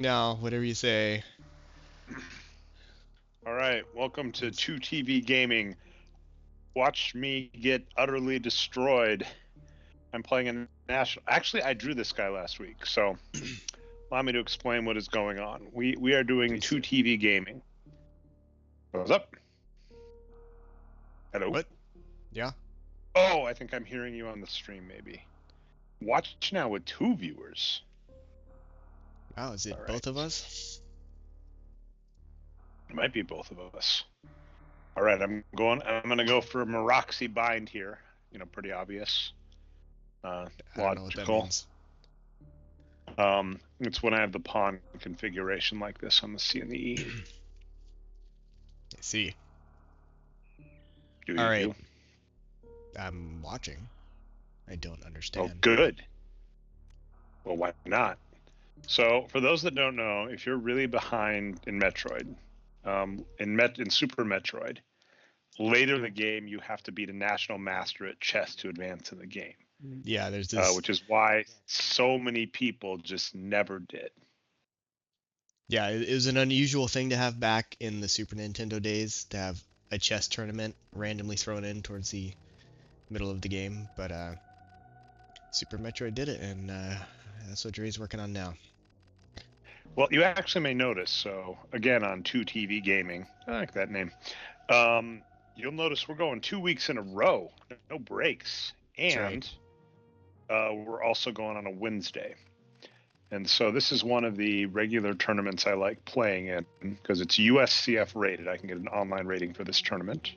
No, whatever you say. All right, welcome to It's 2TV Gaming. Watch me get utterly destroyed. I'm playing a national. Actually, I drew this guy last week, so allow me to explain what is going on. We are doing please do. 2TV Gaming. What's up? Hello. What? Yeah. Oh, I think I'm hearing you on the stream. Maybe. Watch now with 2 viewers. Wow, is All it both of right, us? it might be both of us. All right, I'm going. I'm gonna go for a Meroxy bind here. Pretty obvious. I don't know what that Logical. means. It's when I have the pawn configuration like this on the C and the E. I see. Do All right. you? I'm watching. I don't Oh, understand. good. Well, why not? So, for those that don't know, if you're really behind in Metroid, in Super Metroid, later in the game you have to beat a national master at chess to advance in the game, Yeah, there's this. which is why so many people just never did. Yeah, it was an unusual thing to have back in the Super Nintendo days to have a chess tournament randomly thrown in towards the middle of the game, but Super Metroid did it, and that's what Dre's working on now. Well, you actually may notice. So, again, on 2TV Gaming, I like that name. Um, you'll notice we're going 2 weeks in a row, no breaks, That's right. and we're also going on a Wednesday. And so this is one of the regular tournaments I like playing in because it's USCF rated. I can get an online rating for this tournament.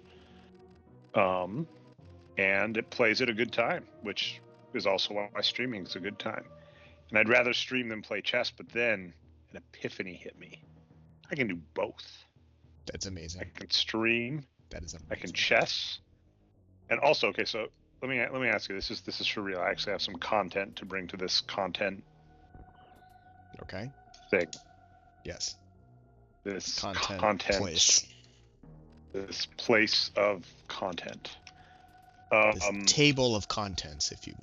And it plays at a good time, which is also why streaming is a good time. And I'd rather stream than play chess, but then an epiphany hit me. I can do both. That's I amazing. can stream, That is I can amazing. chess, and also, okay, so let me ask you, this is for real. I actually have some content to bring to this content Okay. thing. Yes. This Content content, place. this place of content. This Um. table of contents, if you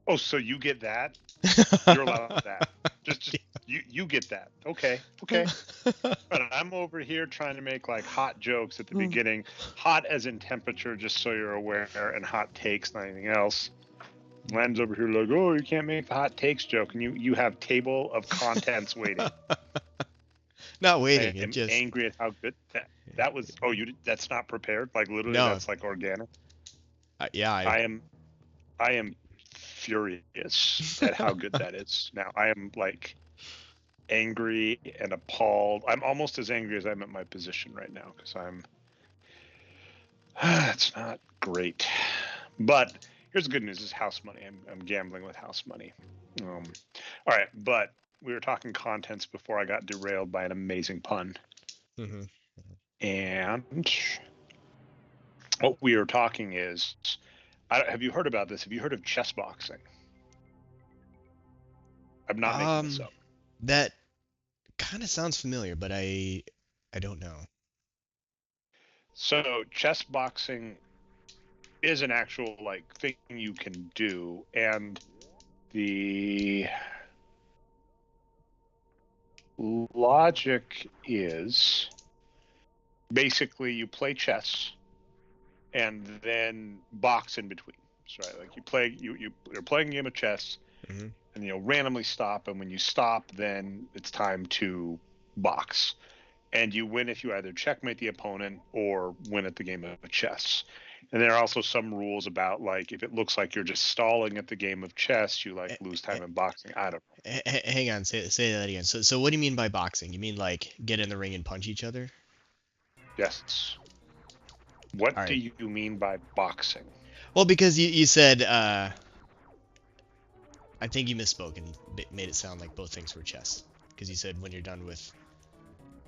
Oh, so you get that? will. You're allowed that. Just you get that. Okay, okay. But I'm over here trying to make like hot jokes at the beginning, hot as in temperature, just so you're aware, and hot takes, not anything else. Len's over here like, oh, you can't make the hot takes joke, and you have table of contents waiting. Not I waiting. It am just angry at how good that was. Oh, that's not prepared. Like literally, no. that's like organic. Yeah. I am furious at how good that is. Now I am like angry and appalled. I'm almost as angry as I'm at my position right now because I'm. It's not great, but here's the good news: is house money. I'm gambling with house money. Um, all right, but we were talking contents before I got derailed by an amazing pun. hmm And what we were talking is, have you heard about this? Have you heard of chess boxing? I'm not making this Um, up. that kind of sounds familiar, but I don't know. So chess boxing is an actual like thing you can do, and the logic is basically you play chess and then box in between. So right, like you're playing a game of chess hmm and you'll randomly stop, and when you stop, then it's time to box. And you win if you either checkmate the opponent or win at the game of chess. And there are also some rules about like if it looks like you're just stalling at the game of chess, you like Eh, lose eh, time in boxing. I don't know. Hang on, say that again. So what do you mean by boxing? You mean like get in the ring and punch each other? Yes. All What do right. you mean by boxing? Well, because you said I think you misspoke and made it sound like both things were chess. Because you said when you're done with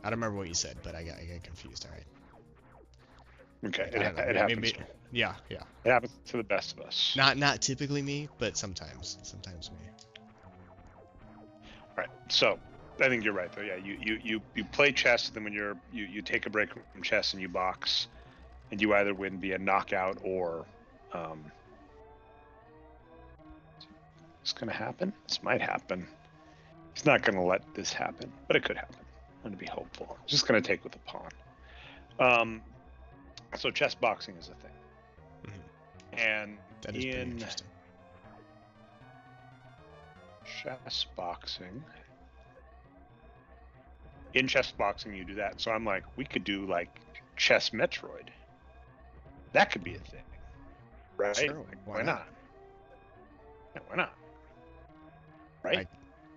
I don't remember what you said, but I got confused. All right. Okay, Like I don't know. it happens. Yeah, yeah. It happens to the best of us. Not typically me, but sometimes me. All right. So I think you're right though. Yeah, you play chess, and then when you take a break from chess and you box, and you either win via knockout or um, it's going to happen. This might happen. He's not going to let this happen, but it could happen. I'm going to be hopeful. Just going to take with a pawn. So chess boxing is a thing. Mhm. And That is pretty in interesting. chess boxing, you do that. So I'm like, we could do like chess Metroid. That could be a thing, right? Sure, Like, why not? Yeah, why not? Right?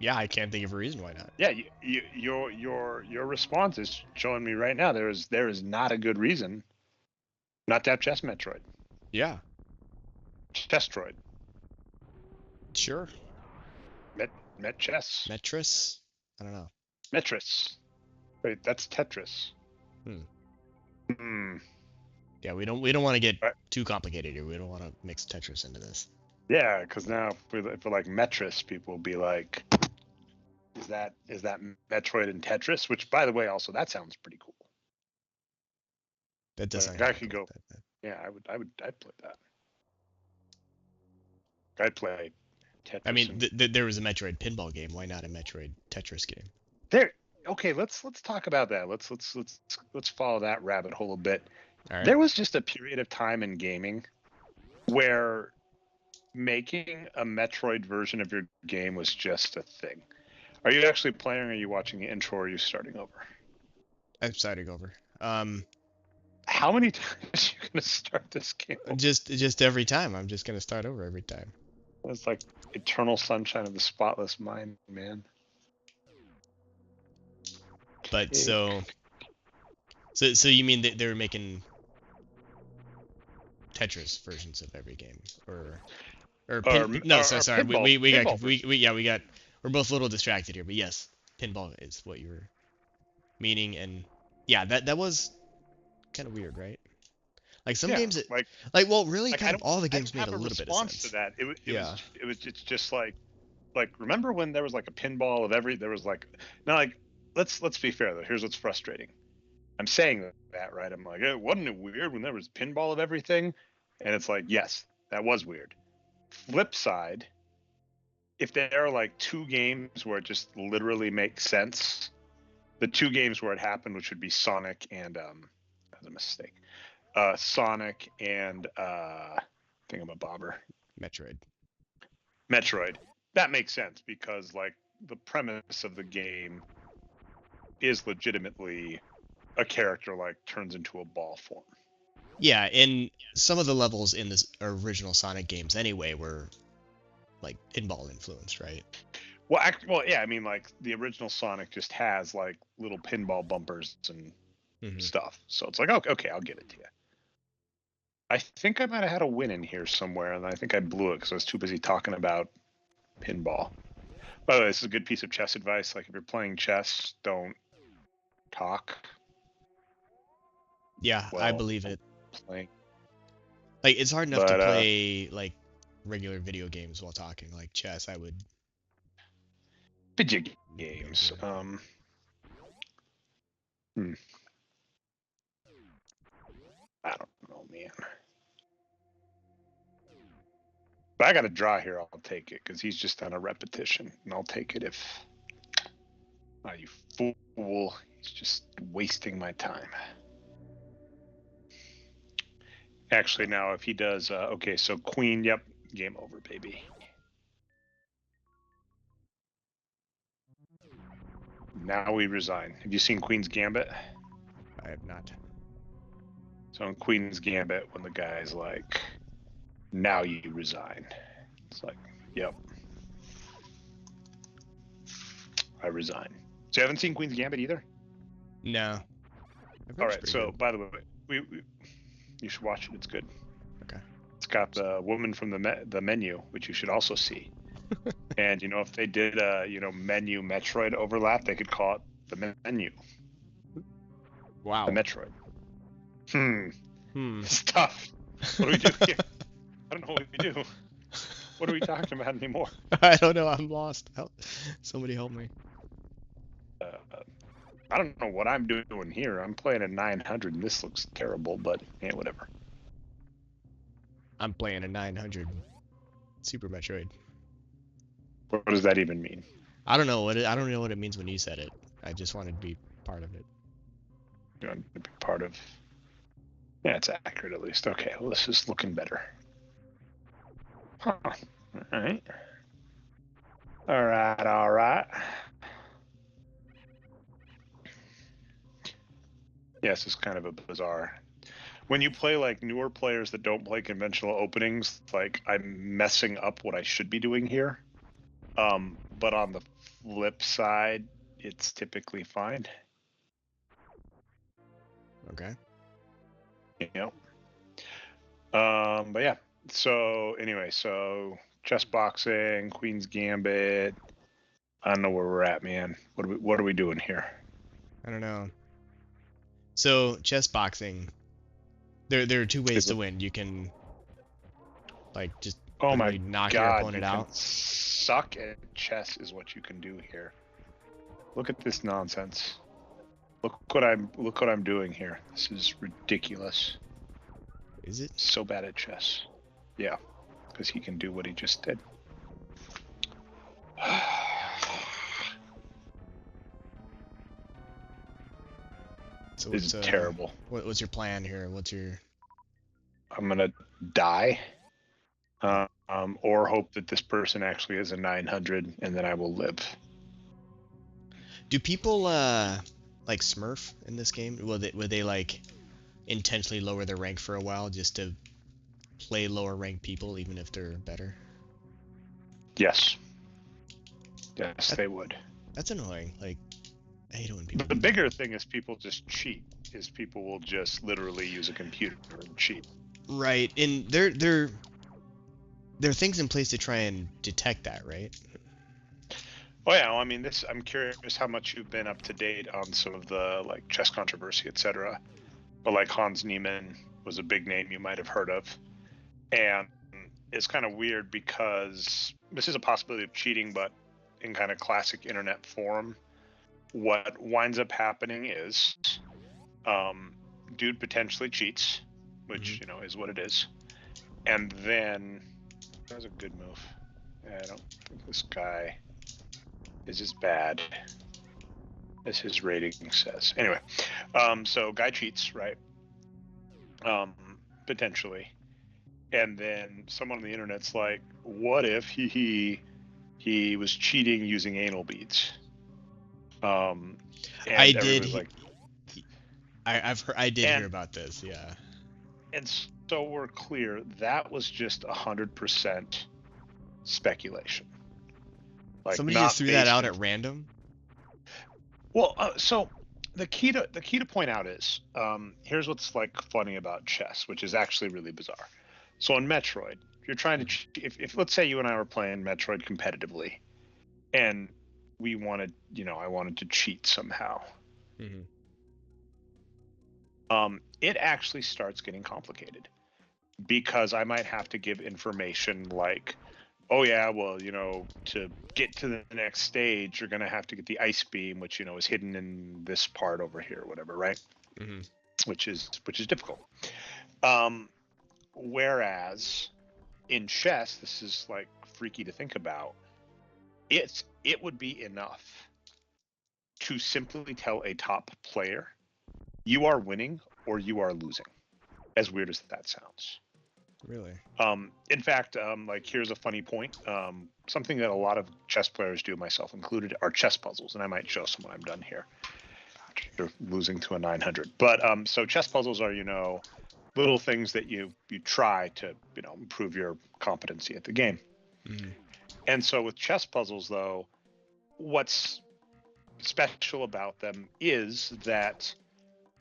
Yeah, I can't think of a reason why not. Yeah, your response is showing me right now there is not a good reason not to have chess Metroid. Yeah, Chesstroid. sure. Met chess. Metris? I don't know. Metris. Wait, that's Tetris. Hmm. Hmm. Yeah, we don't want to get Right. too complicated here. We don't want to mix Tetris into this. Yeah, because now if we're like Metris, people will be like, is that Metroid and Tetris? Which, by the way, also that sounds pretty cool. That does Like, sound I kinda could cool. go. Yeah, I'd play that. I'd play Tetris. I mean, there was a Metroid pinball game. Why not a Metroid Tetris game? There. Okay, let's talk about that. Let's follow that rabbit hole a bit. All right. There was just a period of time in gaming where making a Metroid version of your game was just a thing. Are you actually playing, or are you watching the intro, or are you starting over? I'm starting over. How many times are you gonna start this game over? Just every time. I'm just gonna start over every time. It's like eternal sunshine of the spotless mind, man. But so you mean that they were making Tetris versions of every game, or no? Sorry. We're both a little distracted here. But yes, pinball is what you were meaning, and yeah, that was kind of weird, right? Like some games, well, really, kind of all the games made a little bit of sense. To that. Yeah. It's just like remember when there was like a pinball of every, there was like, now like, let's be fair though, here's what's frustrating. I'm saying that, right? I'm like, wasn't it weird when there was pinball of everything? And it's like, yes, that was weird. Flip side, if there are like two games where it just literally makes sense, the two games where it happened, which would be Sonic and that's a mistake. Sonic and Thingamabobber. Metroid. Metroid. That makes sense because like the premise of the game is legitimately a character like turns into a ball form. Yeah, and some of the levels in this original Sonic games anyway were like pinball influenced, right? Well, yeah. I mean, like the original Sonic just has like little pinball bumpers and stuff. So it's like, okay, I'll give it to you. I think I might have had a win in here somewhere, and I think I blew it because I was too busy talking about pinball. By the way, this is a good piece of chess advice. Like if you're playing chess, don't talk. Yeah, I believe it. Playing. Like it's hard enough to play like regular video games while talking. Like chess, I would. Video games. I don't know, man. But I got a draw here. I'll take it because he's just on a repetition, and I'll take it if. Oh, you fool! He's just wasting my time. Actually, now if he does, okay, so queen. Yep, game over, baby. Now we resign. Have you seen Queen's Gambit? I have not. So in Queen's Gambit, when the guy's like, "Now you resign," it's like, "Yep, I resign." So you haven't seen Queen's Gambit either? No. All right. So by the way, you should watch it. It's good. Okay. It's got the woman from the menu, which you should also see. And if they did a menu Metroid overlap, they could call it the menu. Wow. The Metroid. It's tough. What do we do here? I don't know what we do. What are we talking about anymore? I don't know. I'm lost. Help. Somebody help me. I don't know what I'm doing here. I'm playing a 900, and this looks terrible, but yeah, whatever. I'm playing a 900 Super Metroid. What does that even mean? I don't know what it means when you said it. I just wanted to be part of it. You want to be part of. Yeah, it's accurate at least. Okay, well, this is looking better. Huh. All right. All right. All right. Yes, it's kind of a bizarre. When you play like newer players that don't play conventional openings, like I'm messing up what I should be doing here. But on the flip side, it's typically fine. Okay. You know. But yeah. So anyway, so chess boxing, Queen's Gambit. I don't know where we're at, man. What are we doing here? I don't know. So chess boxing, there are two ways to win. You can like just Oh my literally knock your God, opponent you can out. suck at chess is what you can do here. Look at this nonsense. Look what I'm doing here. This is ridiculous. Is it? So bad at chess. Yeah, because he can do what he just did. So This is terrible. What's your plan here? What's your? I'm gonna die, or hope that this person actually has a 900, and then I will live. Do people like Smurf in this game? Would they like intentionally lower their rank for a while just to play lower ranked people even if they're better? Yes. Yes, they would. That's annoying. Like, I hate it when people The do bigger thing is people just cheat. Is people will just literally use a computer and cheat. Right, and there are things in place to try and detect that, right? Oh yeah, well, I mean, I'm curious how much you've been up to date on some of the like chess controversy, etc. But like Hans Niemann was a big name you might have heard of, and it's kind of weird because this is a possibility of cheating, but in kind of classic internet form. What winds up happening is, dude potentially cheats, which is what it is, and then that was a good move. I don't think this guy is as bad as his rating says. Anyway, so guy cheats, right? Potentially, and then someone on the internet's like, "What if he was cheating using anal beads?" And I did. everybody's like, I did hear and about this. Yeah. and so we're clear that was just 100% speculation. Like Somebody not just threw that based out in. at random. Well, so the key to point out is here's what's like funny about chess, which is actually really bizarre. So in Metroid, you're trying to if let's say you and I were playing Metroid competitively, and we wanted I wanted to cheat somehow. Mm-hmm. It actually starts getting complicated because I might have to give information like, oh yeah, well, to get to the next stage, you're gonna have to get the ice beam, which is hidden in this part over here, whatever, right? Mm-hmm. Which is difficult. Whereas in chess, this is like freaky to think about. It would be enough to simply tell a top player, you are winning or you are losing. As weird as that sounds. Really? In fact, like here's a funny point. Something that a lot of chess players do, myself included, are chess puzzles, and I might show some when I'm done here. You're losing to a 900, but so chess puzzles are little things that you try to improve your competency at the game. Mm-hmm. And so with chess puzzles, though, what's special about them is that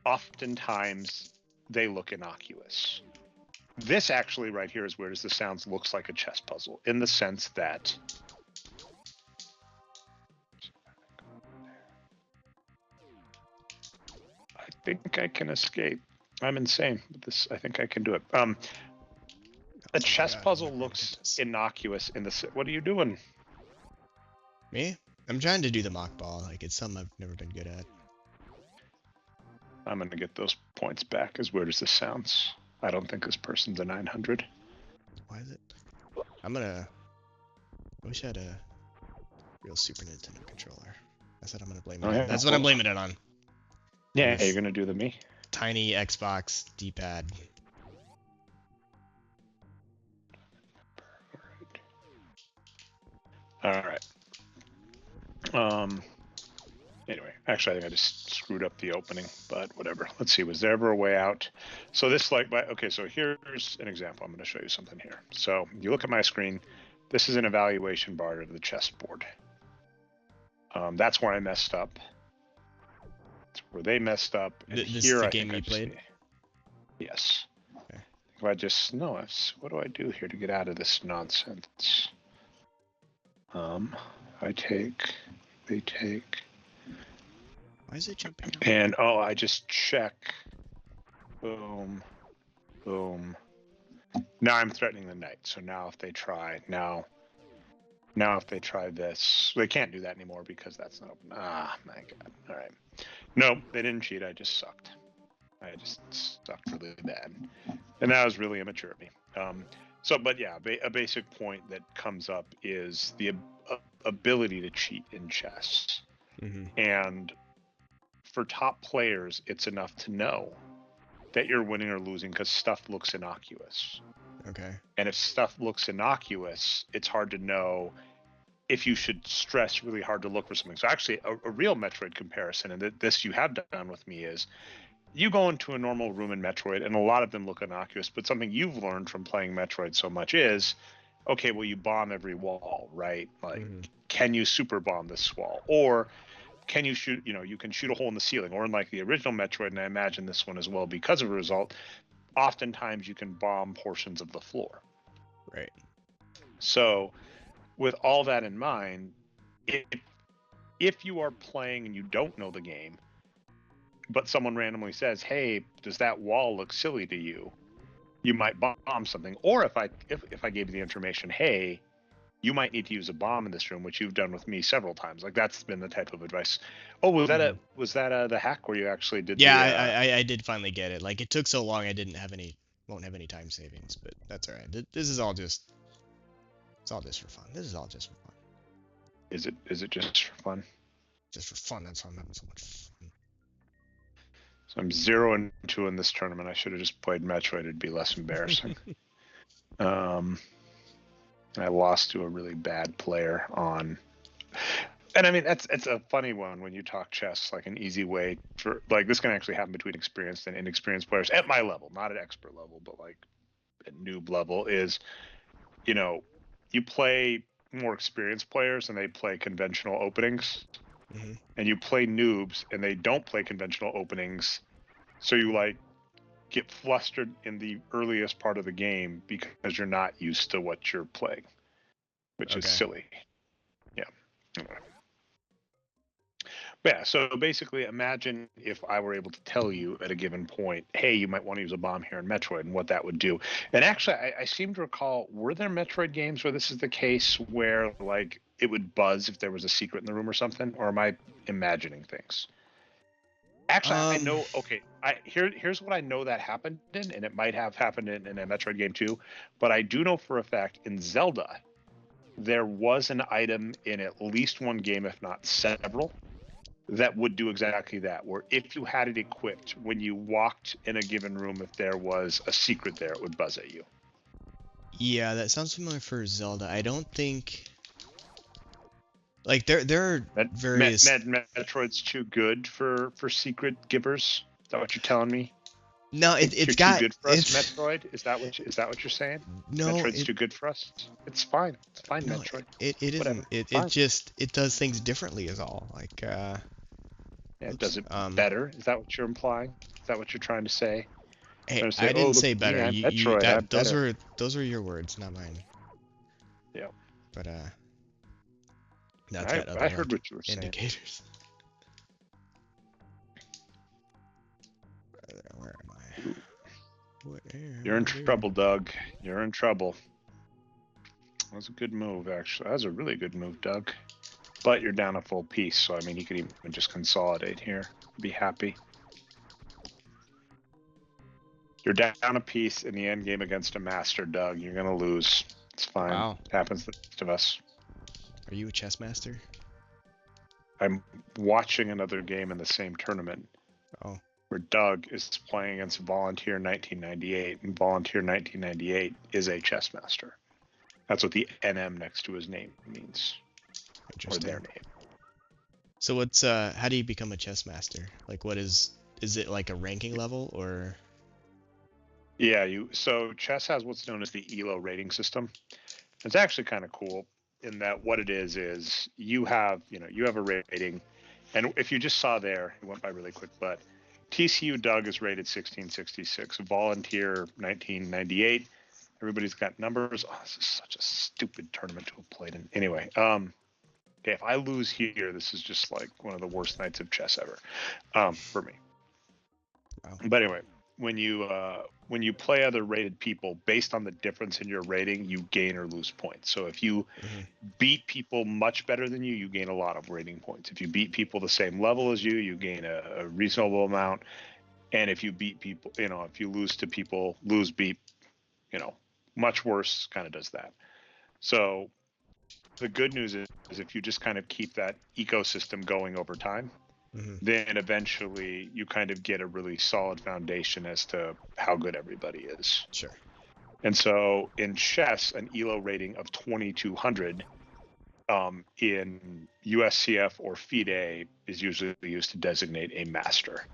oftentimes they look innocuous. This actually right here is weird as this sounds, looks like a chess puzzle in the sense that I think I can escape. I'm insane, but I think I can do it. A chess puzzle looks innocuous in the. What are you doing? Me? I'm trying to do the mock ball. Like, it's something I've never been good at. I'm gonna get those points back. As weird as this sounds, I don't think this person's a 900. Why is it? I wish I had a Real Super Nintendo controller. That's what I'm gonna blame it Oh on. yeah. That's what I'm blaming it on. Yeah, This you're gonna do the me. tiny Xbox D-pad. All right. Anyway, actually, I think I just screwed up the opening, but whatever. Let's see. Was there ever a way out? So this okay. So here's an example. I'm going to show you something here. So you look at my screen. This is an evaluation bar of the chessboard. That's where I messed up. That's where they messed up. And This here is the I game think I you just played? yes. Okay. If I just what do I do here to get out of this nonsense? They take. Why is it jumping out? And I just check. Boom, boom. Now I'm threatening the knight. So now if they try if they try this, they can't do that anymore because that's not open. Ah, my god. All right. No, they didn't cheat. I just sucked. I just sucked really bad, and that was really immature of me. But yeah, a basic point that comes up is the ability to cheat in chess, and for top players, it's enough to know that you're winning or losing because stuff looks innocuous. Okay. And if stuff looks innocuous, it's hard to know if you should stress really hard to look for something. So actually, a real Metroid comparison, and this you have done with me, is you go into a normal room in Metroid, and a lot of them look innocuous, but something you've learned from playing Metroid so much is, okay, well, you bomb every wall, right? Like, can you super bomb this wall? Or can you shoot, you can shoot a hole in the ceiling, or in like the original Metroid, and I imagine this one as well because of a result, oftentimes you can bomb portions of the floor. Right. So with all that in mind, if you are playing and you don't know the game, but someone randomly says, hey, does that wall look silly to you? You might bomb something. Or if I gave you the information, hey, you might need to use a bomb in this room, which you've done with me several times. Like that's been the type of advice. Oh, was that the hack where you actually did? Yeah, I did finally get it. Like it took so long, I won't have any time savings, but that's all right. This is all just, it's all just for fun. This is all just for fun. Is it just for fun? Just for fun. That's why I'm having so much fun. So I'm 0-2 in this tournament. I should have just played Metroid. It'd be less embarrassing. I lost to a really bad player on, and I mean it's a funny one when you talk chess. Like an easy way for like this can actually happen between experienced and inexperienced players at my level, not at expert level, but like at noob level is, you play more experienced players and they play conventional openings, and you play noobs and they don't play conventional openings, so you like get flustered in the earliest part of the game because you're not used to what you're playing, which is silly. Yeah. Anyway. Yeah, so basically imagine if I were able to tell you at a given point, hey, you might want to use a bomb here in Metroid and what that would do. And actually, I seem to recall, were there Metroid games where this is the case where like it would buzz if there was a secret in the room or something? Or am I imagining things? Actually, I know. Okay, here's what I know that happened in, and it might have happened in a Metroid game too. But I do know for a fact in Zelda, there was an item in at least one game, if not several, that would do exactly that. Where if you had it equipped, when you walked in a given room, if there was a secret there, it would buzz at you. Yeah, that sounds familiar for Zelda. I don't think. Like there are various. Metroid's too good for secret givers. Is that what you're telling me? No, it's you're got. too good for us, Metroid. Is that what you're saying? No, Metroid's too good for us. It's fine. It's fine, no, Metroid. it isn't. It just it does things differently is all. Like yeah, it does it better. Is that what you're implying? Is that what you're trying to say? Hey, I didn't say better. I'm Metroid, those were your words, not mine. Yeah. But that's got other I heard what you were indicators. Where am I? You're in trouble, Doug. You're in trouble. That was a good move, actually. That was a really good move, Doug. But you're down a full piece, so I mean, you could even just consolidate here. Be happy. You're down a piece in the end game against a master, Doug. You're gonna lose. It's fine. Wow. It happens to the rest of us. Are you a chess master? I'm watching another game in the same tournament Oh, where Doug is playing against Volunteer 1998, and Volunteer 1998 is a chess master. That's what the NM next to his name means, or interesting. their name. So what's how do you become a chess master? Like what is it like a ranking level or? Yeah, so chess has what's known as the ELO rating system. It's actually kind of cool in that what it is you have a rating, and if you just saw there, it went by really quick, but TCU Doug is rated 1666, Volunteer 1998. Everybody's got numbers. Oh, this is such a stupid tournament to have played in. Anyway, okay, if I lose here, this is just like one of the worst nights of chess ever, for me. Wow. But anyway, when you play other rated people, based on the difference in your rating, you gain or lose points. So if you beat people much better than you, you gain a lot of rating points. If you beat people the same level as you, you gain a reasonable amount. And if you beat people, if you lose to people, beat, much worse, kind of does that. So the good news is if you just kind of keep that ecosystem going over time, then eventually you kind of get a really solid foundation as to how good everybody is. Sure. And so in chess, an ELO rating of 2200 in USCF or FIDE is usually used to designate a master.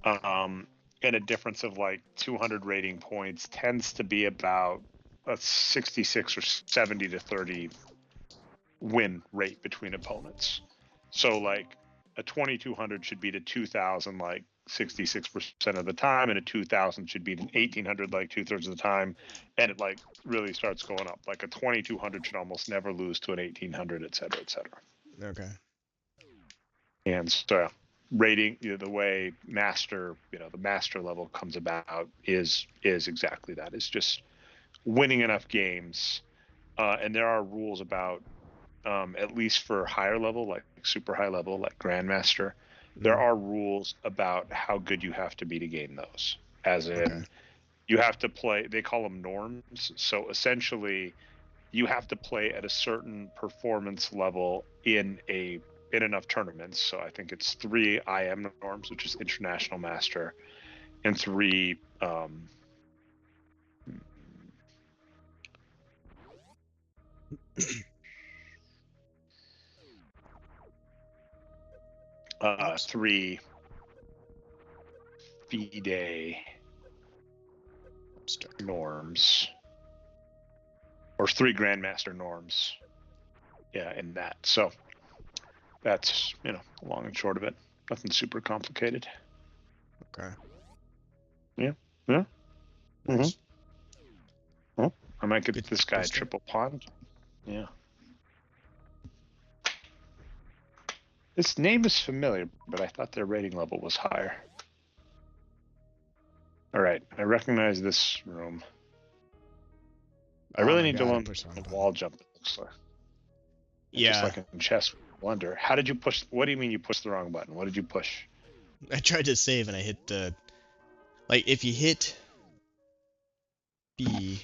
And a difference of like 200 rating points tends to be about a 66 or 70 to 30 win rate between opponents. So like a 2200 should beat a 2000 like 66% of the time, and a 2000 should beat an 1800 like 2/3 of the time, and it like really starts going up. Like a 2200 should almost never lose to an 1800, et cetera, et cetera. Okay. And so rating, the way master, the master level comes about is exactly that. It's just winning enough games, and there are rules about at least for higher level, like super high level, like Grandmaster, there are rules about how good you have to be to gain those. As in, you have to play, they call them norms. So essentially, you have to play at a certain performance level in enough tournaments. So I think it's 3 IM norms, which is International Master, and 3 3 FIDE norms, or 3 Grandmaster norms. Yeah, in that. So that's, long and short of it. Nothing super complicated. Okay. Yeah. Yeah. Nice. Oh, I might get Good, this guy good stuff. triple pond. Yeah. This name is familiar, but I thought their rating level was higher. All right, I recognize this room. I really need to learn the wall jump, it looks like. Yeah. Just like in chess, wonder. How did you push? What do you mean you pushed the wrong button? What did you push? I tried to save and I hit the... Like, if you hit B,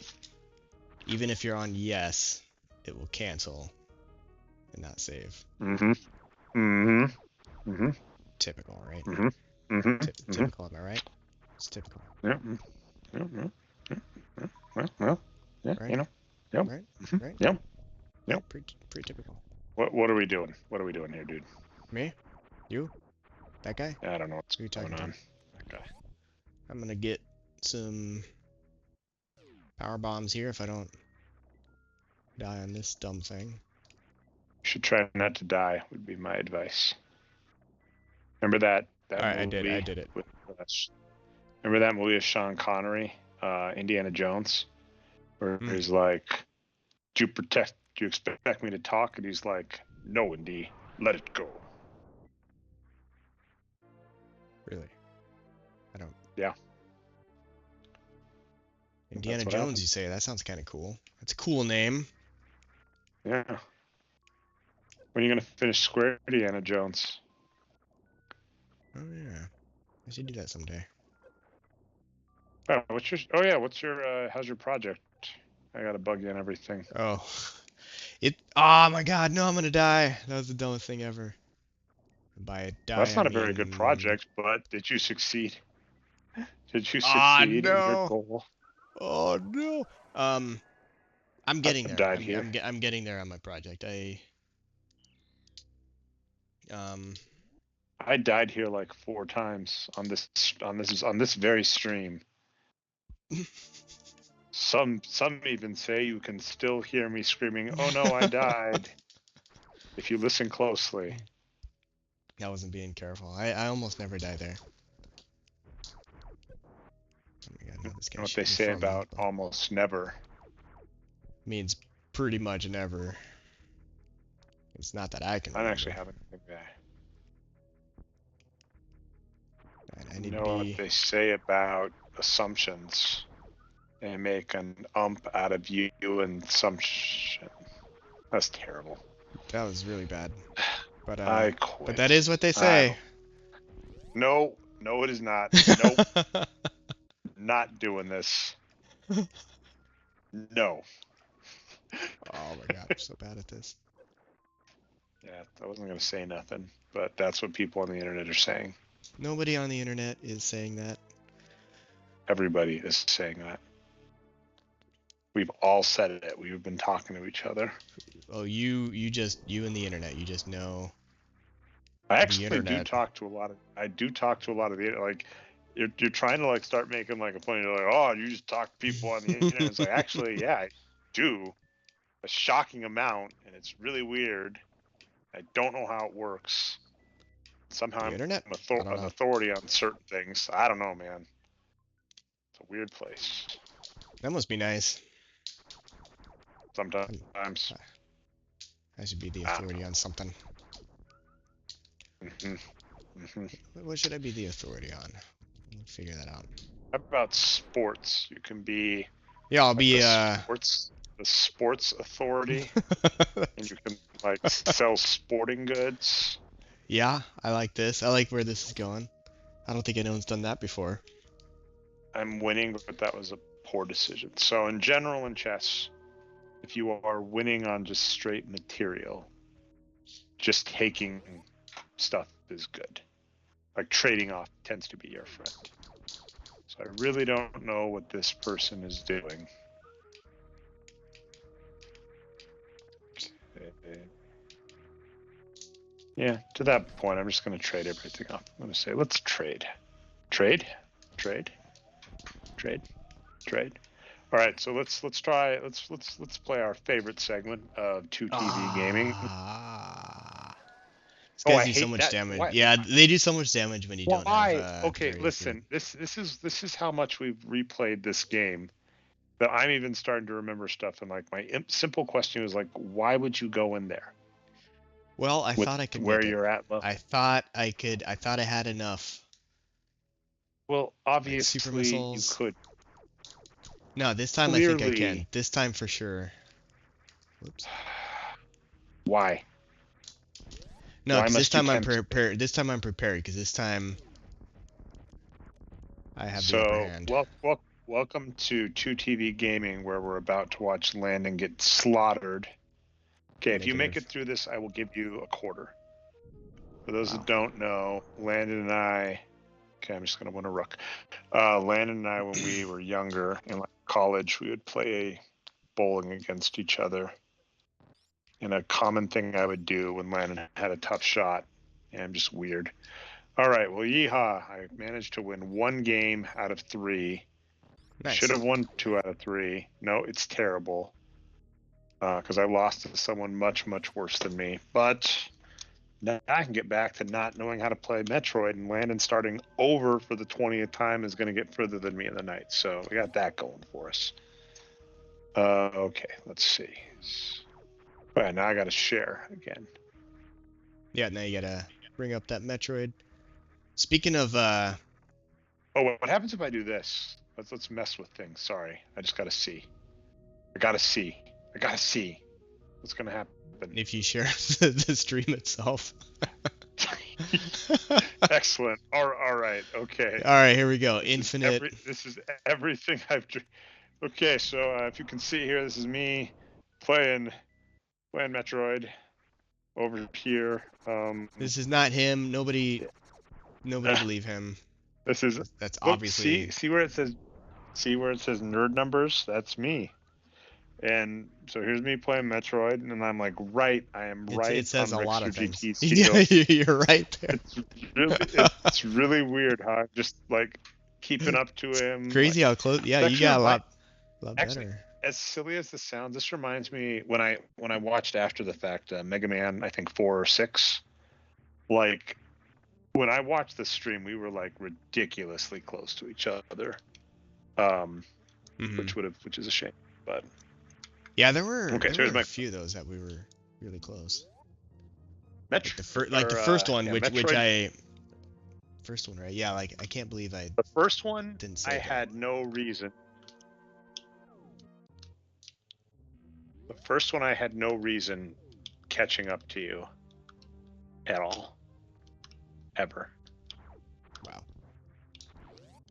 even if you're on yes, it will cancel and not save. Typical, right? Typical, am I right? It's typical. Yeah. Well, yeah, right? Yep. Right? Right? Yep. Right? Pretty typical. What are we doing? What are we doing here, dude? Me? You? That guy? I don't know what's Who are you going talking on. to? That guy. I'm gonna get some power bombs here if I don't die on this dumb thing. You should try not to die, would be my advice. Remember that movie? I did it. Remember that movie with Sean Connery, Indiana Jones, where he's like, "Do you expect me to talk?" And he's like, "No, Indy, let it go." Really? I don't. Yeah. Indiana Jones, you say? That sounds kind of cool. That's a cool name. Yeah. When are you gonna finish Square Indiana Jones? Oh yeah, I should do that someday. Oh, what's your how's your project? I gotta bug you on everything. Oh, Oh my god, no, I'm gonna die. That was the dumbest thing ever. By That's die, I not a very good mean. project, but did you succeed? Did you Ah, succeed in your no. goal? Oh no. Um, I'm I getting there. died here. I'm getting there on my project. Um. I died here like 4 times on this very stream. Some even say you can still hear me screaming, "Oh no, I died!" if you listen closely. I wasn't being careful. I almost never die there. Oh my god, You no, this know guy's what they shooting say from about almost never. means pretty much never. It's not that I can I don't actually remember. have anything there. I You need to know what be. they say about assumptions? They make an out of you and assumption. That's terrible. That was really bad. I But that quit. is what they I say. don't. No, no, it is not. Nope, not doing this. No. Oh my god, I'm so bad at this. Yeah, I wasn't gonna say nothing, but that's what people on the internet are saying. Nobody on the internet is saying that. Everybody is saying that. We've all said it. We've been talking to each other. Oh, you and the internet, you just know I the actually do internet. talk to a lot of. I do talk to a lot of the like. You're trying to like start making like a point. You're like, oh, you just talk to people on the internet. It's like actually, yeah, I do a shocking amount, and it's really weird. I don't know how it works. Somehow The I'm internet? I don't an know. authority on certain things. I don't know, man. It's a weird place. That must be nice. I'm, Sometimes. I should be the I don't authority on something. know. What should I be the authority on? We'll figure that out. How about sports? You can be Yeah, I'll like be the sports authority, and you can like sell sporting goods. Yeah, I like this. I like where this is going. I don't think anyone's done that before. I'm winning, but that was a poor decision. So in general in chess, if you are winning on just straight material, just taking stuff is good. Like trading off tends to be your friend. So I really don't know what this person is doing. Yeah, to that point, I'm just going to trade everything off. I'm going to say, let's trade. Trade, trade, trade, trade. All right, so let's play our favorite segment of 2TV gaming. These Oh, guys I do so hate much that. damage. What? Yeah, they do so much damage when you don't have Why? Okay, very good. listen. This is how much we've replayed this game that I'm even starting to remember stuff. And like my simple question is like, why would you go in there? Well, I With thought I could where make it. you're at level. I thought I could. I thought I had enough. Well, Like super obviously you missiles. could. No, this time I think I can. Clearly. This time for sure. Whoops. Why? No, Why because this must you time I'm tempt? prepared. This time I'm prepared. Because this time I have the upper So, hand. welcome to 2TV Gaming, where we're about to watch Landon get slaughtered. Okay, if you make Negative. it through this, I will give you a quarter. For those Wow. that don't know, Landon and I. Okay, I'm just gonna win a rook. Landon and I, when we were younger in like college, we would play bowling against each other. And a common thing I would do when Landon had a tough shot, and I'm just weird. All right, well, yeehaw! I managed to win one game out of 3. Should Nice. have won 2 out of 3. No, it's terrible because I lost to someone much worse than me. But now I can get back to not knowing how to play Metroid, and Landon starting over for the 20th time is going to get further than me in the night. So we got that going for us. Okay, let's see. All right, now I got to share again. Yeah, now you gotta bring up that Metroid. Speaking of, Oh, what happens if I do this? Let's mess with things. Sorry, I just got to see. I got to see. I got to see what's going to happen. if you share the stream itself. Excellent. All right. Okay. All right, here we go. Infinite. This is everything I've. Okay, so if you can see here, this is me playing Playing Metroid over here. This is not him. Nobody believe him. This is. That's Oh, obviously. see where it says. See where it says nerd numbers? That's me. And so here's me playing Metroid, and I'm like, I am It right says on a lot of things. RixterGT's Yeah, heel. you're right there. It's really weird how I'm just like keeping up to him. Like, Crazy how close. Yeah, it you actually got a remind lot actually, better. as silly as this sounds, this reminds me when I watched after the fact Mega Man, I think 4 or 6. Like when I watched the stream, we were like ridiculously close to each other, Hmm. which is a shame. But Yeah, okay, there so here's were a my few of those that we were really close. Like the Metro first one, yeah, which Metroid. I first one, right? Yeah, like I can't believe I The first one, didn't I save that. had no reason. The first one, I had no reason catching up to you at all, ever. Wow.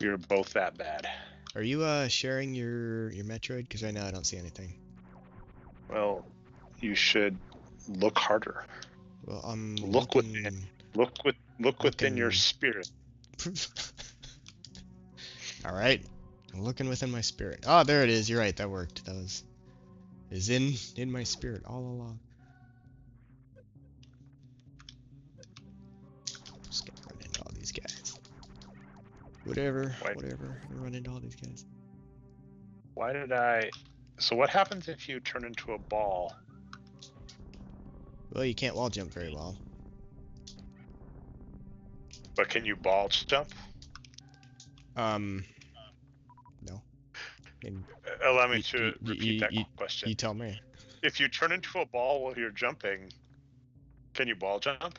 We were both that bad. Are you sharing your Metroid? Because right now I don't see anything. Well, you should look harder. Well, I'm Look looking. within. Look within your spirit. All right, I'm looking within my spirit. Oh, there it is. You're right. That worked. Is in my spirit all along. Just gonna run into all these guys. Whatever. Why? I'm gonna run into all these guys. Why did I? So what happens if you turn into a ball? Well, you can't wall jump very well. But can you ball jump? No. I mean, Allow me to repeat that question. you tell me. If you turn into a ball while you're jumping, can you ball jump?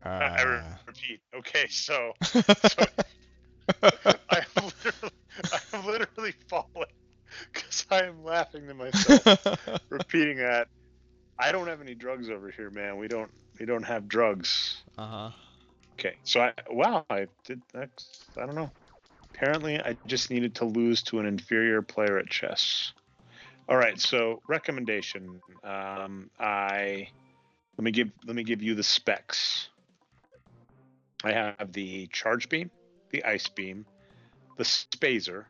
I repeat. Okay, so I have literally fallen because I am laughing to myself repeating that. I don't have any drugs over here, man. We don't have drugs. Uh-huh. Okay, so I did that. I don't know. Apparently, I just needed to lose to an inferior player at chess. All right, so recommendation. Let me give you the specs. I have the charge beam, the ice beam, the spazer,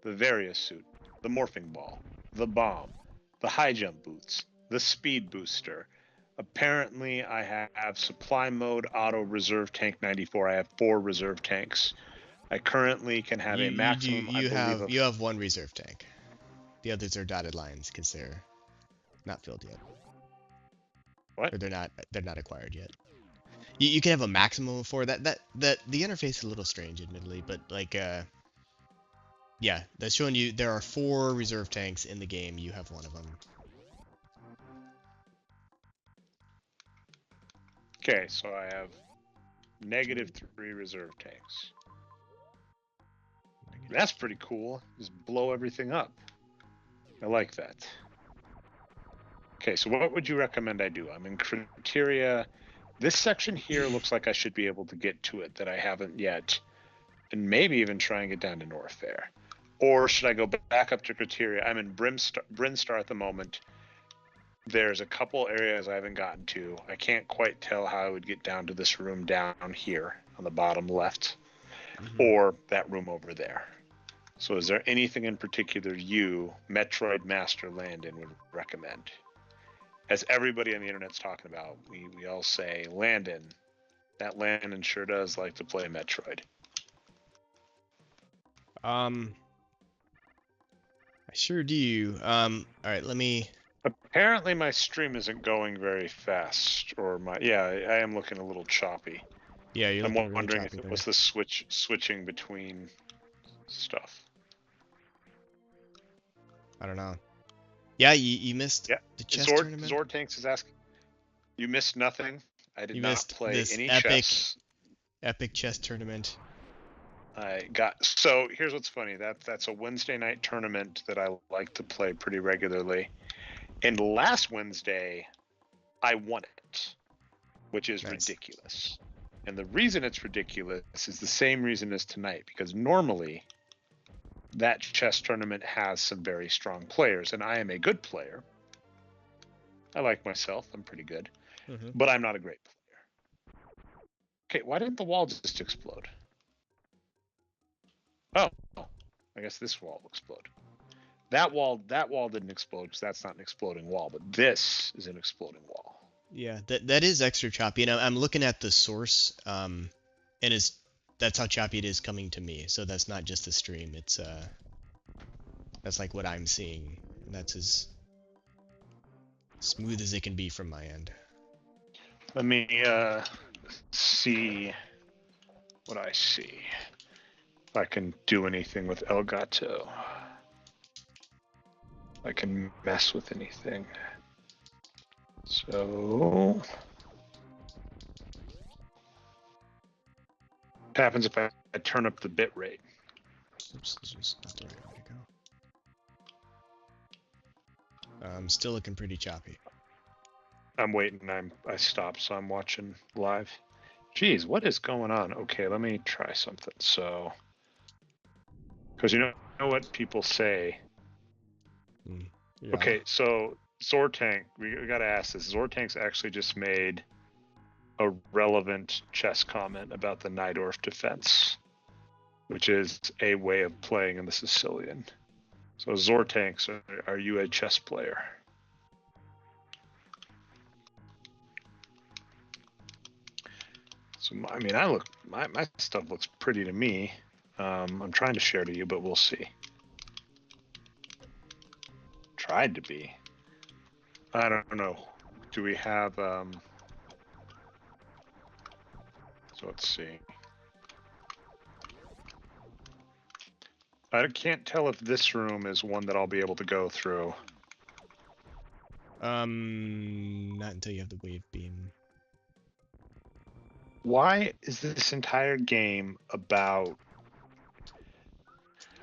the various suit, the morphing ball, the bomb, the high jump boots, the speed booster. Apparently, I have supply mode, auto, reserve tank 94. I have 4 reserve tanks. I currently can have a maximum, I believe, of. You have one reserve tank. The others are dotted lines because they're not filled yet. What? Or they're not acquired yet. You can have a maximum of 4. That the interface is a little strange, admittedly, but like yeah, that's showing you there are 4 reserve tanks in the game. You have one of them. Okay, so I have -3 reserve tanks. That's pretty cool. Just blow everything up. I like that. Okay, so what would you recommend I do? I'm in criteria. This section here looks like I should be able to get to it that I haven't yet, and maybe even try and get down to North Fair. Or should I go back up to criteria? I'm in Brinstar at the moment. There's a couple areas I haven't gotten to. I can't quite tell how I would get down to this room down here on the bottom left, or that room over there. So is there anything in particular you, Metroid Master Landon, would recommend? As everybody on the internet's talking about, we all say, Landon. That Landon sure does like to play Metroid. I sure do. All right, let me. Apparently my stream isn't going very fast, or I am looking a little choppy. Yeah, you're I'm looking really wondering choppy if it there. was the switching between stuff. I don't know. Yeah, you missed the chess tournament. Zord Tanks is asking. You missed nothing. I did You not missed play this any epic chess. chess tournament. So here's what's funny. That's a Wednesday night tournament that I like to play pretty regularly. And last Wednesday, I won it, which is ridiculous. And the reason it's ridiculous is the same reason as tonight, because normally that chess tournament has some very strong players, and I am a good player. I like myself. I'm pretty good. But I'm not a great player. Okay, why didn't the wall just explode? Oh, I guess this wall will explode. That wall didn't explode because that's not an exploding wall, but this is an exploding wall. Yeah, that is extra choppy, and I'm looking at the source, and that's how choppy it is coming to me. So that's not just the stream. It's that's like what I'm seeing. And that's as smooth as it can be from my end. Let me see what I see. If I can do anything with Elgato. I can mess with anything. So what happens if I turn up the bit rate? Oops, this was not the right way to go. Still looking pretty choppy. I'm waiting. I stopped, so I'm watching live. Geez, what is going on? Okay, let me try something. So, because you know what people say. Yeah. Okay, so Zortank, we got to ask this. Zortank's actually just made a relevant chess comment about the Najdorf defense, which is a way of playing in the Sicilian. So Zortanks, are you a chess player? So I mean, my stuff looks pretty to me. I'm trying to share to you, but we'll see. Tried to be. I don't know. Do we have? So let's see. I can't tell if this room is one that I'll be able to go through. Not until you have the wave beam. Why is this entire game about?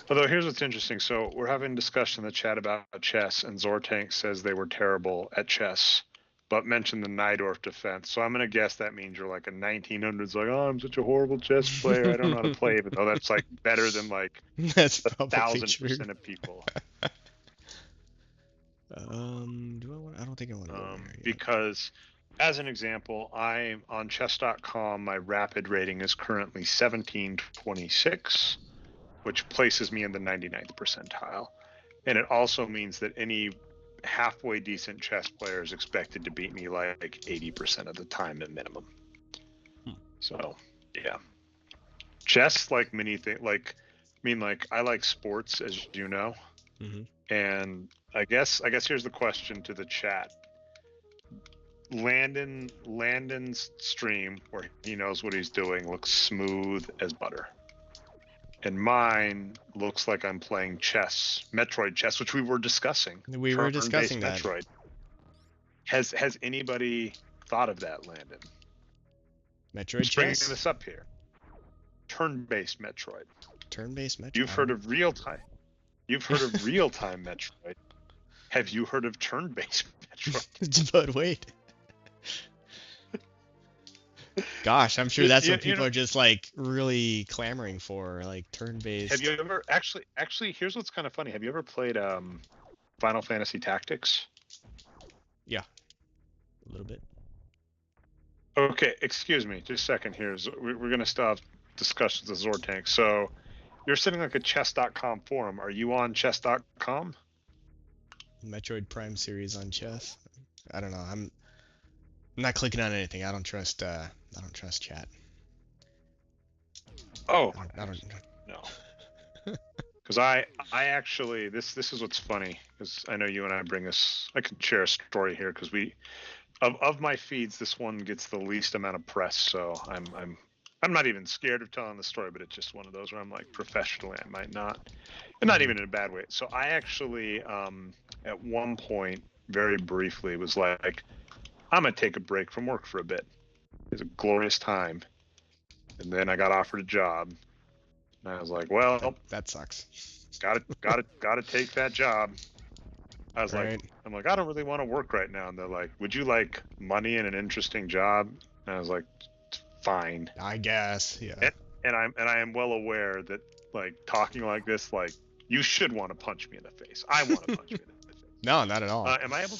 Although here's what's interesting. So we're having a discussion in the chat about chess, and Zortank says they were terrible at chess, but mentioned the Najdorf defense. So I'm gonna guess that means you're like a 1900s, like, oh, I'm such a horrible chess player. I don't know how to play, even though that's like better than like That's probably 1,000% of people. Do I want? I don't think I want to go there yet. Because, as an example, I'm on chess.com. My rapid rating is currently 1726, which places me in the 99th percentile. And it also means that any halfway decent chess player is expected to beat me like 80% of the time at minimum. So, yeah. Chess, like many things, like, I mean, like, I like sports, as you know. And I guess here's the question to the chat. Landon's stream, where he knows what he's doing, looks smooth as butter. And mine looks like I'm playing chess, Metroid chess, which we were discussing. We were discussing that. Metroid. Has anybody thought of that, Landon? Metroid Just bringing chess? this up here. Turn-based Metroid. Turn-based Metroid. You've heard of real-time. You've heard of real-time Metroid. Have you heard of turn-based Metroid? But wait. Gosh, I'm sure that's what people are just like really clamoring for, like turn-based. Have you ever actually? Here's what's kind of funny. Have you ever played Final Fantasy Tactics? Yeah, a little bit. Okay, excuse me, just a second here. We're gonna stop discussions of Zortank. So, you're sitting like a chess.com forum. Are you on chess.com? Metroid Prime series on chess. I don't know. I'm not clicking on anything. I don't trust chat. Oh, I don't no. Because I actually this is what's funny, because I know you and I bring this. I can share a story here because we of my feeds, this one gets the least amount of press. So I'm not even scared of telling the story, but it's just one of those where I'm like, professionally I might not, and not even in a bad way. So I actually at one point very briefly was like, I'm gonna take a break from work for a bit. It's a glorious time. And then I got offered a job. And I was like, well, that sucks. Gotta take that job. I was right. like, I'm like, I don't really want to work right now. And they're like, would you like money and an interesting job? And I was like, fine. I guess, yeah. And I am well aware that like talking like this, like You should want to punch me in the face. I want to punch you in the face. No, not at all. Am I able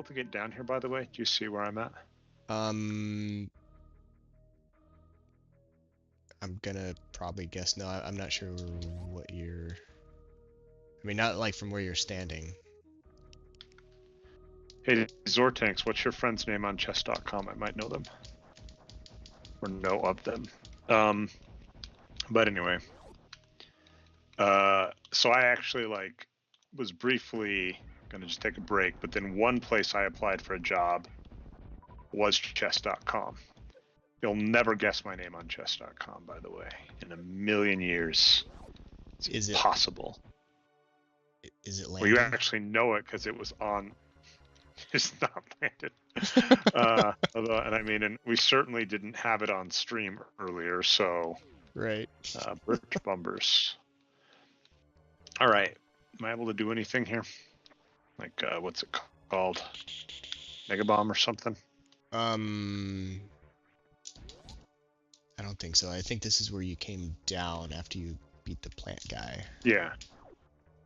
to get down here, by the way? Do you see where I'm at? I'm gonna probably guess no. I'm not sure what you're. I mean, not like from where you're standing. Hey, Zortanks, what's your friend's name on chess.com? I might know them. Or know of them. But anyway. So I actually was briefly gonna just take a break, but then one place I applied for a job was chess.com. You'll never guess my name on chess.com, by the way, in a million years. Is it possible? Is it landed? Well, you actually know it because it was on. It's not landed. And I mean, and we certainly didn't have it on stream earlier, so. Right. Birch Bumbers. All right. Am I able to do anything here? Like, what's it called? Mega Bomb or something? I don't think so. I think this is where you came down after you beat the plant guy. Yeah.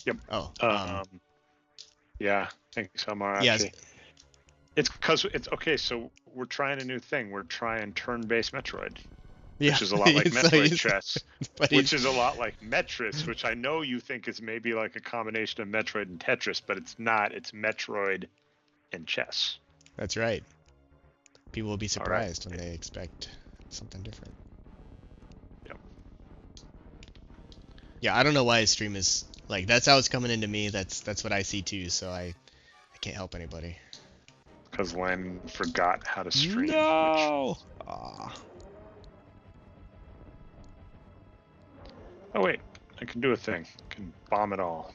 Yep. Oh. Yeah. Thanks, Omar. Yes. It's because it's okay. So we're trying a new thing. We're trying turn-based Metroid. Yeah. Which is a lot like Metroid chess, which is a lot like Metris, which I know you think is maybe like a combination of Metroid and Tetris, but it's not. It's Metroid and chess. That's right. People will be surprised when they expect something different. Yep. Yeah, I don't know why his stream is like that's how it's coming into me. That's what I see too. So I can't help anybody. Because Len forgot how to stream. No. Oh wait, I can do a thing. I can bomb it all.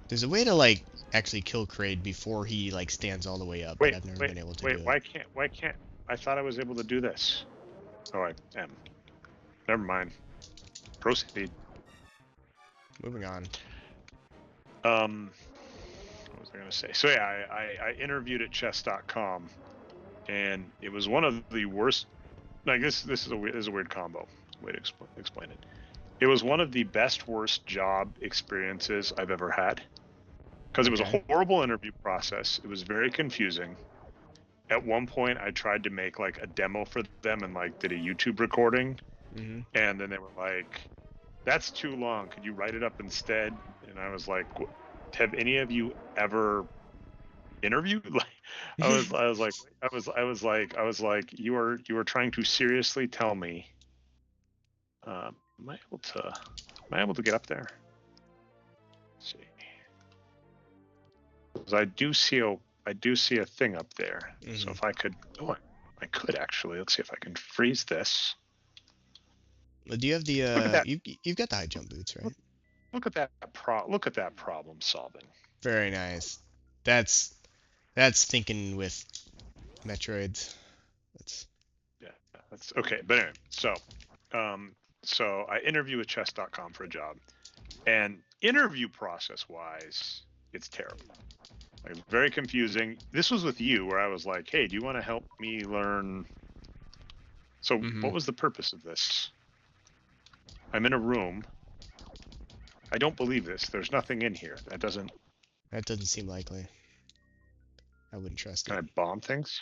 There's a way to actually kill Kraid before he stands all the way up. But I've never been able to do it. Why can't? I thought I was able to do this. Oh, I am. Never mind. Proceed. Moving on. What was I gonna say? So yeah, I interviewed at chess.com, and it was one of the worst. Like this is a weird combo. Way to explain it. It was one of the best worst job experiences I've ever had. Because it was a horrible interview process. It was very confusing. At one point, I tried to make a demo for them and did a YouTube recording. Mm-hmm. And then they were like, "That's too long. Could you write it up instead?" And I was like, "Have any of you ever interviewed?" I was like, you are trying to seriously tell me. Am I able to get up there? Let's see. Because I do see a thing up there. Mm-hmm. So if I could, I could actually. Let's see if I can freeze this. Do you have the? You've got the high jump boots, right? Look at that problem solving. Very nice. That's thinking with Metroids. That's okay. But anyway, so I interview with chess.com for a job, and interview process wise, it's terrible. Very confusing. This was with you, where I was like, "Hey, do you want to help me learn?" So, What was the purpose of this? I'm in a room. I don't believe this. There's nothing in here. That doesn't seem likely. I wouldn't trust it. Can I bomb things?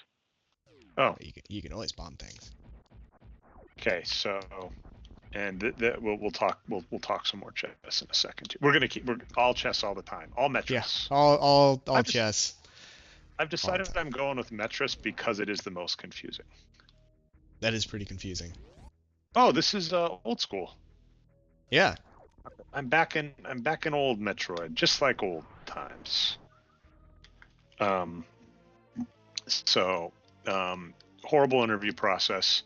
Oh, you can always bomb things. Okay, so, and we'll talk some more chess in a second too. We're all chess all the time, all Metris. Yeah, all chess. I've decided that I'm going with Metris because it is the most confusing. That is pretty confusing. Oh, this is old school. Yeah. I'm back in old Metroid, just like old times. Horrible interview process.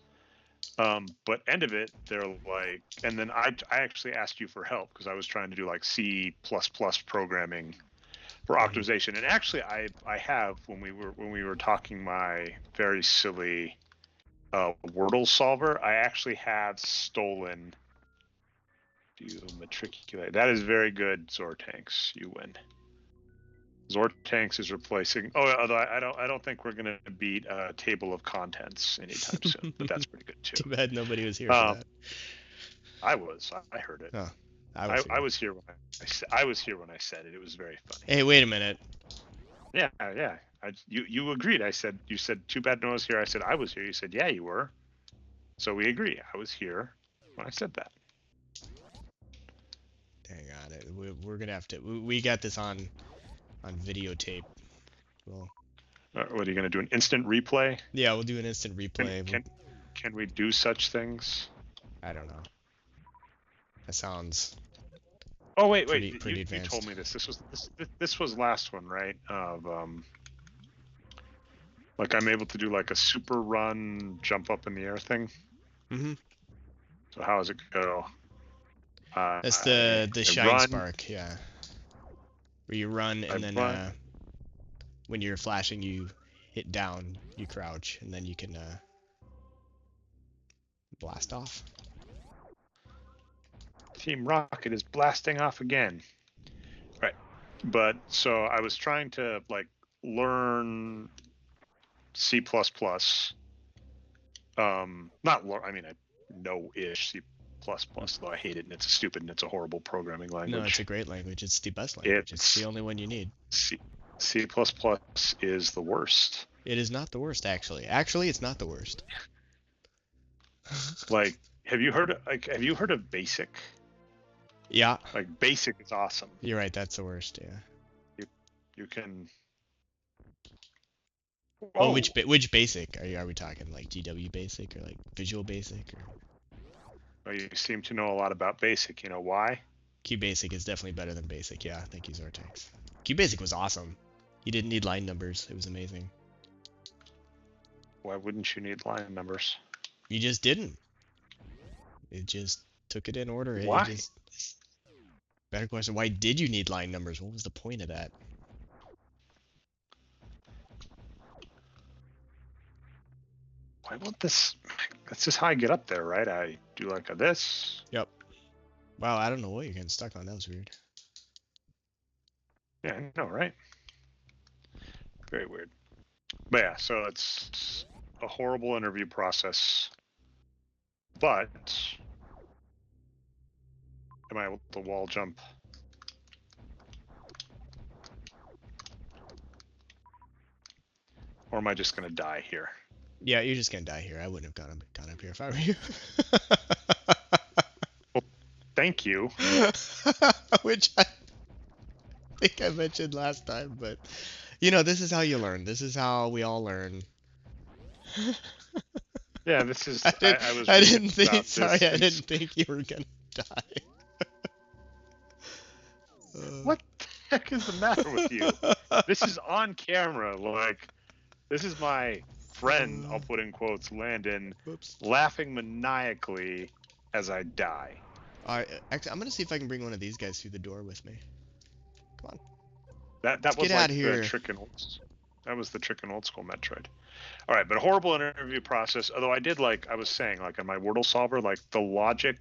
But end of it, they're like, and then I actually asked you for help because I was trying to do C++ programming for optimization. And actually, I have when we were talking my very silly Wordle solver, I actually have stolen. Do you matriculate? That is very good, Zortanks. You win. Zortanks is replacing. Oh, although I don't think we're gonna beat Table of Contents anytime soon. But that's pretty good too. Too bad nobody was here for that. I was. I heard it. Oh, I was here when I was here when I said it. It was very funny. Hey, wait a minute. Yeah, yeah. You agreed. You said too bad no one was here. I said I was here. You said yeah you were. So we agree. I was here when I said that. Hang on, we're gonna have to. We got this on videotape. Well, What are you gonna do? An instant replay? yeah, we'll do an instant replay. Can we do such things? I don't know. That sounds. Oh wait, pretty you advanced. told me this. This was last one, right? Of like I'm able to do like a super run, jump up in the air thing. Mm-hmm. So how does it go? That's the shine run, spark, yeah. Where you run and then when you're flashing, you hit down, you crouch, and then you can blast off. Team Rocket is blasting off again. Right. But so I was trying to like learn C++. Not learn, I mean I know-ish C++, though I hate it and it's stupid and it's a horrible programming language. No, it's a great language. It's the best language. It's the only one you need. C++ is the worst. It is not the worst, actually. Actually, it's not the worst. Like, have you heard of BASIC? Yeah. Like BASIC is awesome. You're right. That's the worst. Yeah. You can. Well, which BASIC are we talking? Like GW BASIC or like Visual BASIC? Or... Well, you seem to know a lot about BASIC. You know why? QBasic is definitely better than BASIC. Yeah, thank you, Zortex. QBasic was awesome. You didn't need line numbers. It was amazing. Why wouldn't you need line numbers? You just didn't. It just took it in order. Why? Better question. Why did you need line numbers? What was the point of that? Why won't this? That's just how I get up there, right? I do like a this. Yep. Wow, I don't know what you're getting stuck on. That was weird. Yeah, I know, right? Very weird. But yeah, so it's a horrible interview process. But am I able to wall jump? Or am I just gonna die here? Yeah, you're just gonna die here. I wouldn't have gone up here if I were you. Well, thank you. Which I think I mentioned last time, but you know, this is how you learn. This is how we all learn. Yeah, this is. I didn't think. Sorry, I didn't think you were gonna die. What the heck is the matter with you? This is on camera. Like, this is my friend. I'll put in quotes. Landon, laughing maniacally as I die. All right, actually, I'm gonna see if I can bring one of these guys through the door with me. Come on. That was like the trick in old school Metroid. All right, but a horrible interview process. Although I did I was saying, like on my Wordle solver, like the logic.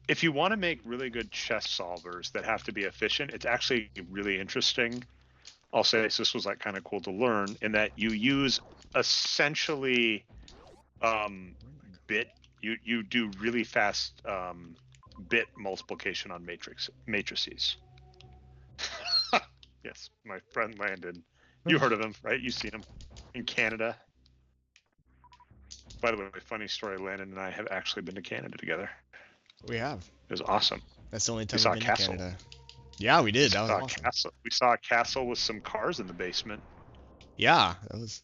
If you want to make really good chess solvers that have to be efficient, it's actually really interesting. I'll say this was like kind of cool to learn in that you use essentially bit. You do really fast bit multiplication on matrices. Yes, my friend Landon. You heard of him, right? You've seen him in Canada. By the way, funny story, Landon and I have actually been to Canada together. We have. It was awesome. That's the only time we've been to Canada. Yeah, we did. That was awesome. We saw a castle with some cars in the basement. Yeah, that was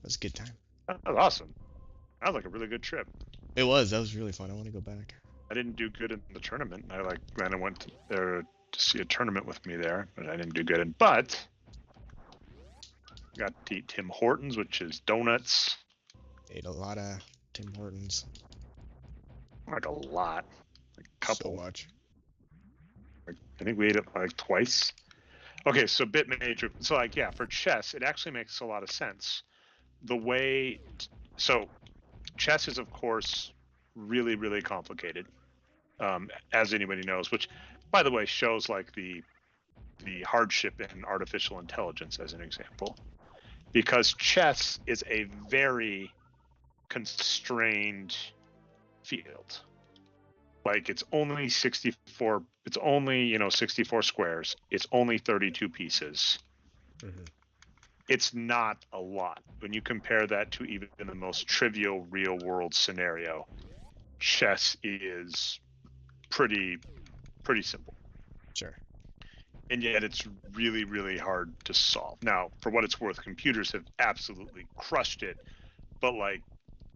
a good time. That was awesome. That was like a really good trip. It was. That was really fun. I want to go back. I didn't do good in the tournament. Landon went there to see a tournament with me there, but I didn't do good. But got to eat Tim Hortons, which is donuts. Ate a lot of Tim Hortons. Like a lot. Like a couple. So much. I think we ate it like twice. Okay, so bit major. So yeah, for chess, it actually makes a lot of sense. So chess is of course really, really complicated, as anybody knows, which by the way shows like the hardship in artificial intelligence as an example, because chess is a very constrained field. Like it's only 64. It's only 64 squares. It's only 32 pieces. Mhm. It's not a lot when you compare that to even the most trivial real world scenario. Chess is pretty simple, Sure. and yet it's really, really hard to solve. Now, for what it's worth, computers have absolutely crushed it, but like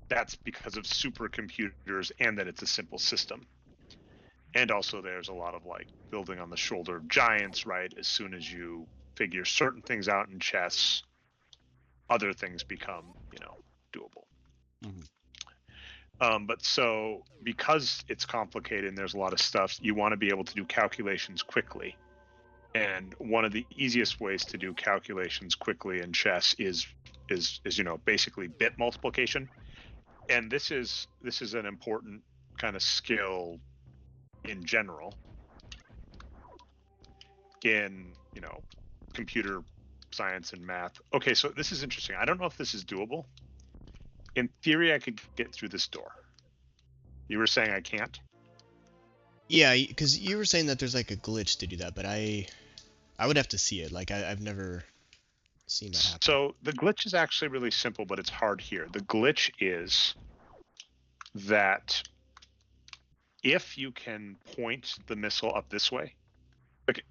that's because of supercomputers and that it's a simple system. And also there's a lot of like building on the shoulder of giants, right? As soon as you figure certain things out in chess, other things become, doable. Mhm. But so because it's complicated and there's a lot of stuff, you want to be able to do calculations quickly. And one of the easiest ways to do calculations quickly in chess is basically bit multiplication. And this is an important kind of skill in general in computer science and math. Okay, so this is interesting. I don't know if this is doable. In theory, I could get through this door. You were saying I can't? Yeah, because you were saying that there's like a glitch to do that, but I would have to see it. Like I've never seen that happen. So the glitch is actually really simple, but it's hard here. The glitch is that if you can point the missile up this way,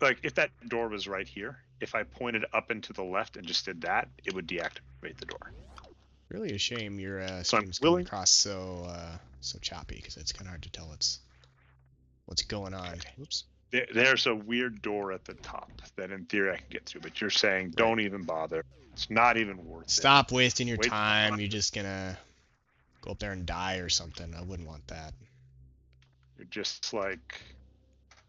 like if that door was right here, if I pointed up and to the left and just did that, it would deactivate the door. Really a shame your So I'm stream's coming willing. across so choppy because it's kind of hard to tell what's going on. Okay. Oops. There's a weird door at the top that in theory I can get through, but you're saying Right. don't even bother. It's not even worth it. Stop wasting your Wait. time. You're just gonna go up there and die or something. I wouldn't want that. You're just like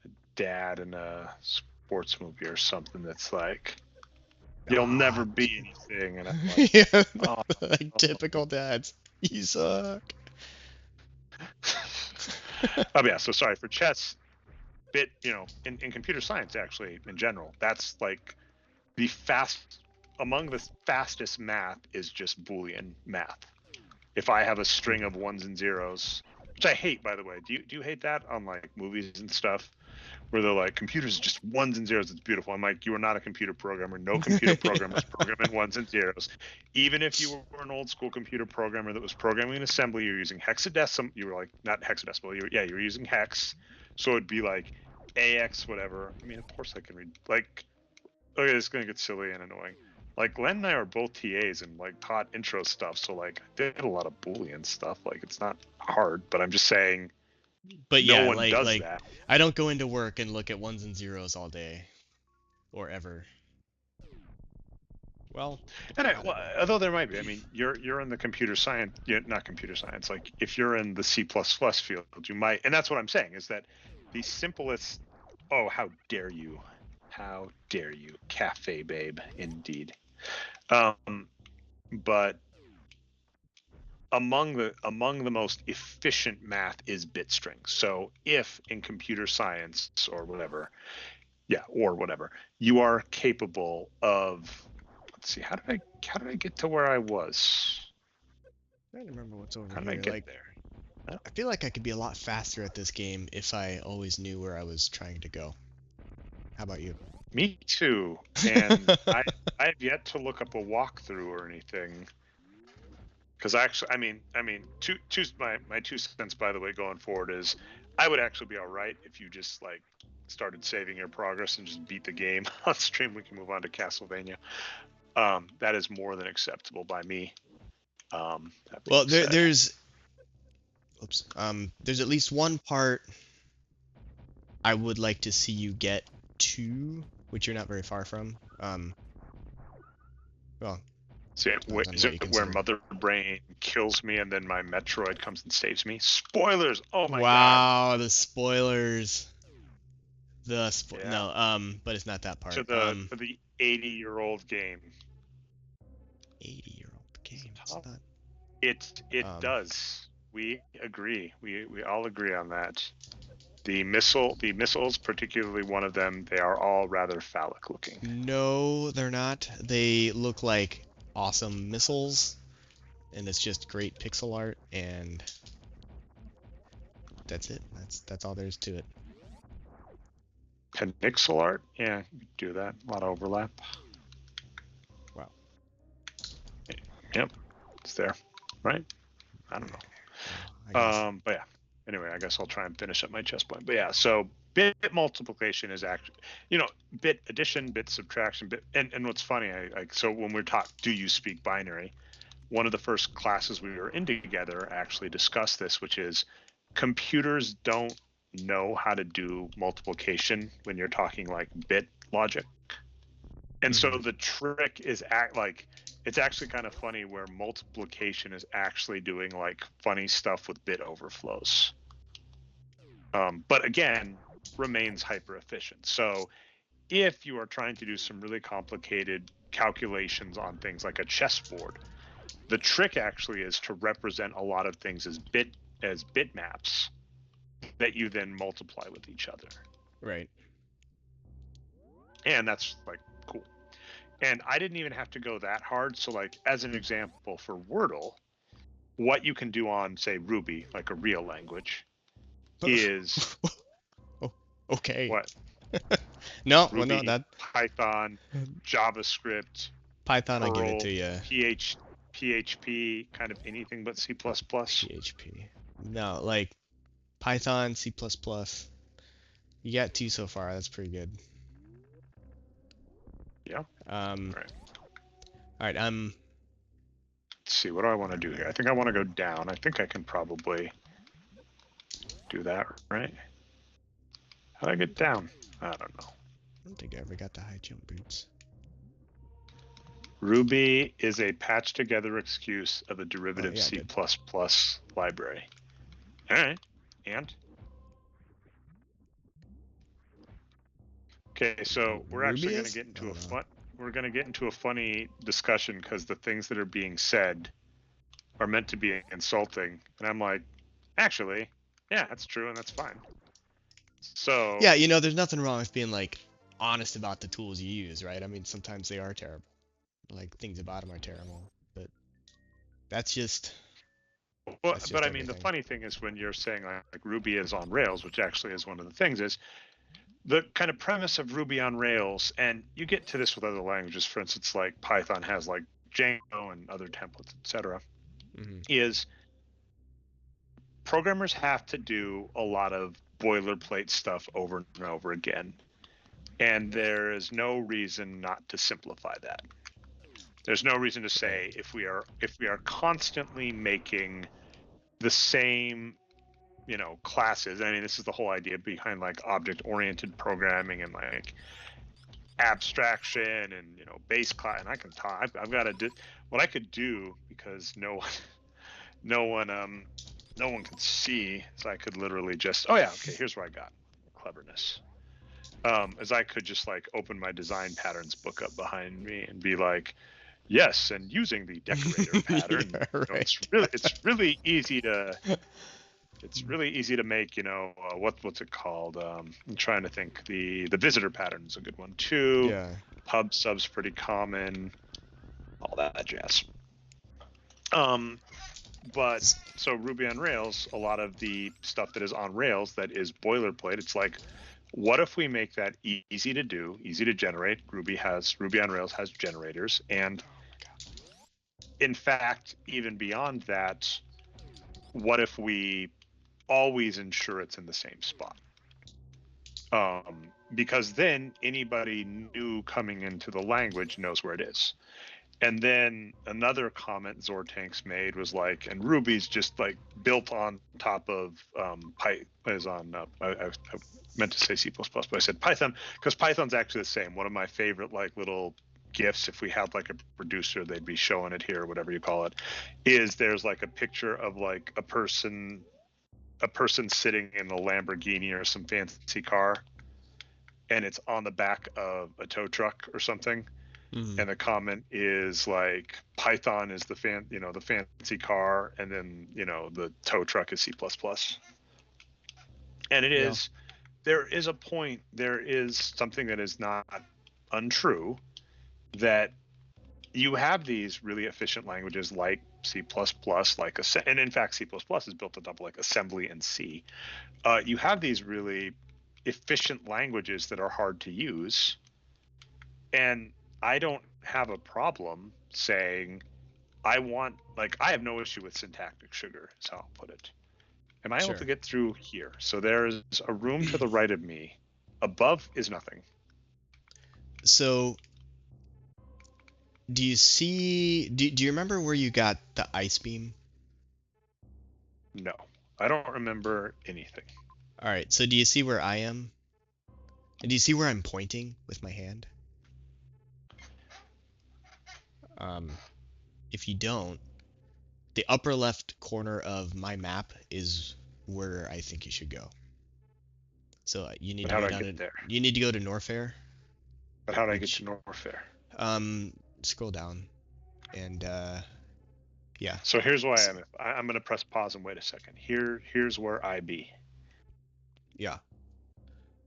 a dad in a sports movie or something that's like, you'll never Ah, be anything. And I'm like, yeah, oh. like typical dads. You suck. Oh, yeah. So sorry for chess. In computer science, actually, in general, that's like among the fastest math is just Boolean math. If I have a string of ones and zeros, which I hate, by the way. Do you hate that on like movies and stuff where they're like computers just ones and zeros? It's beautiful. I'm like, you are not a computer programmer. No computer programmers program in ones and zeros. Even if you were an old school computer programmer that was programming in assembly, you're using hexadecimal. You were like not hexadecimal. You were using hex. So it'd be like AX whatever. I mean, of course I can read. Like, okay, this is gonna get silly and annoying. Like Glenn and I are both TAs and like taught intro stuff, so like I did a lot of Boolean stuff. Like it's not hard, but I'm just saying But no yeah, one does like that. I don't go into work and look at ones and zeros all day or ever. Well, And not ever. although there might be, I mean, you're in the computer science, not computer science. Like if you're in the C++ field, you might, and that's what I'm saying is that the simplest. Oh, how dare you! How dare you, cafe babe? Indeed. But among the most efficient math is bit strings. So if in computer science or whatever, you are capable of, let's see, how did I get to where I was? I don't remember what's over How did I here. get Like there? I feel like I could be a lot faster at this game if I always knew where I was trying to go. How about you? Me too. And I have yet to look up a walkthrough or anything. Because actually, my 2 cents, by the way, going forward is, I would actually be all right if you just like started saving your progress and just beat the game on stream. We can move on to Castlevania. That is more than acceptable by me. That being Well, said, there's at least one part I would like to see you get to, which you're not very far from. Well, depends on is what you it where consider. Mother Brain kills me and then my Metroid comes and saves me? Spoilers! Oh my god! Wow, the spoilers. Yeah, No, but it's not that to part. the 80-year-old game. 80-year-old game. It's not. It Um, does. We agree. We all agree on that. The missiles, particularly one of them, they are all rather phallic looking. no, they're not. They look like awesome missiles, and it's just great pixel art. And That's it. That's all there is to it. Pixel art, yeah, you could do that. A lot of overlap. Wow. Yep, it's there, right? I don't know. Well, I guess. But yeah. Anyway, I guess I'll try and finish up my chess point. But yeah, so bit multiplication is actually, bit addition, bit subtraction, and what's funny, so when we're taught, do you speak binary? One of the first classes we were in together actually discussed this, which is computers don't know how to do multiplication when you're talking like bit logic. And so the trick is it's actually kind of funny where multiplication is actually doing like funny stuff with bit overflows. But again, remains hyper efficient. So if you are trying to do some really complicated calculations on things like a chessboard, the trick actually is to represent a lot of things as bit maps that you then multiply with each other. Right. And that's like cool. And I didn't even have to go that hard. So like as an example for Wordle, what you can do on say Ruby, like a real language, is Oh, okay. what? No, Ruby, well, no, that Python, JavaScript, Python, I give it Perl, to you. PHP, kind of anything but C++. PHP. No, like Python, C++. You got 2 so far. That's pretty good. Yeah. All right. All right. Let's see. What do I want to do here? I think I want to go down. I think I can probably do that, right? How do I get down? I don't know. I don't think I ever got the high jump boots. Ruby is a patched together excuse of a derivative yeah, C++ good. library. All right. And? Okay, so we're actually going to get into we're going to get into a funny discussion because the things that are being said are meant to be insulting. And I'm like, actually, yeah, that's true and that's fine. So yeah, there's nothing wrong with being like honest about the tools you use, right? I mean, sometimes they are terrible. Like things about them are terrible, but that's just. But I mean, the funny thing is when you're saying like Ruby is on Rails, which actually is one of the things, is the kind of premise of Ruby on Rails, and you get to this with other languages, for instance, like Python has like Django and other templates, etc., is programmers have to do a lot of boilerplate stuff over and over again. And there is no reason not to simplify that. There's no reason to say if we are constantly making the same classes. I mean, this is the whole idea behind like object-oriented programming and like abstraction and base class. And I can talk. I've got to what I could do because no one can see. So I could literally just okay. Here's where I got cleverness. As I could just like open my design patterns book up behind me and be like, yes, and using the decorator pattern, right. it's really easy to. It's really easy to make, what's it called? I'm trying to think. The visitor pattern is a good one too. Yeah. Pub sub's pretty common. All that jazz. But so Ruby on Rails, a lot of the stuff that is on Rails that is boilerplate, it's like, what if we make that easy to do, easy to generate? Ruby on Rails has generators, and in fact, even beyond that, what if we always ensure it's in the same spot? Because then anybody new coming into the language knows where it is. And then another comment Zortanks made was like, and Ruby's just like built on top of I meant to say C++, but I said Python because Python's actually the same. One of my favorite like little gifs, if we had like a producer, they'd be showing it here, or whatever you call it, is there's like a picture of like a person sitting in a Lamborghini or some fancy car, and it's on the back of a tow truck or something. And the comment is like, Python is the fancy car, and then the tow truck is C++. And it is, there is a point, there is something that is not untrue, that you have these really efficient languages like C++, like and in fact, C++ is built on top of like assembly and C. You have these really efficient languages that are hard to use. And I don't have a problem saying, I have no issue with syntactic sugar, is how I'll put it. Am I able to Sure. get through here? So there's a room to the right of me. Above is nothing. So, do you remember where you got the ice beam? No, I don't remember anything. All right, so do you see where I am? And do you see where I'm pointing with my hand? Um, if you don't, the upper left corner of my map is where I think you should go. So you need But to how go do I down get to there? you need to go to Norfair, But how do I get which to Norfair? scroll down and yeah. So here's why S- I'm going to press pause and wait a second. Here's where I be. Yeah.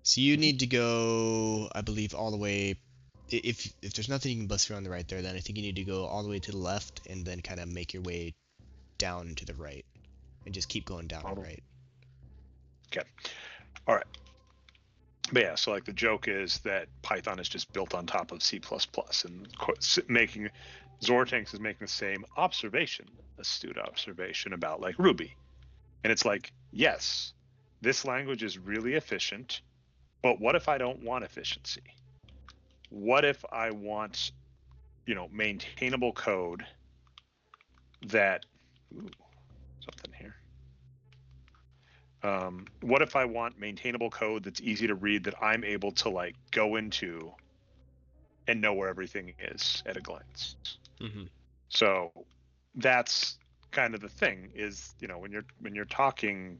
So you need to go, I believe, all the way. If there's nothing you can bust through on the right there, then I think you need to go all the way to the left and then kind of make your way down to the right, and just keep going down and right. Okay. All right. But yeah, so like the joke is that Python is just built on top of C++, and making Zortanks is making the same observation, astute observation about like Ruby. And it's like, yes, this language is really efficient, but what if I don't want efficiency? What if I want, maintainable code that, something here. What if I want maintainable code that's easy to read, that I'm able to like go into and know where everything is at a glance? Mm-hmm. So that's kind of the thing is, when you're talking,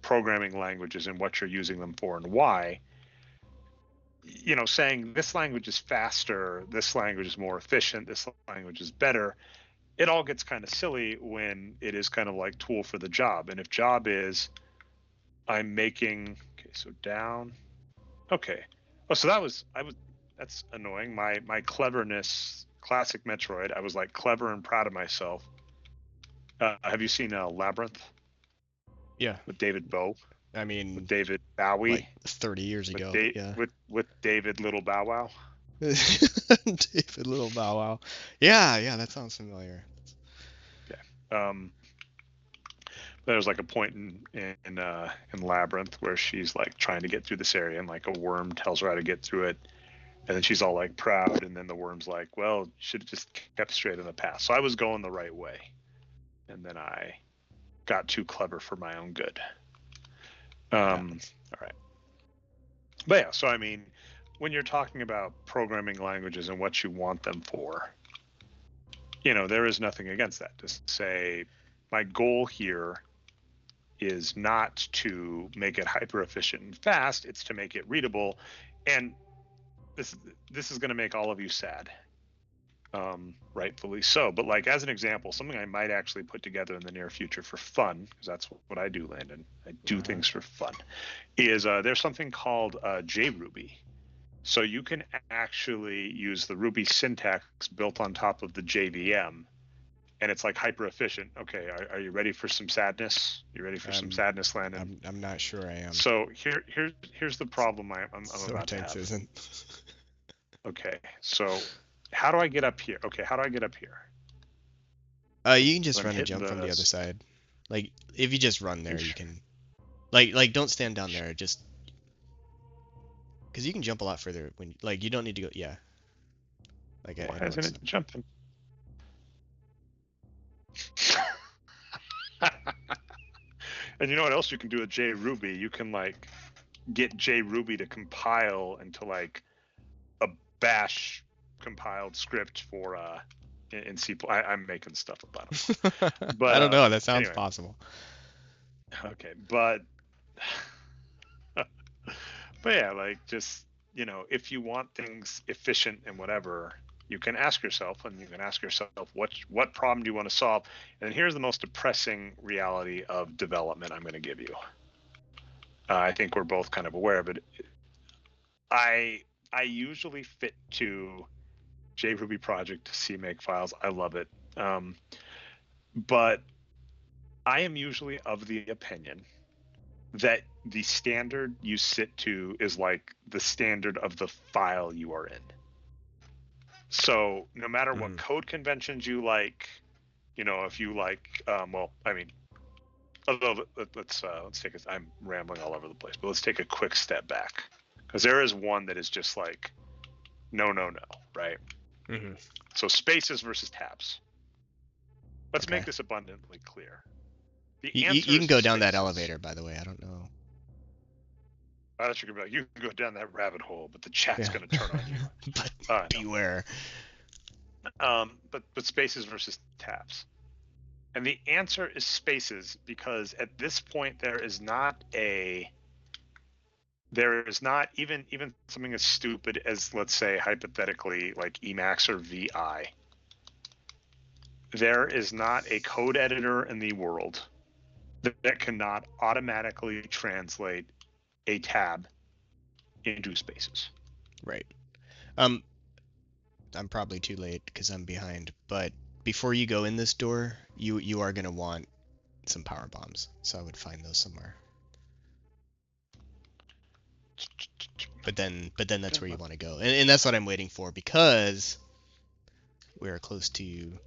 programming languages and what you're using them for and why, saying this language is faster, this language is more efficient, this language is better, it all gets kind of silly when it is kind of like tool for the job. And if job is I'm making, okay, so down, okay. Oh, so that's annoying. My cleverness, classic Metroid, I was like clever and proud of myself. Have you seen Labyrinth Yeah. with David Bowie, I with mean, David like Bowie, 30 years ago, but yeah. with David Little Bow Wow? David Little Bow Wow. Yeah, yeah, that sounds familiar. Yeah. There's like a point in Labyrinth where she's like trying to get through this area, and like a worm tells her how to get through it, and then she's all like proud, and then the worm's like, well, you should have just kept straight in the path. So I was going the right way, and then I got too clever for my own good. All right. But yeah, so I mean, when you're talking about programming languages and what you want them for, there is nothing against that. Just say, my goal here is not to make it hyper efficient and fast, it's to make it readable. And this is going to make all of you sad, rightfully so. But like, as an example, something I might actually put together in the near future for fun, because that's what I do, Landon, I do things for fun, is there's something called JRuby. So you can actually use the Ruby syntax built on top of the JVM, and it's like hyper efficient. Okay, are you ready for some sadness? You ready for some sadness, Landon? I'm not sure I am. So here's the problem I'm So about to tense, have. isn't? Okay, so how do I get up here? Okay, how do I get up here? You can just I'm run and hitting jump from the other the. side. Like if you just run there, you Sure. can. Like don't stand down there. Just because you can jump a lot further when like you don't need to go. Yeah. Like I Why know isn't it's. it jumping? And you know what else you can do with JRuby? You can like get JRuby to compile into like a bash compiled script for in C++. I'm making stuff up. I don't know. But I don't know. That sounds anyway, possible. okay. But but yeah, like just if you want things efficient and whatever, you can ask yourself, what problem do you want to solve? And here's the most depressing reality of development I'm going to give you. I think we're both kind of aware of it. I usually fit to JRuby project to CMake files. I love it. But I am usually of the opinion that the standard you sit to is like the standard of the file you are in. So no matter what code conventions you like, if you like, let's take it. I'm rambling all over the place, but let's take a quick step back, because there is one that is just like, no, right? Mm-hmm. So spaces versus tabs. Let's Okay. make this abundantly clear. The You answer can is go down that spaces. elevator, by the way. I don't know. I thought you were gonna be like, you can go down that rabbit hole, but the chat's Yeah. gonna turn on you. But beware. But spaces versus tabs. And the answer is spaces, because at this point there is not even something as stupid as, let's say, hypothetically, like Emacs or VI. There is not a code editor in the world that cannot automatically translate a tab into spaces. Right. I'm probably too late because I'm behind. But before you go in this door, you are gonna want some power bombs. So I would find those somewhere. But then that's where you want to go, and that's what I'm waiting for, because we are close to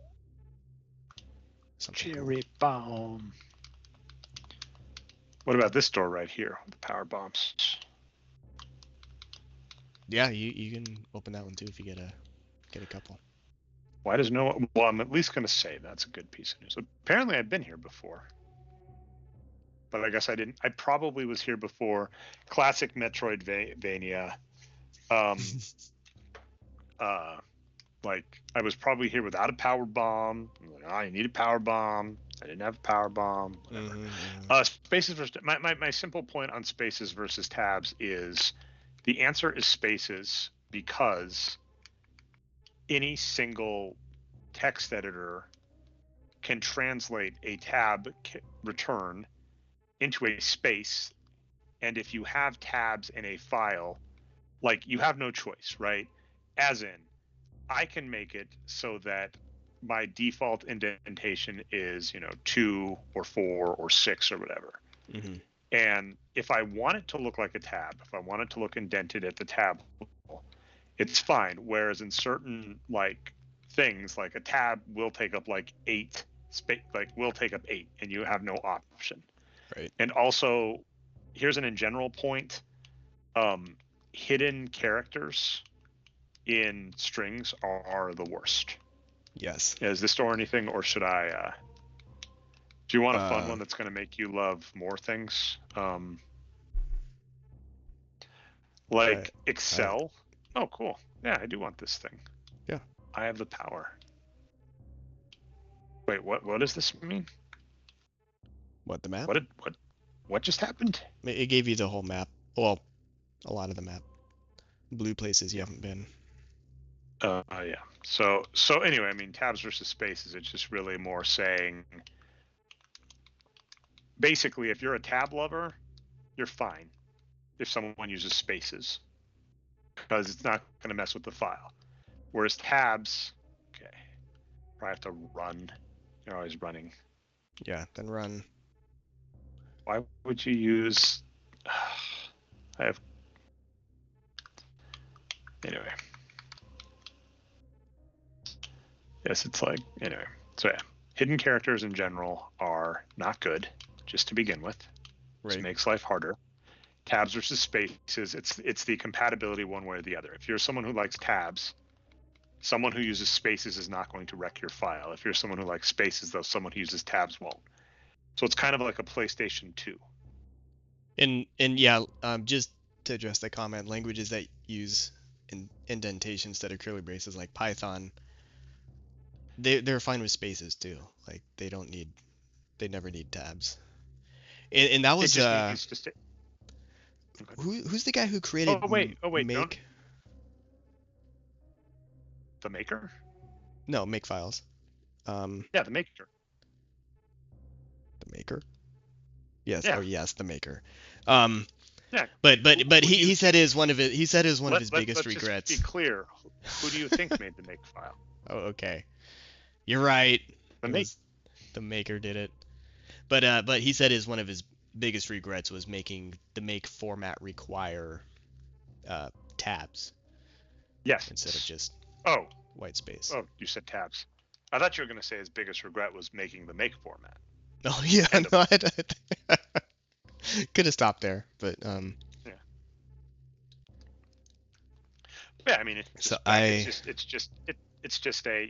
something cool. Cherry bomb. What about this door right here with the power bombs? Yeah, you can open that one too if you get a couple. Why does no one? Well, I'm at least going to say that's a good piece of news. Apparently, I've been here before, but I guess I didn't. I probably was here before. Classic Metroidvania. Like, I was probably here without a power bomb. I'm like, oh, you need a power bomb. I didn't have a power bomb. Whatever. Spaces versus my simple point on spaces versus tabs is the answer is spaces, because any single text editor can translate a tab return into a space. And if you have tabs in a file, like, you have no choice, right? As in, I can make it so that my default indentation is 2 or 4 or 6 or whatever. Mm-hmm. And if I want it to look like a tab, if I want it to look indented at the tab level, it's fine. Whereas in certain, like, things, like a tab will take up like 8 space, like will take up 8, and you have no option. Right. And also, here's an in general point: hidden characters in strings are the worst. Yes. Is this door anything, or should I? Do you want a fun one that's going to make you love more things? Like Excel. Oh, cool. Yeah, I do want this thing. Yeah. I have the power. Wait, what does this mean? What, the map? What just happened? It gave you the whole map. Well, a lot of the map. Blue places you haven't been. Yeah. So anyway, I mean, tabs versus spaces, it's just really more saying, basically, if you're a tab lover, you're fine if someone uses spaces, because it's not going to mess with the file. Whereas tabs, okay, I have to run. You're always running. Yeah, then run. Why would you use? I have. Anyway. Yes, it's like, anyway. So yeah, hidden characters in general are not good, just to begin with. Right. It makes life harder. Tabs versus spaces, it's the compatibility one way or the other. If you're someone who likes tabs, someone who uses spaces is not going to wreck your file. If you're someone who likes spaces, though, someone who uses tabs won't. So it's kind of like a PlayStation 2. And yeah, just to address the comment, languages that use indentation instead of curly braces, like Python, they're fine with spaces too. Like, they never need tabs. And that It was just needs to stay. who's the guy who created Oh wait, make? don't. The maker? No, make files. Yeah, the maker. The maker. Yes. Yeah. Oh yes, the maker. Yeah. But he said is one of his biggest let's just regrets. be clear. Who do you think made the make file? Oh, okay. You're right. The It make. was the maker did it. But he said one of his biggest regrets was making the make format require uh, tabs Yes. instead of just Oh, white space. oh, you said tabs. I thought you were going to say his biggest regret was making the make format. Oh yeah, End of no, I could have stopped there, but Yeah. Yeah, I mean, it's so just I it's just a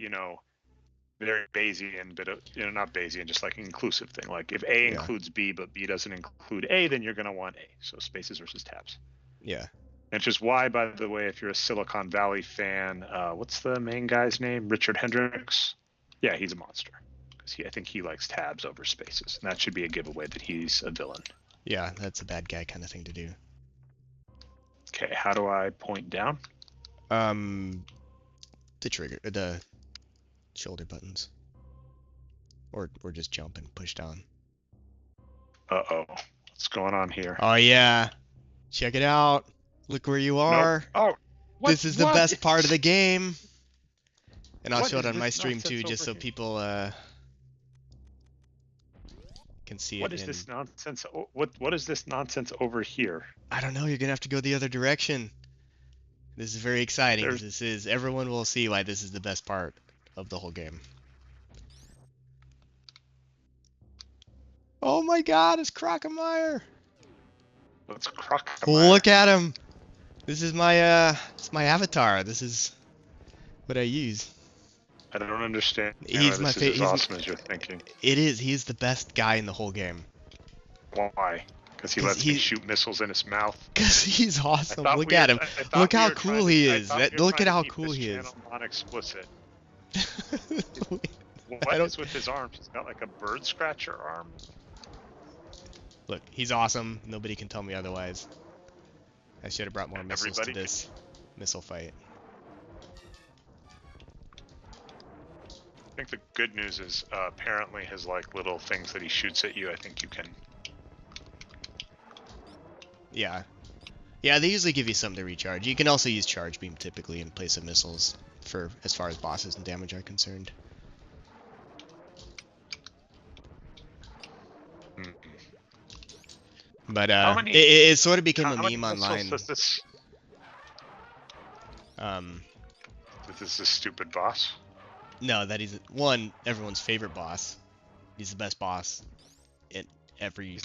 very Bayesian bit of not Bayesian, just like an inclusive thing. Like if A yeah includes B but B doesn't include A, then you're going to want A. So spaces versus tabs. yeah Which is why, by the way, if you're a Silicon Valley fan, what's the main guy's name? Richard Hendricks. Yeah, he's a monster. Because I think he likes tabs over spaces, and that should be a giveaway that he's a villain. yeah, that's a bad guy kind of thing to do. Okay, how do I point down? The trigger, the shoulder buttons, or just jump and push down. Uh-oh. What's going on here? Oh yeah, check it out. Look where you Nope. are. Oh, what? This is the best part of the game. And I'll What show it is on my this stream too, nonsense just over so here? people can see What it. is this nonsense? What is this nonsense over here? I don't know. You're gonna have to go the other direction. This is very exciting. There's This is everyone will see why this is the best part of the whole game. Oh my God! It's Crockemeyer. What's Crockemeyer? Look at him. This is it's my avatar. This is what I use. I don't understand He's why my this is as favorite. awesome as you're thinking. It is. He's the best guy in the whole game. Why? Because he lets me shoot missiles in his mouth. Because he's awesome. Look at him. Look how cool he is. Look at how cool he is. Non-explicit. What is with his arms? He's got like a bird scratcher arm. Look, he's awesome. Nobody can tell me otherwise. I should have brought more missiles to this missile fight. I think the good news is apparently his like little things that he shoots at you, I think you can. Yeah. Yeah, they usually give you something to recharge. You can also use charge beam typically in place of missiles for as far as bosses and damage are concerned. Mm. But it sort of became a meme online. Does this a stupid boss? No, that he's everyone's favorite boss. He's the best boss in every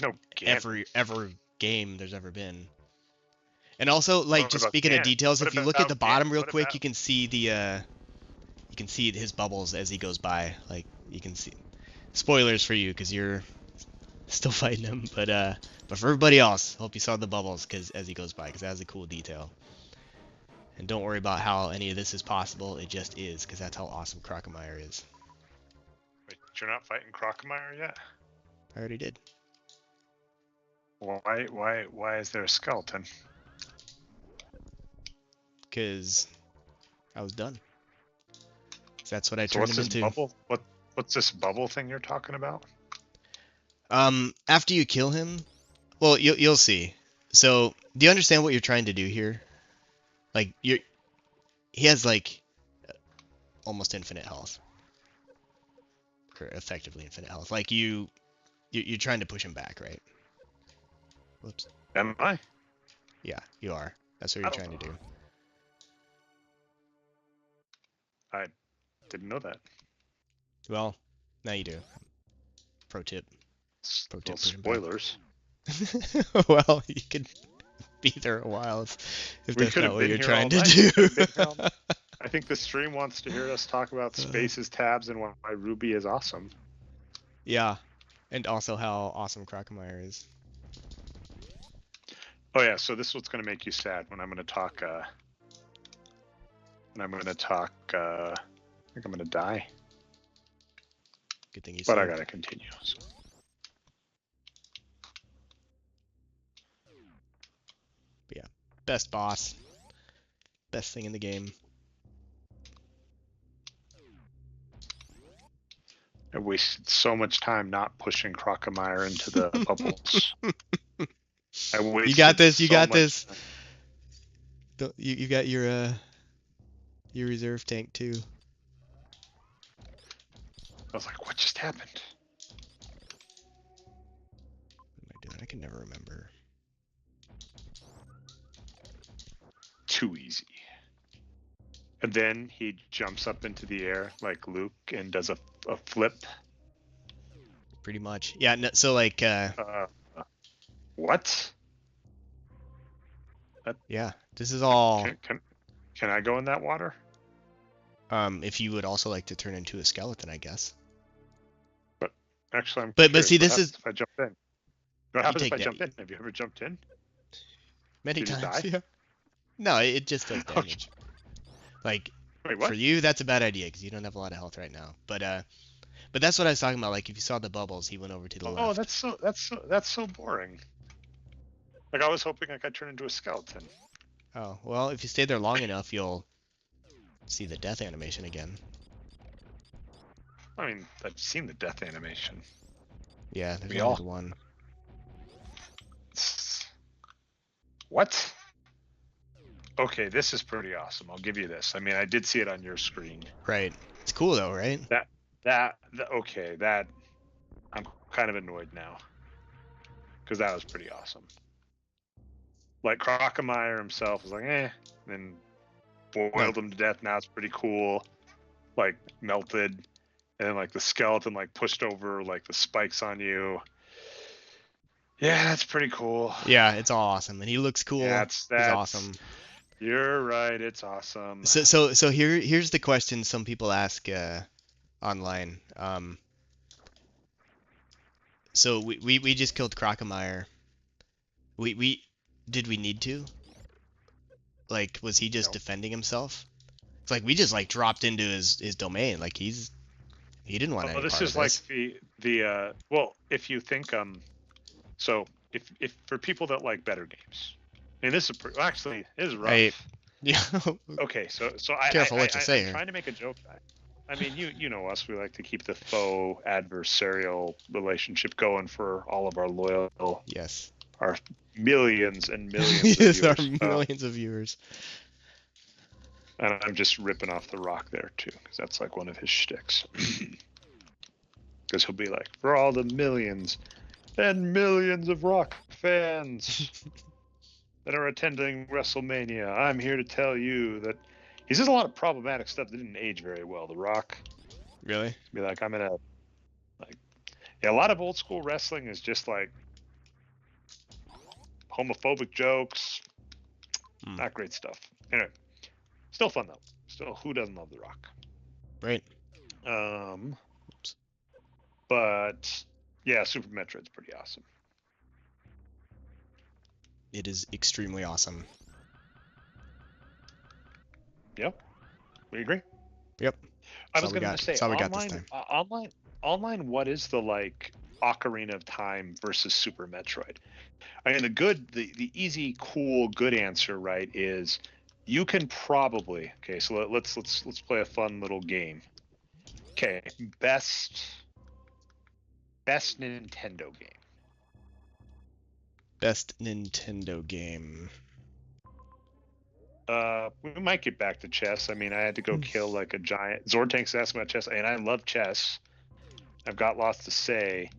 game there's ever been. And also, like, just speaking of details, if you look at the bottom real quick, you can see his bubbles as he goes by. Like, you can see spoilers for you because you're still fighting him, but for everybody else, hope you saw the bubbles as he goes by, because that has a cool detail. And don't worry about how any of this is possible. It just is, because that's how awesome Crockemeyer is. Wait, you're not fighting Crockemeyer yet? I already did. Why is there a skeleton? Because I was done. That's what I turned him into. Bubble? What's this bubble thing you're talking about? After you kill him, well, you'll see. So, do you understand what you're trying to do here? Like, he has like almost infinite health, or effectively infinite health. Like you're trying to push him back, right? Whoops. Am I? Yeah, you are. That's what you're trying to do. I didn't know that. Well, now you do. Pro tip. Pro tip. Spoilers. Well, you could be there a while if that's not what you're trying to do. I think the stream wants to hear us talk about spaces, tabs, and why Ruby is awesome. Yeah, and also how awesome Crockemeyer is. Oh yeah, so this is what's going to make you sad when I'm going to talk. I think I'm going to die. Good thing you said. But said. I got to continue. So. But yeah, best boss, best thing in the game. I wasted so much time not pushing Crockemeyer into the bubbles. You got this. You got this. You got your reserve tank too. I was like, what just happened? What am I doing? I can never remember. Too easy. And then he jumps up into the air like Luke and does a flip. Pretty much. Yeah, no, so like What? yeah, this is all Can I go in that water? if you would also like to turn into a skeleton, I guess. But actually, I'm But curious. see, What this happens is if I jump in? What you happens if take I that jump in? Have you ever jumped in? many You just times. die? Yeah. No, it just does Okay. damage. Like Wait, for what? you, that's a bad idea because you don't have a lot of health right now. But that's what I was talking about. Like if you saw the bubbles, he went over to the Oh, left. that's so boring. Like I was hoping I could turn into a skeleton. Oh, well, if you stay there long enough, you'll see the death animation again. I mean, I've seen the death animation. Yeah, there's We only all. the one. What? Okay, this is pretty awesome. I'll give you this. I mean, I did see it on your screen. Right. It's cool though, right? Okay, that I'm kind of annoyed now because that was pretty awesome. Like Crocomire himself was like, eh, and boiled him to death. Now it's pretty cool. Like melted, and then like the skeleton like pushed over like the spikes on you. Yeah, that's pretty cool. Yeah, it's all awesome, and he looks cool. That's He's awesome. You're right. It's awesome. So here's the question some people ask online. So we just killed Crocomire. We did we need to? Like, was he just No. defending himself? It's like we just like dropped into his domain. Like he didn't want any This part is of like this. the well, if you think so if for people that like better games, and this is actually it is rough. Yeah. Okay, so Careful what you say I'm here. trying to make a joke. I mean, you know us. We like to keep the faux adversarial relationship going for all of our loyal, Yes. our millions and millions of Yes, our viewers. millions of viewers. And I'm just ripping off the Rock there too, because that's like one of his shticks. Because he'll be like, for all the millions and millions of Rock fans that are attending WrestleMania, I'm here to tell you that he says a lot of problematic stuff that didn't age very well. The Rock. Really? Be like, I'm gonna like, yeah, a lot of old school wrestling is just like homophobic jokes, not great stuff. Anyway, still fun though. Still, who doesn't love The Rock? Right. Oops. But yeah, Super Metroid's pretty awesome. It is extremely awesome. Yep, we agree. Yep. I was going to say That's all we got this time. Online. What is the like Ocarina of Time versus Super Metroid? I mean, the easy, cool, good answer, right, is you can probably. Okay, so let's play a fun little game. Okay, best Nintendo game. Best Nintendo game. We might get back to chess. I mean, I had to go kill like a giant. Zortank's asking about chess, and I love chess. I've got lots to say.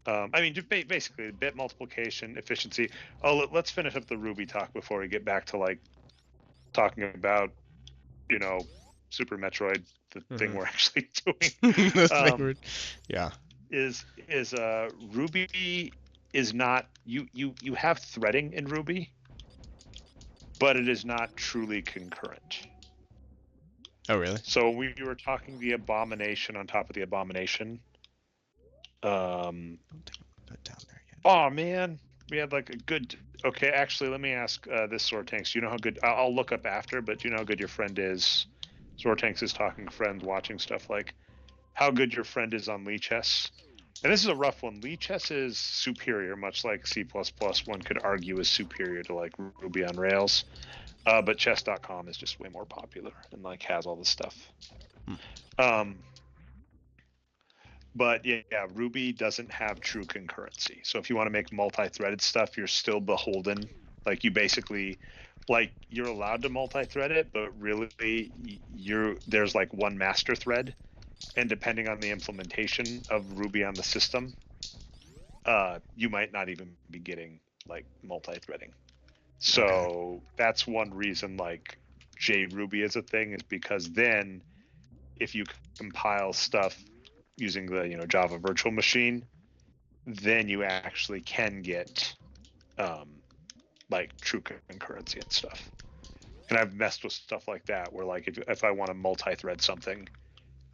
I mean, basically, bit multiplication, efficiency. Oh, let's finish up the Ruby talk before we get back to like talking about, Super Metroid, the thing we're actually doing. Yeah. Is Ruby is not you have threading in Ruby, but it is not truly concurrent. Oh, really? So we were talking the abomination on top of the abomination. Don't put down there yet. Oh man, we had like a good. Okay, actually, let me ask this Zortanks. Do you know how good? I'll look up after, but do you know how good your friend is? Zortanks is talking friend, watching stuff like how good your friend is on Lee chess. And this is a rough one. Lee chess is superior, much like C++. One could argue is superior to like Ruby on Rails. But chess.com is just way more popular and like has all this stuff. But yeah, Ruby doesn't have true concurrency. So if you want to make multi-threaded stuff, you're still beholden. Like you basically, like you're allowed to multi-thread it, but really there's like one master thread, and depending on the implementation of Ruby on the system, you might not even be getting like multi-threading. So that's one reason like JRuby is a thing, is because then if you compile stuff using the Java virtual machine, then you actually can get like true concurrency and stuff. And I've messed with stuff like that where like if I want to multi-thread something,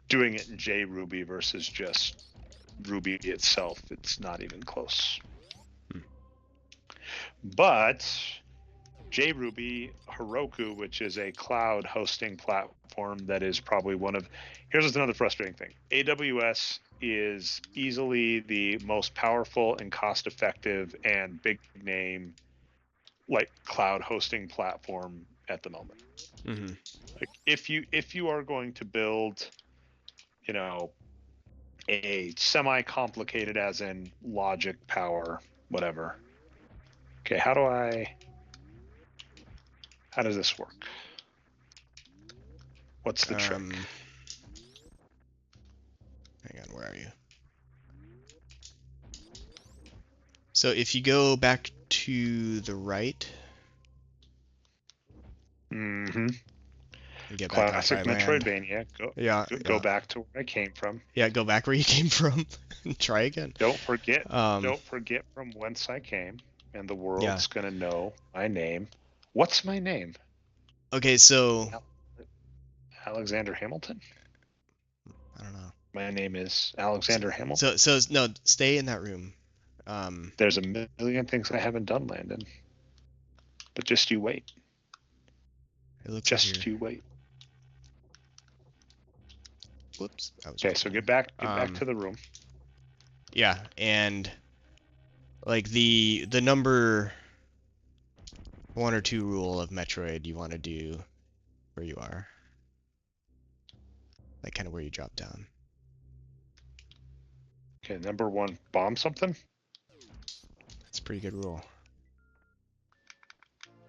doing it in JRuby versus just Ruby itself, it's not even close. But JRuby Heroku, which is a cloud hosting platform that is probably here's another frustrating thing. AWS is easily the most powerful and cost-effective and big name like cloud hosting platform at the moment. Mm-hmm. Like if you are going to build, a semi-complicated, as in logic, power, whatever. Okay, how does this work? What's the trick? Hang on, where are you? So if you go back to the right, and get classic back on dry land. Metroidvania. Go Yeah. back to where I came from. Yeah, go back where you came from and try again. Don't forget from whence I came, and the world's gonna know my name. What's my name? Okay, so Alexander Hamilton? I don't know. My name is Alexander Hamilton. So no, stay in that room. There's a million things I haven't done, Landon. But just you wait. It looks just like you wait. Whoops. Okay, so get back to the room. Yeah, and like the number 1 or 2 rule of Metroid you want to do where you are. Like kind of where you drop down. Okay, number 1, bomb something? That's a pretty good rule.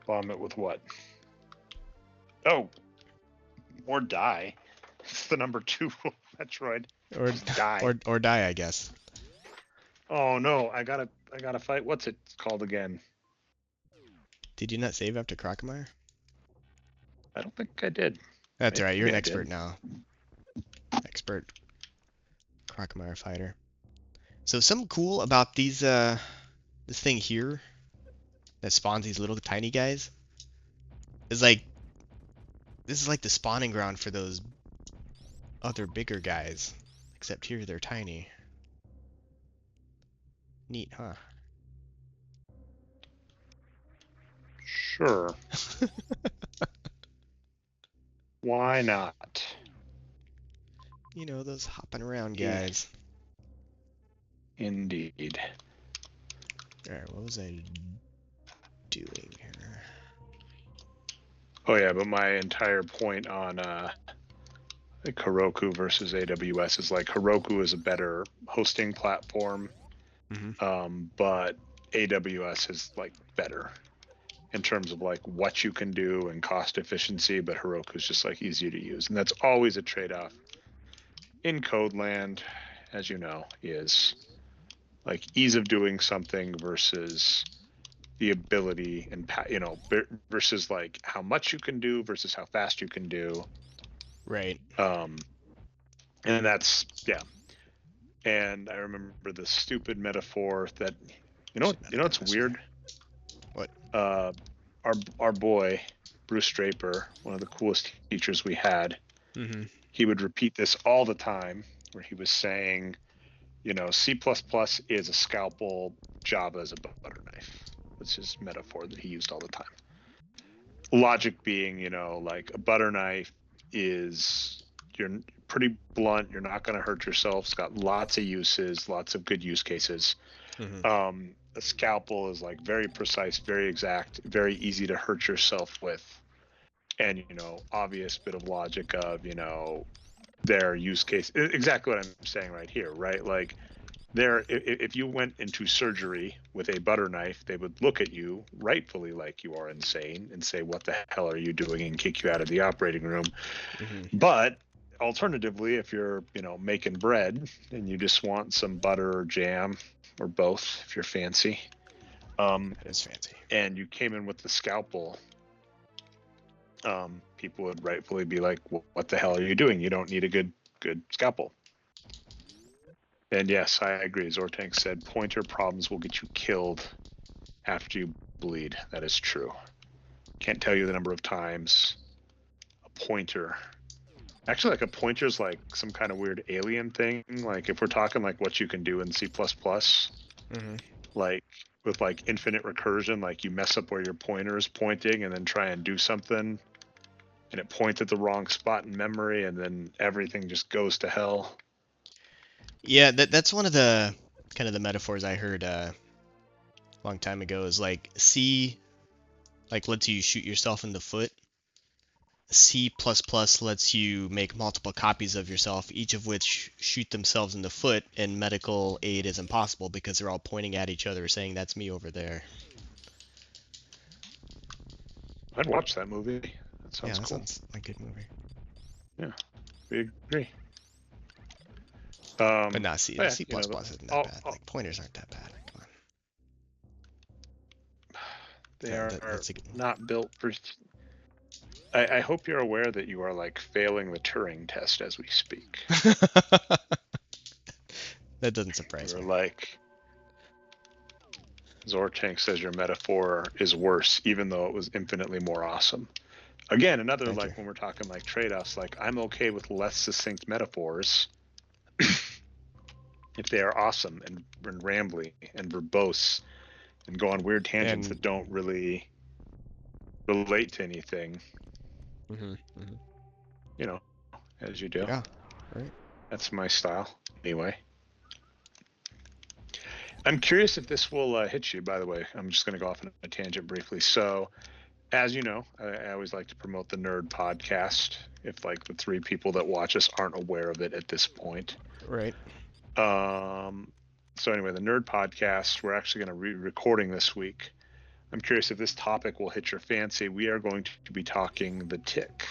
Bomb it with what? Oh, or die. It's the number 2 rule of Metroid. Or die. Or die, I guess. Oh no, I gotta fight. What's it called again? Did you not save after Crocomire? I don't think I did. That's right. You're an expert now. Expert Crocomire fighter. So something cool about these this thing here that spawns these little tiny guys is like this is like the spawning ground for those other bigger guys. Except here they're tiny. Neat, huh? Sure. Why not? You know, those hopping around guys. Indeed. Alright, what was I doing here? Oh yeah, but my entire point on like Heroku versus AWS is like Heroku is a better hosting platform, but AWS is like better in terms of like what you can do and cost efficiency, but Heroku is just like easier to use, and that's always a trade-off in code land, as you know, is like ease of doing something versus the ability and versus like how much you can do versus how fast you can do. Right. And that's and I remember the stupid metaphor that it's weird. What? Our boy Bruce Draper, one of the coolest teachers we had, he would repeat this all the time, where he was saying, C++ is a scalpel, Java is a butter knife. That's his metaphor that he used all the time. Logic being, like a butter knife is, you're pretty blunt, you're not going to hurt yourself, it's got lots of uses, lots of good use cases. A scalpel is like very precise, very exact, very easy to hurt yourself with, and obvious bit of logic of their use case, exactly what I'm saying right here, right? Like if you went into surgery with a butter knife, they would look at you rightfully like you are insane and say, what the hell are you doing, and kick you out of the operating room. But alternatively, if you're, making bread and you just want some butter or jam or both, if you're fancy, That is fancy. and you came in with the scalpel, people would rightfully be like, well, what the hell are you doing? You don't need a good scalpel. And yes, I agree. Zortank said pointer problems will get you killed after you bleed. That is true. Can't tell you the number of times a pointer. Actually, like a pointer is like some kind of weird alien thing. Like if we're talking like what you can do in C++, like with like infinite recursion, like you mess up where your pointer is pointing and then try and do something, and it points at the wrong spot in memory, and then everything just goes to hell. Yeah, that's one of the kind of the metaphors I heard a long time ago. Is like C, like lets you shoot yourself in the foot. C++ lets you make multiple copies of yourself, each of which shoot themselves in the foot, and medical aid is impossible because they're all pointing at each other saying, "That's me over there." I'd watch that movie. That Yeah, sounds that cool. sounds like a good movie. Yeah, we agree. But not C. C++ isn't that bad. Like pointers aren't that bad. Come on. They are not built for. I hope you're aware that you are like failing the Turing test as we speak. That doesn't surprise me. Like Zortank says your metaphor is worse, even though it was infinitely more awesome. Again, another Thank like you. when we're talking like trade-offs, like I'm okay with less succinct metaphors if they are awesome and rambly and verbose and go on weird tangents that don't really relate to anything. As you do. Yeah, right. That's my style, anyway. I'm curious if this will hit you, by the way. I'm just going to go off on a tangent briefly. So, as you know, I always like to promote the Nerd Podcast if, like, the 3 people that watch us aren't aware of it at this point. Right. So, anyway, the Nerd Podcast, we're actually going to be recording this week. I'm curious if this topic will hit your fancy. We are going to be talking The Tick,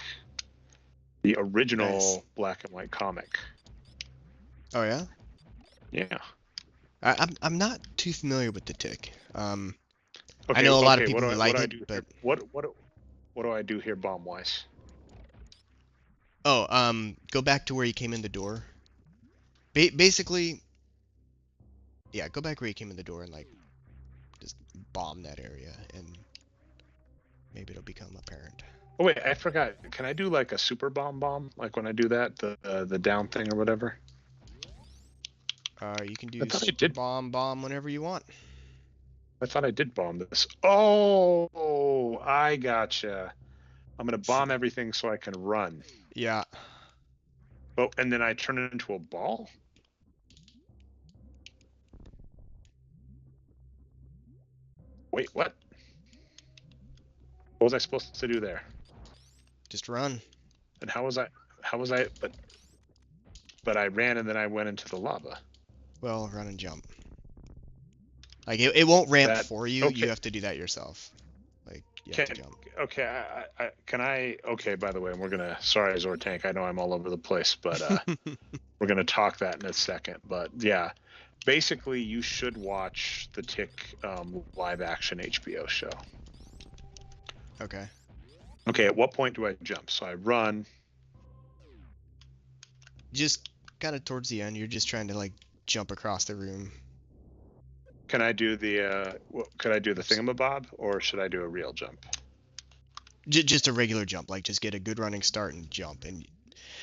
the original black and white comic. Oh, yeah? Yeah. I'm not too familiar with The Tick. Okay, I know a lot of people who like it, but what do I do here, bomb wise? go back to where you came in the door. Basically, yeah, go back where you came in the door and like just bomb that area, and maybe it'll become apparent. Oh wait, I forgot. Can I do like a super bomb? Like when I do that, the down thing or whatever? You can do super bomb whenever you want. I thought I did bomb this. Oh, I gotcha. I'm gonna bomb everything so I can run. Yeah. Oh, and then I turn it into a ball? Wait, what? What was I supposed to do there? Just run. And how was I but I ran and then I went into the lava. Well, run and jump. Like it won't ramp for you. Okay. You have to do that yourself. Like you have to jump. Okay, can I? Okay, by the way, and we're gonna. Sorry, Zortank. I know I'm all over the place, but we're gonna talk that in a second. But yeah, basically, you should watch the Tick live action HBO show. Okay. Okay, at what point do I jump? So I run. Just kind of towards the end. You're just trying to like jump across the room. Can I do the? Could I do the thingamabob, or should I do a real jump? Just a regular jump, like just get a good running start and jump, and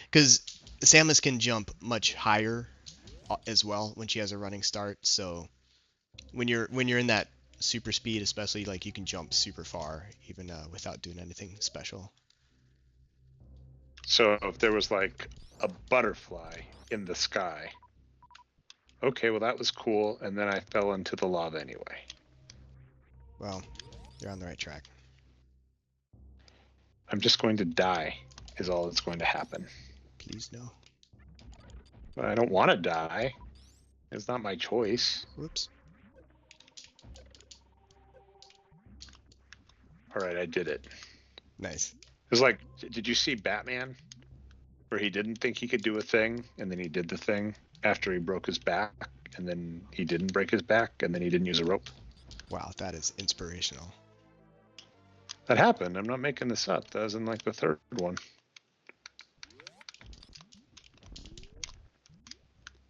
because Samus can jump much higher as well when she has a running start. So when you're in that super speed, especially, like you can jump super far even without doing anything special. So if there was like a butterfly in the sky. Okay, well that was cool, and then I fell into the lava anyway. Well, you're on the right track. I'm just going to die, is all that's going to happen. Please no. But I don't want to die. It's not my choice. Whoops. All right, I did it. Nice. It was like, did you see Batman? where he didn't think he could do a thing, and then he did the thing after he broke his back, and then he didn't break his back, and then he didn't use a rope. Wow, that is inspirational. That happened. I'm not making this up. That was in like the third one.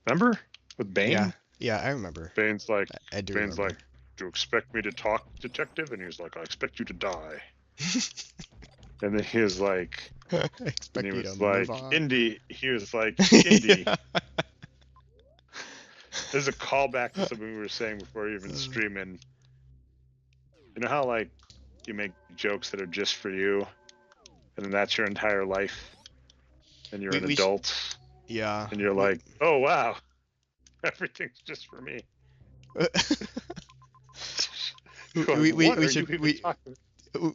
Remember with Bane? Yeah, I remember. Bane's like, I do Bane's remember. like, do you expect me to talk, detective? And he's like, I expect you to die. And then he was like, I expect and he you to was move like, on. Indy. He was like, Indy. Yeah. There's a callback to something we were saying before you even streaming. You know how like you make jokes that are just for you, and then that's your entire life, and you're an adult, yeah. and you're like, oh wow, everything's just for me.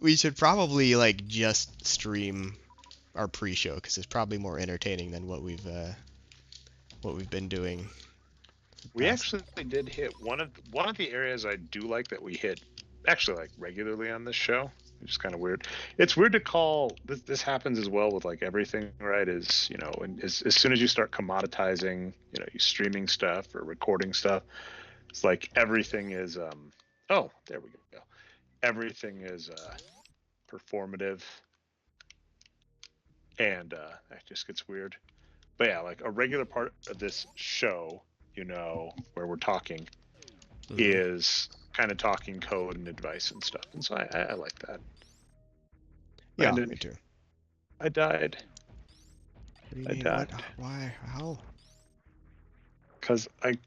We should probably like just stream our pre-show because it's probably more entertaining than what we've been doing. We actually did hit one of the areas I do like that we hit actually like regularly on this show, which is kind of weird. It's weird to call this happens as well with like everything, right? Is you know, and as soon as you start commoditizing, you know, you streaming stuff or recording stuff, it's like everything is oh, there we go. Everything is performative, and that just gets weird. But yeah, like a regular part of this show, you know, where we're talking is kind of talking code and advice and stuff, and so I like that. Yeah, me too. I died. What do you mean? What? Why? How? Because I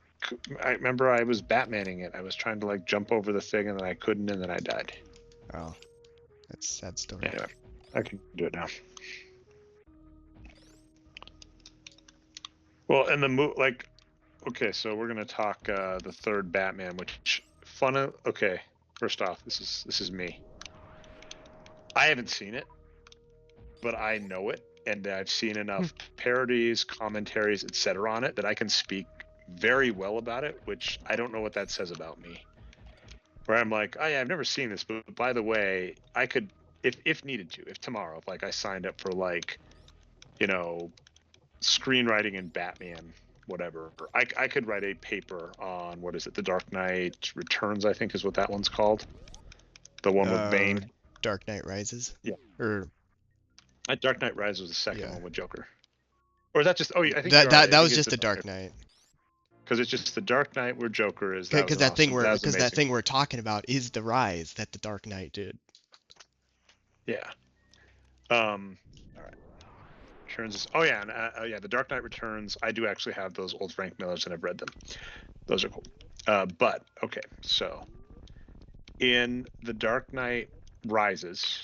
remember I was Batmaning it. I was trying to like jump over the thing, and then I couldn't, and then I died. Oh, that's a sad story. Anyway, I can do it now. Well, and the like, okay, so we're gonna talk the third Batman, which okay, first off, this is me. I haven't seen it, but I know it, and I've seen enough parodies, commentaries, etc. on it that I can speak very well about it, which I don't know what that says about me. Where I'm like, oh yeah, I've never seen this, but by the way, I could, if needed to, if tomorrow, if like I signed up for like, you know, screenwriting in Batman, whatever, I could write a paper on, what is it, The Dark Knight Returns, I think is what that one's called. The one with Bane. Dark Knight Rises? Yeah. Or Dark Knight Rises was the second one with Joker. Or is that just, I think that was just the Dark Knight. Because it's just the Dark Knight where Joker is. Because that thing we're talking about is the Rise that the Dark Knight did. Yeah. All right. Returns. Oh yeah, and yeah, the Dark Knight Returns. I do actually have those old Frank Millers, and I've read them. Those are cool. But okay, so in the Dark Knight Rises,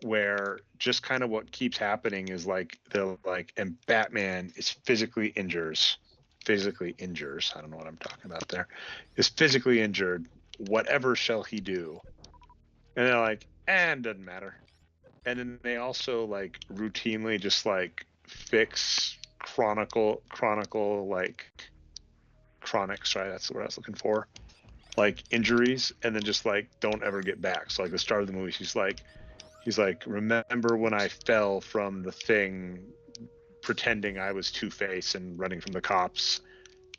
where just kind of what keeps happening is like they're like, and Batman is physically injures. I don't know what I'm talking about there. Is physically injured. Whatever shall he do? And they're like, and doesn't matter. And then they also like routinely just like fix chronicle like chronics, right? That's what I was looking for. Like injuries, and then just like don't ever get back. So like the start of the movie, he's like, remember when I fell from the thing pretending I was Two-Face and running from the cops?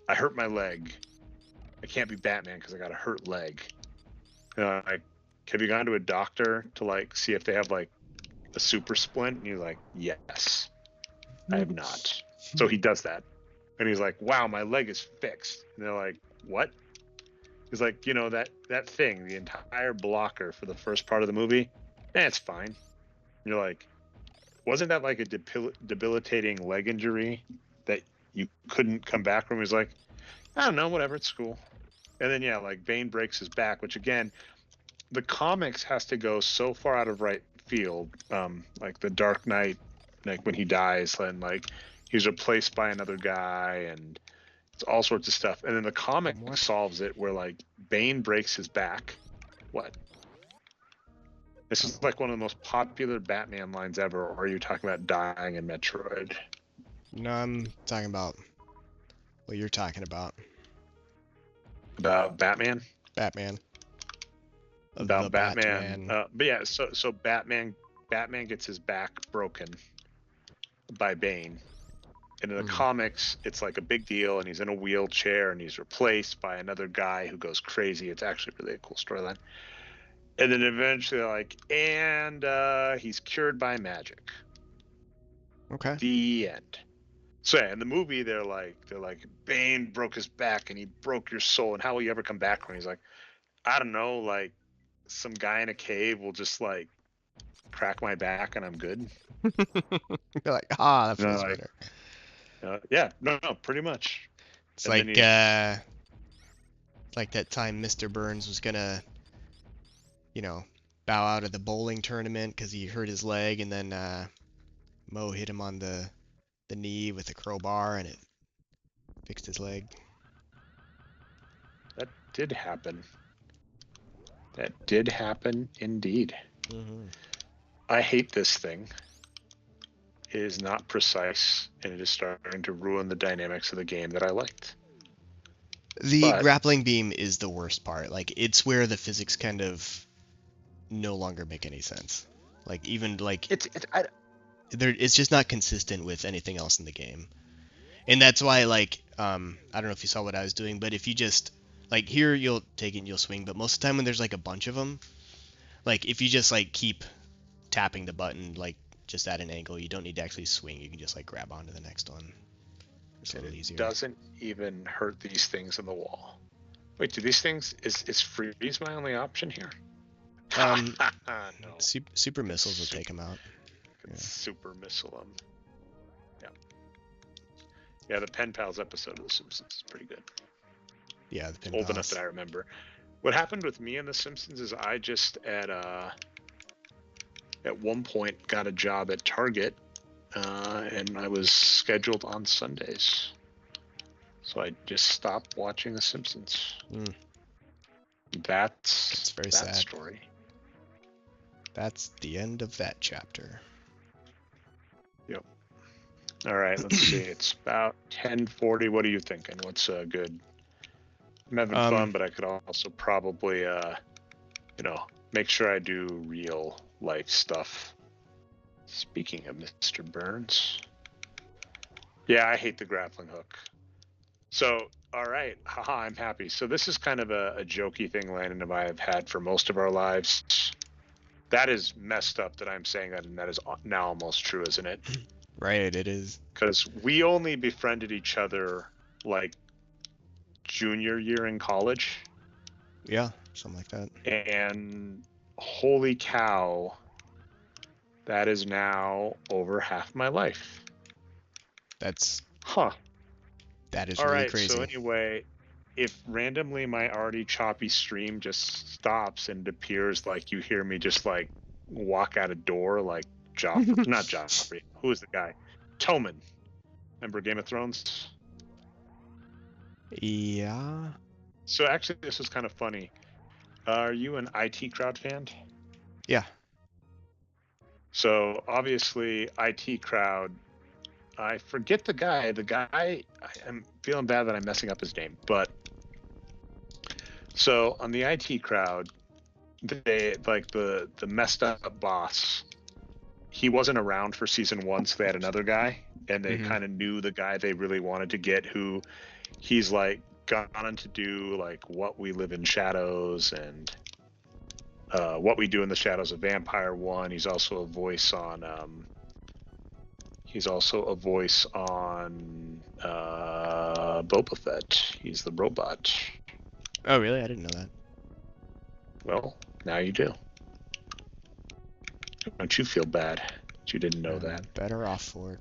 I hurt my leg. I can't be Batman because I got a hurt leg. Like, have you gone to a doctor to like see if they have like a super splint? And you're like, yes, I have not. So he does that, and he's like, wow, my leg is fixed. And they're like, what? He's like, you know, that thing, the entire blocker for the first part of the movie, it's fine. And you're like, wasn't that like a debilitating leg injury that you couldn't come back from? He's like, I don't know, whatever, it's cool. And then yeah, like Bane breaks his back, which again, the comics has to go so far out of right field. Like the Dark Knight, like when he dies, and like he's replaced by another guy, and it's all sorts of stuff. And then the comic solves it where like Bane breaks his back. What? This is like one of the most popular Batman lines ever. Or are you talking about dying in Metroid? No, I'm talking about what you're talking about. About Batman? Batman. About Batman. But yeah, so Batman gets his back broken, by Bane. And in the Mhm. comics, it's like a big deal, and he's in a wheelchair, and he's replaced by another guy who goes crazy. It's actually really a cool storyline. And then eventually, he's cured by magic. Okay. The end. So yeah, in the movie, they're like, Bane broke his back, and he broke your soul, and how will you ever come back? When he's like, I don't know, like some guy in a cave will just like crack my back, and I'm good. You're like, that You know, feels like, better. yeah, no, pretty much. It's And then like that time Mr. Burns was gonna, bow out of the bowling tournament because he hurt his leg, and then Mo hit him on the knee with a crowbar, and it fixed his leg. that did happen. That did happen indeed. Mm-hmm. I hate this thing. It is not precise, and it is starting to ruin the dynamics of the game that I liked. The But grappling beam is the worst part. Like, it's where the physics kind of no longer make any sense. Like, even like it's just not consistent with anything else in the game. And that's why, like, I don't know if you saw what I was doing, but if you just like here, you'll take it and you'll swing. But most of the time when there's like a bunch of them, like if you just like keep tapping the button like just at an angle, you don't need to actually swing. You can just like grab onto the next one. It's a little easier. doesn't even hurt these things on the wall. Wait, do these things is freeze my only option here? No. Super missiles will take them out. Yeah. Super missile them. Yeah. Yeah, the Pen Pals episode of The Simpsons is pretty good. Yeah, the Pen Old Pals. enough that I remember. What happened with me and The Simpsons is I just at one point got a job at Target, and I was scheduled on Sundays, so I just stopped watching The Simpsons. Mm. That's very that sad. story. That's the end of that chapter. Yep. All right, let's see. It's about 10:40. What are you thinking? What's good? I'm having fun, but I could also probably, make sure I do real life stuff. Speaking of Mr. Burns. Yeah, I hate the grappling hook. So, all right. Haha, I'm happy. So this is kind of a jokey thing Landon and I have had for most of our lives. That is messed up that I'm saying that, and that is now almost true, isn't it? Right, it is. Because we only befriended each other like junior year in college. Yeah, something like that. And holy cow, that is now over half my life. That is all really right, crazy. So anyway, if randomly my already choppy stream just stops and it appears like you hear me just like walk out a door like Joffrey, not Joffrey, who is the guy? Tommen. Remember Game of Thrones? Yeah. So actually, this is kind of funny. Are you an IT Crowd fan? Yeah. So obviously, IT Crowd. I forget the guy. I'm feeling bad that I'm messing up his name, but so on the IT Crowd, they like the messed up boss. He wasn't around for season 1, so they had another guy, and they kind of knew the guy they really wanted to get. Who he's like gone on to do like What We Live in Shadows and What We Do in the Shadows of Vampire 1. He's also a voice on. He's also a voice on Boba Fett. He's the robot. Oh, really? I didn't know that. Well, now you do. Don't you feel bad that you didn't know that? Better off for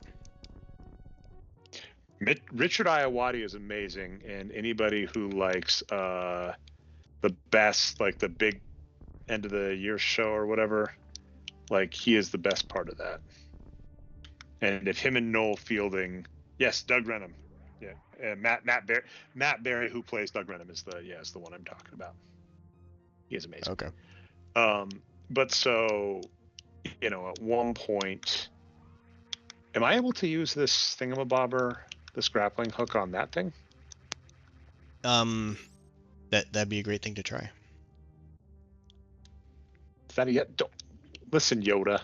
it. Richard Iowati is amazing, and anybody who likes the best, like the big end of the year show or whatever, like he is the best part of that. And if him and Noel Fielding, yes, Doug Renham, yeah, Matt Berry, who plays Doug Renham, is the one I'm talking about. He is amazing. Okay. But so, at one point, am I able to use this thingamabobber, this grappling hook on that thing? That'd be a great thing to try. Is that yet? Don't listen, Yoda.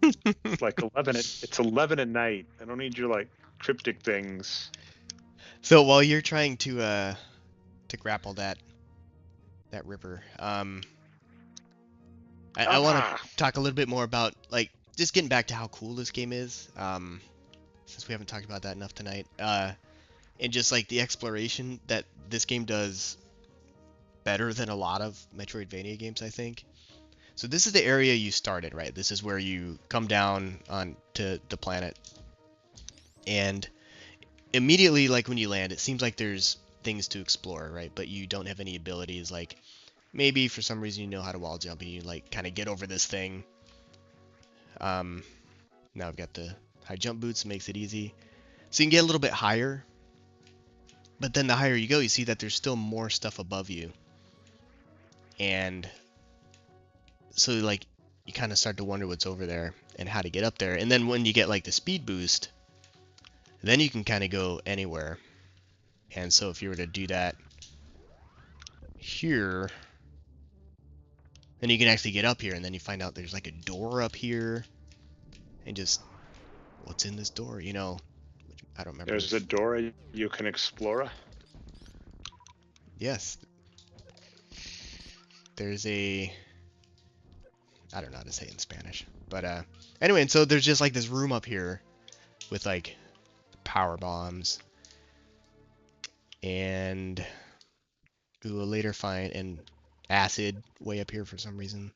It's like 11 it's 11 at night. I don't need your like cryptic things. So while you're trying to grapple that ripper, I want to Ah, talk a little bit more about like just getting back to how cool this game is. Since we haven't talked about that enough tonight. And just like the exploration that this game does better than a lot of Metroidvania games, I think. So this is the area you started, right? This is where you come down on to the planet, and immediately, like when you land, it seems like there's things to explore, right? But you don't have any abilities. Like maybe for some reason you know how to wall jump and you like kind of get over this thing. Um, Now I've got the high jump boots, makes it easy. So you can get a little bit higher, but then the higher you go, you see that there's still more stuff above you. And so like you kind of start to wonder what's over there and how to get up there. And then when you get like the speed boost, then you can kind of go anywhere. And so if you were to do that here, then you can actually get up here, and then you find out there's like a door up here, and just what's in this door, you know? Which I don't remember. there's a door you can explore. Yes, there's a. I don't know how to say it in Spanish, but anyway, and so there's just like this room up here with like power bombs, and we will later find an acid way up here for some reason.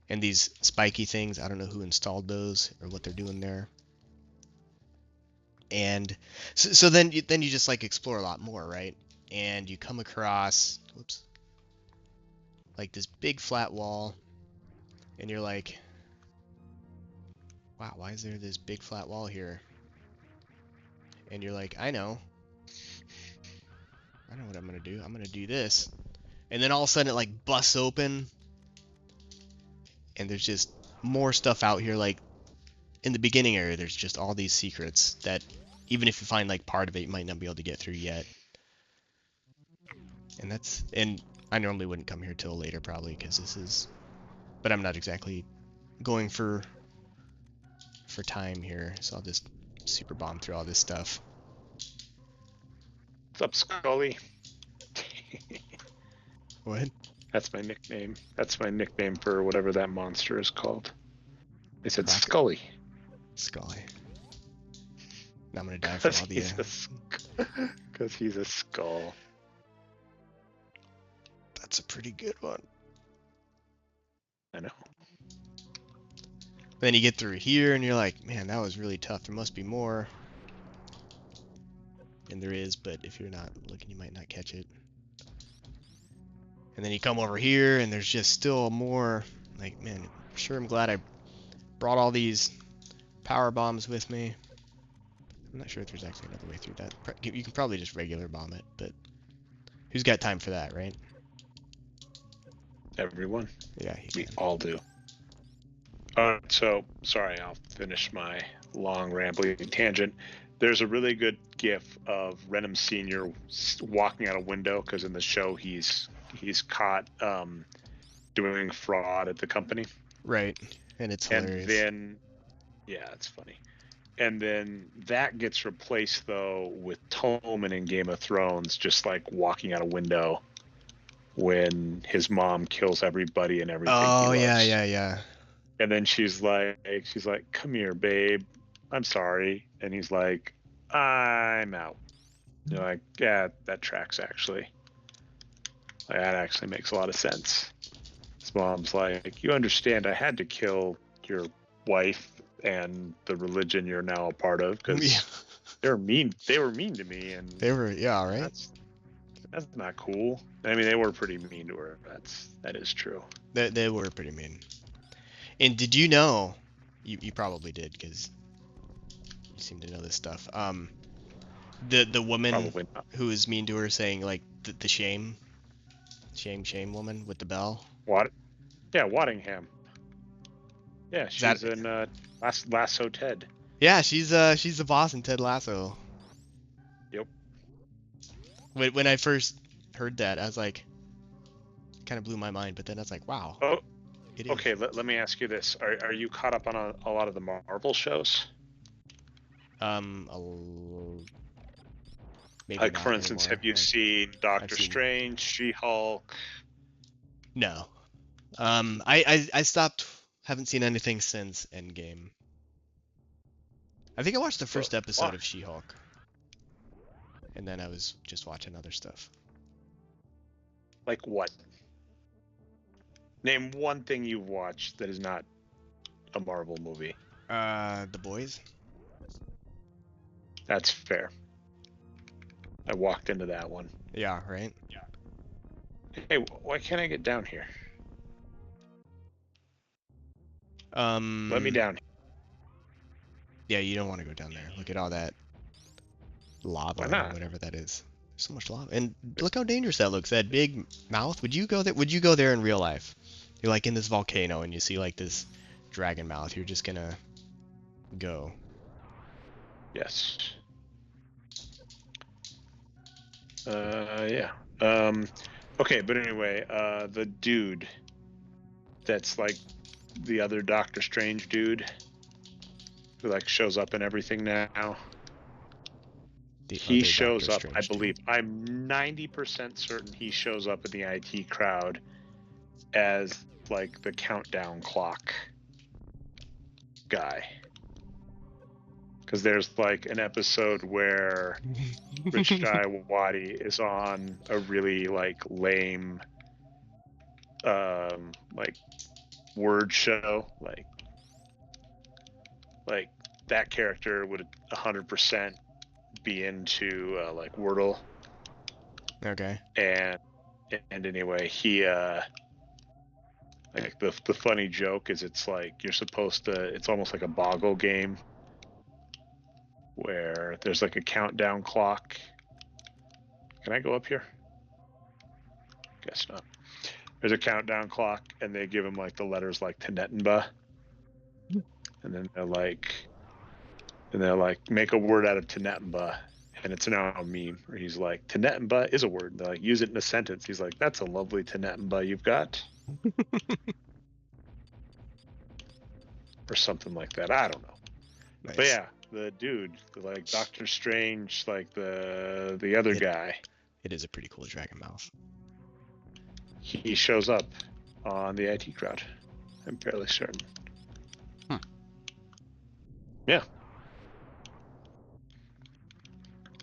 And these spiky things, I don't know who installed those or what they're doing there. And so then you just like explore a lot more, right? And you come across, whoops, like this big flat wall, and you're like, wow, why is there this big flat wall here? And you're like, I know what I'm gonna do. I'm gonna do this. And then all of a sudden it like busts open, and there's just more stuff out here. Like in the beginning area, there's just all these secrets that even if you find like part of it, you might not be able to get through yet. And I normally wouldn't come here till later probably because this is, but I'm not exactly going for time here, so I'll just super bomb through all this stuff. What's up, Scully? What? That's my nickname. That's my nickname for whatever that monster is called. They said Croc Scully. Scully. Now I'm gonna die from all the. Because he's a skull. That's a pretty good one. I know. Then you get through here and you're like, man, that was really tough. There must be more. And there is, but if you're not looking, you might not catch it. And then you come over here and there's just still more. Like, man, sure, I'm glad I brought all these power bombs with me. I'm not sure if there's actually another way through that. You can probably just regular bomb it, but who's got time for that, right? Everyone. Yeah, we all do. So, sorry, I'll finish my long rambling tangent. There's a really good gif of Renham Sr. walking out a window because in the show he's caught doing fraud at the company. Right, and it's hilarious. And then, yeah, it's funny. And then that gets replaced though with Tommen in Game of Thrones, just like walking out a window when his mom kills everybody and everything he loves. Yeah. And then she's like, come here, babe. I'm sorry. And he's like, I'm out. And you're like, yeah, that tracks actually. Like, that actually makes a lot of sense. His mom's like, you understand I had to kill your wife and the religion you're now a part of because they were mean to me, and they were, yeah, right. That's not cool. I mean, they were pretty mean to her. That is true. They were pretty mean. And did you know? You probably did because you seem to know this stuff. The woman who was mean to her, saying like the shame woman with the bell. What? Yeah, Waddingham. Yeah, she's in Lasso Ted. Yeah, she's the boss in Ted Lasso. Yep. When I first heard that, I was like, it kind of blew my mind. But then I was like, wow. Oh, It is. Okay, let me ask you this: Are you caught up on a lot of the Marvel shows? Maybe Like, for not instance, anymore. have you Like, seen I've Doctor seen. Strange, She-Hulk? No. I stopped. Haven't seen anything since Endgame. I think I watched the But first episode why? of She-Hulk, and then I was just watching other stuff. Like what? Name one thing you've watched that is not a Marvel movie. The Boys. That's fair. I walked into that one. Yeah, right. Hey, why can't I get down here? Let me Um, down. yeah, you don't want to go down there. Look at all that lava Why or not? whatever that is. There's so much lava, and There's, look how dangerous that looks. That big mouth. Would you go there? Would you go there in real life? You're like in this volcano, and you see like this dragon mouth. You're just gonna go. yes. Yeah. Okay, but anyway, the dude that's like the other Doctor Strange dude who like shows up in everything now. The He other shows Doctor up, I Strange believe. dude. I'm 90% certain he shows up in the IT crowd as like the countdown clock guy. Because there's like an episode where Rich Guy Waddy is on a really like lame like word show. Like that character would 100% be into like Wordle. Okay. And anyway, he like the funny joke is it's like you're supposed to, it's almost like a boggle game where there's like a countdown clock. Can I go up here? Guess not. There's a countdown clock, and they give him like the letters like Tenetenba, and then they're like make a word out of Tenetenba, and it's now a meme where he's like Tenetenba is a word. And they're like use it in a sentence. He's like that's a lovely Tenetenba you've got, or something like that. I don't know. But Nice. yeah, the dude, like Doctor Strange, like the other It guy, it is a pretty cool dragon mouth. he shows up on the IT crowd. I'm fairly certain. Hmm. Yeah.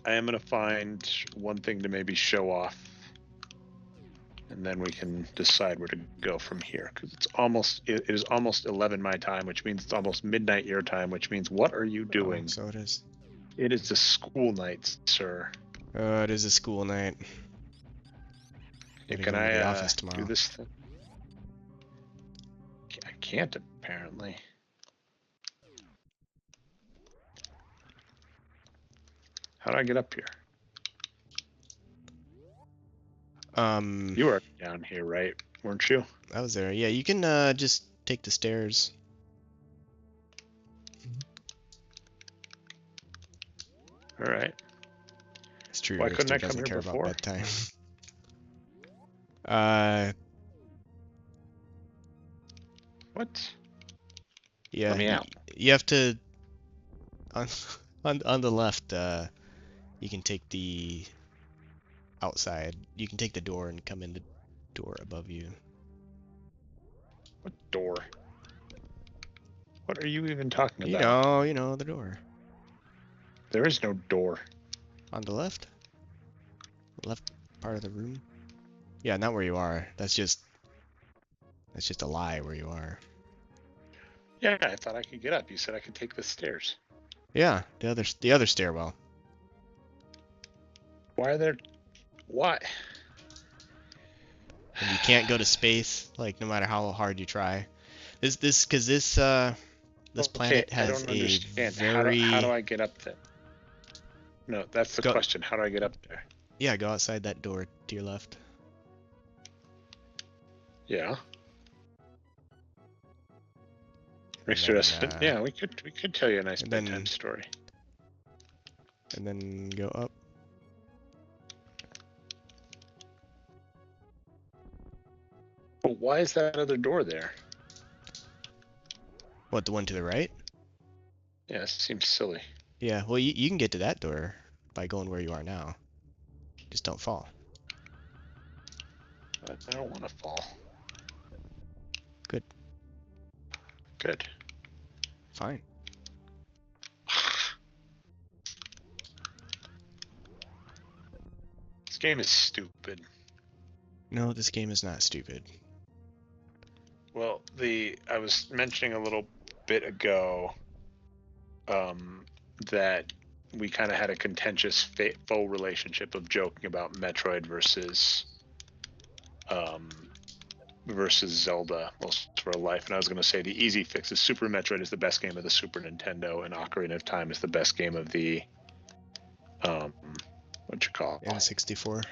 I am gonna find one thing to maybe show off, and then we can decide where to go from here. Because it is almost 11 my time, which means it's almost midnight your time. Which means what are you Oh, doing? so it is. It is a school night, sir. It is a school night. Hey, Gotta can go into the I office do tomorrow. this thing? I can't apparently. How do I get up here? You were down here, right? Weren't you? I was there. Yeah, you can just take the stairs. All right. It's true, Why couldn't Richter I come doesn't here care about before? bedtime. uh, What? yeah, Let me out. you have to on on the left. You can take the outside. You can take the door and come in the door above you. What door? What are you even talking You about? know, the door There is no door. on the left part of the room. Yeah, not where you are. That's just a lie where you are. Yeah, I thought I could get up. You said I could take the stairs. Yeah, the other stairwell. Why are there? Why? And you can't go to space, like no matter how hard you try. This Okay, planet I has don't a understand. How do very I get up there? No, that's the go question. How do I get up there? yeah, go outside that door to your left. Yeah. And Richter, then yeah, we could tell you a nice and bedtime then story. and then go up. But why is that other door there? What, the one to the right? Yeah, it seems silly. Yeah, well, you can get to that door by going where you are now. Just don't fall. But I don't want to fall. Good. Good. Fine. This game is stupid. No, this game is not stupid. Well, I was mentioning a little bit ago that we kind of had a contentious foe relationship of joking about Metroid versus Zelda most of our life, and I was going to say the easy fix is Super Metroid is the best game of the Super Nintendo, and Ocarina of Time is the best game of the what you call N64.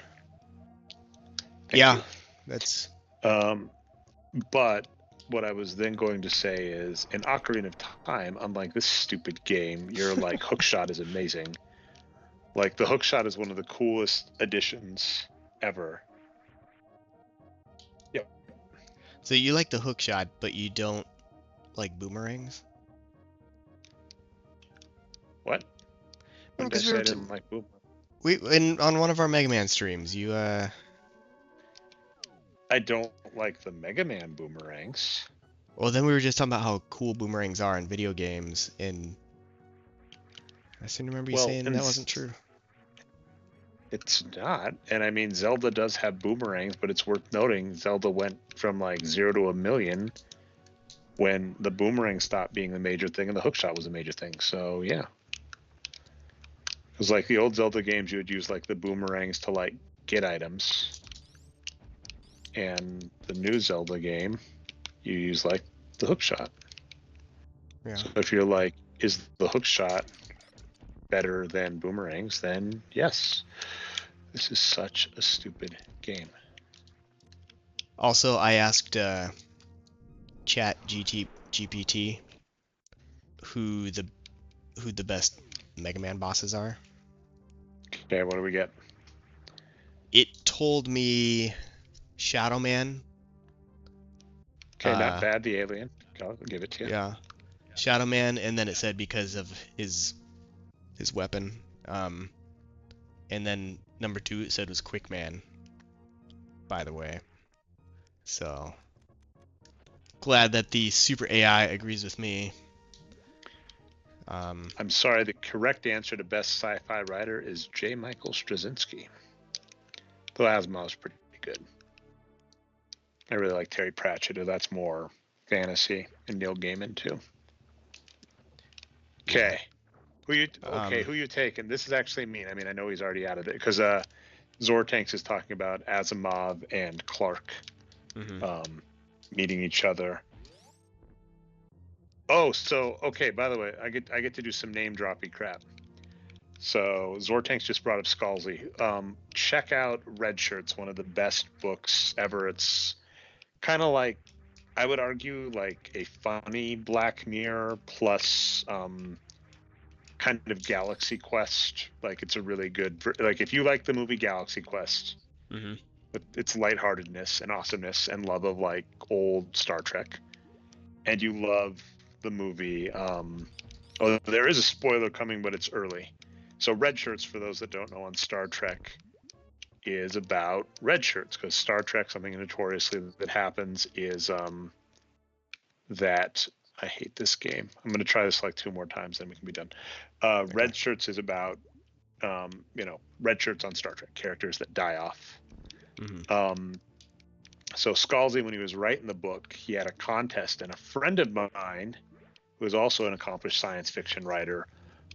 Thank Yeah, you. that's But what I was then going to say is, in Ocarina of Time, unlike this stupid game, your like hookshot is amazing. Like the hookshot is one of the coolest additions ever. Yep. so you like the hook shot, but you don't like boomerangs? What? No, When did I because say I didn't like boom? on one of our Mega Man streams, you I don't like the Mega Man boomerangs. well, then we were just talking about how cool boomerangs are in video games, and I seem to remember you Well, saying and that wasn't true. it's not. And I mean, Zelda does have boomerangs, but it's worth noting Zelda went from like 0 to a million when the boomerang stopped being the major thing and the hookshot was a major thing. So yeah. It was like the old Zelda games, you would use like the boomerangs to like get items. And the new Zelda game, you use like the hookshot. Yeah. So if you're like, is the hookshot better than boomerangs, then yes. This is such a stupid game. Also, I asked GPT who the best Mega Man bosses are. Okay, what do we get? It told me Shadow Man. Okay, not bad. The alien. I'll give it to you. Yeah, Shadow Man, and then it said because of his weapon. And then number 2 it said was Quick Man. By the way, so glad that the Super AI agrees with me. I'm sorry, the correct answer to best sci-fi writer is J. Michael Straczynski. Though Asimov's pretty good. I really like Terry Pratchett, or that's more fantasy, and Neil Gaiman too. Okay. Yeah. Who you taking? This is actually mean. I mean, I know he's already out of it because Zortanks is talking about Asimov and Clark meeting each other. Oh, so okay. By the way, I get to do some name droppy crap. So Zortanks just brought up Scalzi. Check out Red Shirts, one of the best books ever. It's kind of like, I would argue, like a funny Black Mirror plus kind of Galaxy Quest. Like it's a really good, like if you like the movie Galaxy Quest, with its lightheartedness and awesomeness and love of like old Star Trek, and you love the movie. Oh, there is a spoiler coming, but it's early. So Red Shirts, for those that don't know, on Star Trek is about red shirts, because Star Trek, something notoriously that happens is that I hate this game. I'm going to try this like 2 more times, then we can be done. Okay. Red Shirts is about red shirts on Star Trek, characters that die off. So Scalzi, when he was writing the book, he had a contest, and a friend of mine, who is also an accomplished science fiction writer,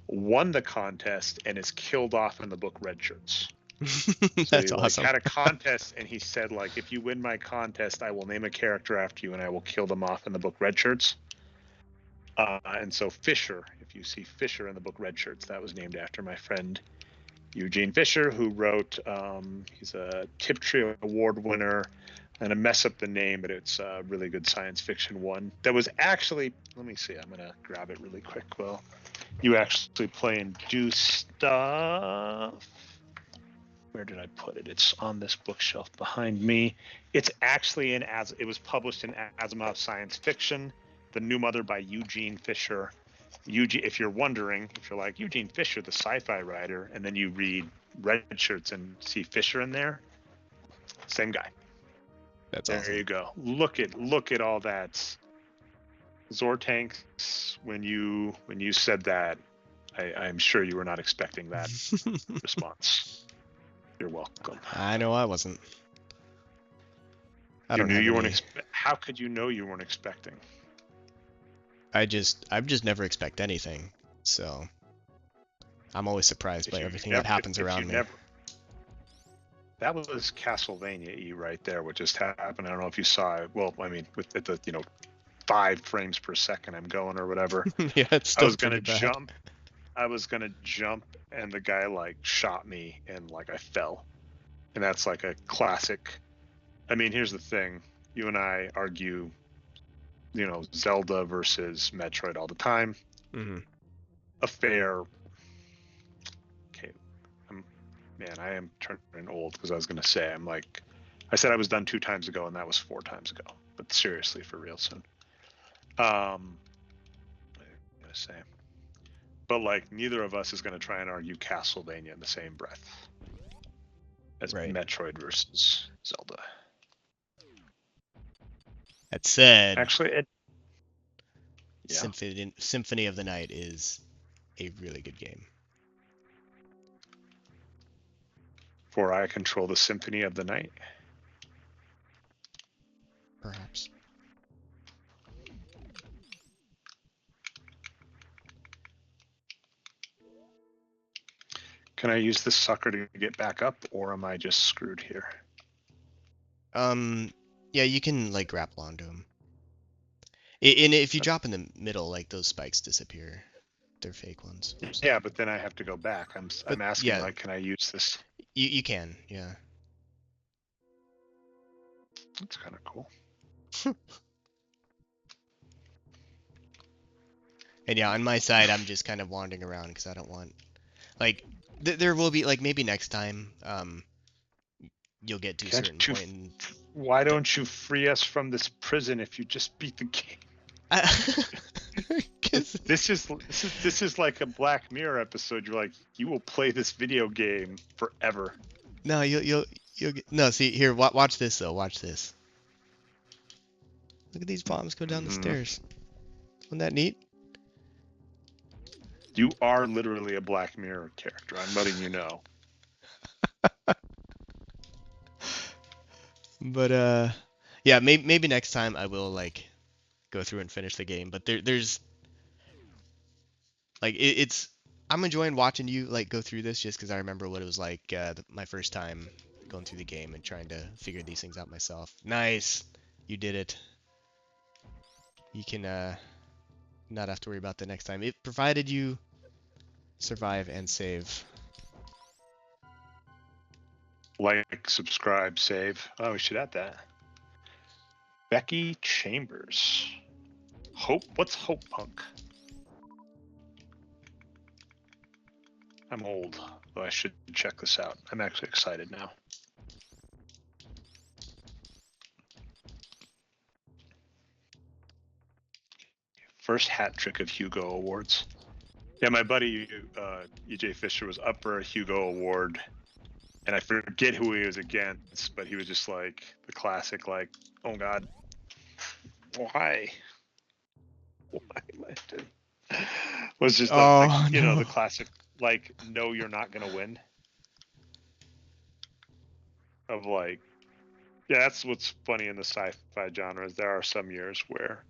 won the contest and is killed off in the book Red Shirts. So That's he awesome. had a contest, and he said, like, if you win my contest, I will name a character after you, and I will kill them off in the book Red Shirts. And so Fisher, if you see Fisher in the book Red Shirts, that was named after my friend Eugene Fisher, who wrote, he's a Tiptree Award winner, and I mess up the name, but it's a really good science fiction one that was actually, let me see, I'm going to grab it really quick. Well, you actually play and do stuff. Where did I put it? It's on this bookshelf behind me. It's actually it was published in Asimov Science Fiction, The New Mother by Eugene Fisher. Eugene, if you're wondering, if you're like Eugene Fisher, the sci-fi writer, and then you read Red Shirts and see Fisher in there, same guy. That's there awesome. you go. Look at all that. Zortanks, when you said that, I'm sure you were not expecting that response. You're welcome. I know I wasn't. I don't knew have you any. weren't. How could you know you weren't expecting? I've just never expect anything, so I'm always surprised by everything that happens around me. That was Castlevania E right there, what just happened. I don't know if you saw it. Well, I mean, with the 5 frames per second I'm going or whatever. Yeah, it's still I was gonna pretty bad. jump. I was gonna jump, and the guy like shot me, and like I fell. And that's like a classic. I mean, here's the thing: you and I argue, Zelda versus Metroid all the time. Mm-hmm. A fair. Okay, man, I am turning old because I was gonna say I said I was done 2 times ago, and that was 4 times ago. But seriously, for real soon. What am I gonna say? But like, neither of us is gonna try and argue Castlevania in the same breath as Metroid versus Zelda. That said, actually, Symphony of the Night is a really good game. For I control the Symphony of the Night. Perhaps. Can I use this sucker to get back up, or am I just screwed here? Yeah, you can like grapple onto him. And if you drop in the middle, like those spikes disappear. They're fake ones. So. Yeah, but then I have to go back. I'm asking, yeah, like, can I use this? You can, yeah. That's kind of cool. And yeah, on my side, I'm just kind of wandering around because I don't want, like, there will be, like, maybe next time, you'll get to a certain point. And why don't you free us from this prison if you just beat the game? This is like a Black Mirror episode. You're like, you will play this video game forever. No, you'll get, no. See here, watch this though. Watch this. Look at these bombs go down the stairs. Isn't that neat? You are literally a Black Mirror character. I'm letting you know. But yeah, maybe next time I will like go through and finish the game. But there's like it's I'm enjoying watching you like go through this just because I remember what it was like my first time going through the game and trying to figure these things out myself. Nice, you did it. You can not have to worry about the next time. It provided you survive and save. Like, subscribe, save. Oh, we should add that. Becky Chambers. Hope. What's Hope Punk? I'm old, though I should check this out. I'm actually excited now. First hat trick of Hugo Awards. Yeah, my buddy EJ Fisher was up for a Hugo Award, and I forget who he was against, but he was just like the classic, like, oh God, why am I doing? Was just the classic, like, no, you're not gonna win. Of like, yeah, that's what's funny in the sci-fi genre is there are some years where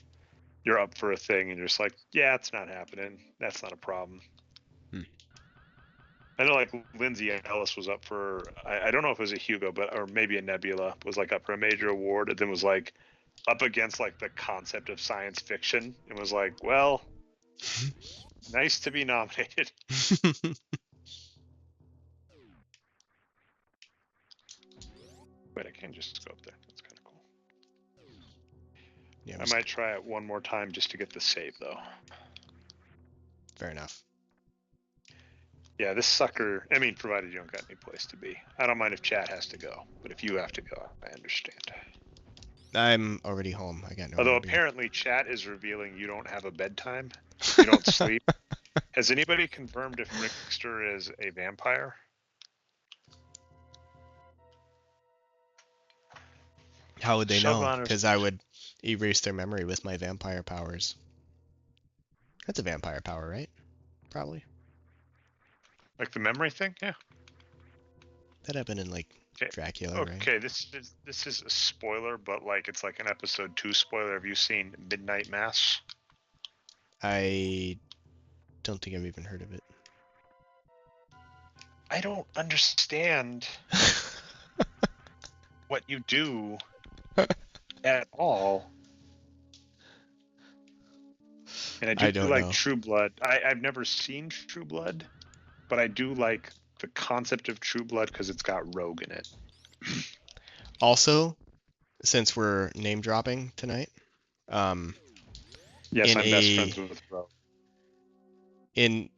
you're up for a thing and you're just like, yeah, it's not happening. That's not a problem. I know, like, Lindsay Ellis was up for, I don't know if it was a Hugo, or maybe a Nebula, was like up for a major award, and then was like up against like the concept of science fiction, and was like, well, nice to be nominated. Wait, I can just go up there. That's kind of cool. Yeah, I might try it one more time just to get the save, though. Fair enough. Yeah, this sucker, I mean, provided you don't got any place to be. I don't mind if chat has to go, but if you have to go, I understand. I'm already home. I got nowhere Although to be. apparently chat is revealing you don't have a bedtime. You don't sleep. Has anybody confirmed if Rixter is a vampire? How would they know? Showrunners. Because I would erase their memory with my vampire powers. That's a vampire power, right? Probably. Like the memory thing? Yeah. That happened in like Okay. Dracula, right? Okay, this is a spoiler, but like it's like an episode 2 spoiler. Have you seen Midnight Mass? I don't think I've even heard of it. I don't understand what you do at all. And I do I don't like know. True Blood. I've never seen True Blood, but I do like the concept of True Blood because it's got Rogue in it. Also, since we're name dropping tonight, Yes, in I'm best a friends with Rogue. in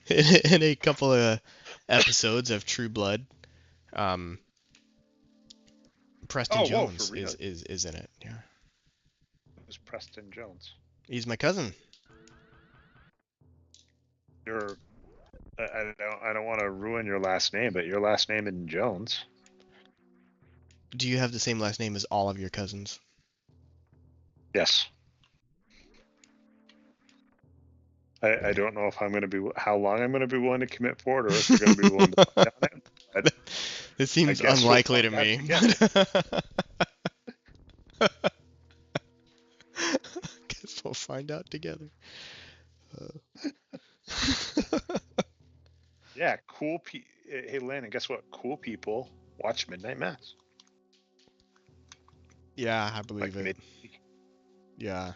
in a couple of episodes of True Blood, Preston Oh, whoa, for Jones real? is in it. Yeah, It was Preston Jones. he's my cousin. You're. I don't want to ruin your last name, but your last name is Jones. Do you have the same last name as all of your cousins? Yes. I don't know if I'm going to be how long I'm going to be willing to commit for it, or if you're going to be willing to find on it. But It seems guess we'll unlikely to find out me. Guess we'll find out together. Yeah, cool. Hey, Landon, guess what? Cool people watch Midnight Mass. Yeah, I believe Like it. Yeah,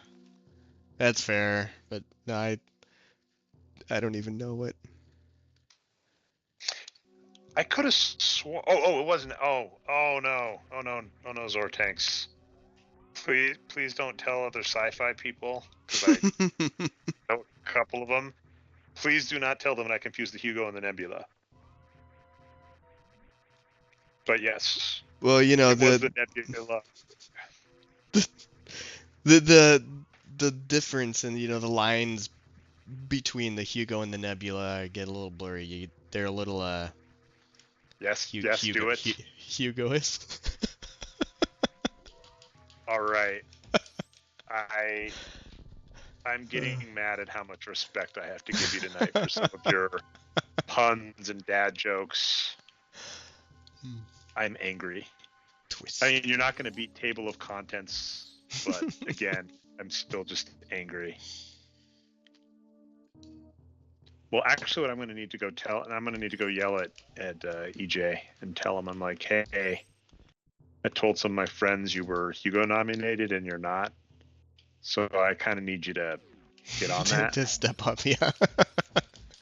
that's fair. But no, I don't even know what. I could have sworn. Oh, it wasn't. Oh no, Zortanks. Please don't tell other sci-fi people because I know a couple of them. Please do not tell them that I confused the Hugo and the Nebula. But yes, Well, you know it was the Nebula. the the difference and the lines between the Hugo and the Nebula get a little blurry. They're a little Yes, do it. Hugoist. All right. I'm getting mad at how much respect I have to give you tonight for some of your puns and dad jokes. I'm angry. Twist. I mean, you're not going to beat Table of Contents, but again, I'm still just angry. Well, actually, what I'm going to need to go tell, and I'm going to need to go yell at EJ and tell him, I'm like, hey, I told some of my friends you were Hugo nominated and you're not. So I kind of need you to get on that. To step up, yeah.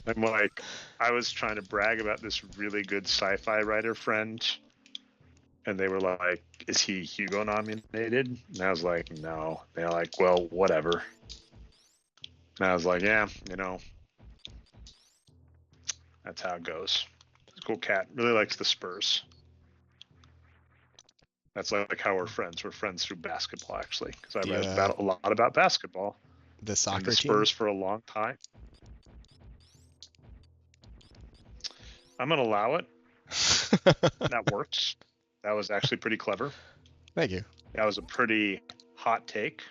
I'm like, I was trying to brag about this really good sci-fi writer friend, and they were like, is he Hugo nominated? And I was like, no. They're like, well, whatever. And I was like, yeah, that's how it goes. It's a cool cat. Really likes the Spurs. That's like how we're friends. We're friends through basketball, actually, because I read a lot about basketball. The soccer and the team? Spurs for a long time. I'm going to allow it. That works. That was actually pretty clever. Thank you. That was a pretty hot take.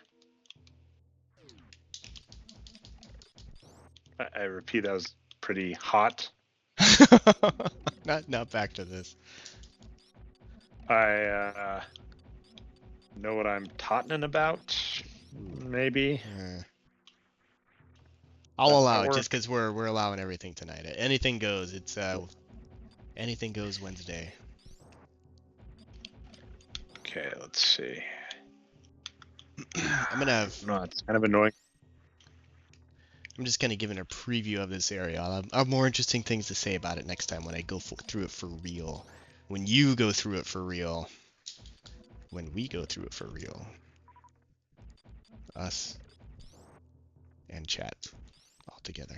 I repeat, that was pretty hot. Not back to this. I know what I'm talking about. Maybe. I'll allow it just because we're allowing everything tonight. Anything goes. It's anything goes Wednesday. Okay, let's see. I'm gonna have. No, it's kind of annoying. I'm just kind of giving a preview of this area. I'll have more interesting things to say about it next time when I go through it for real. When you go through it for real. When we go through it for real. Us and chat all together.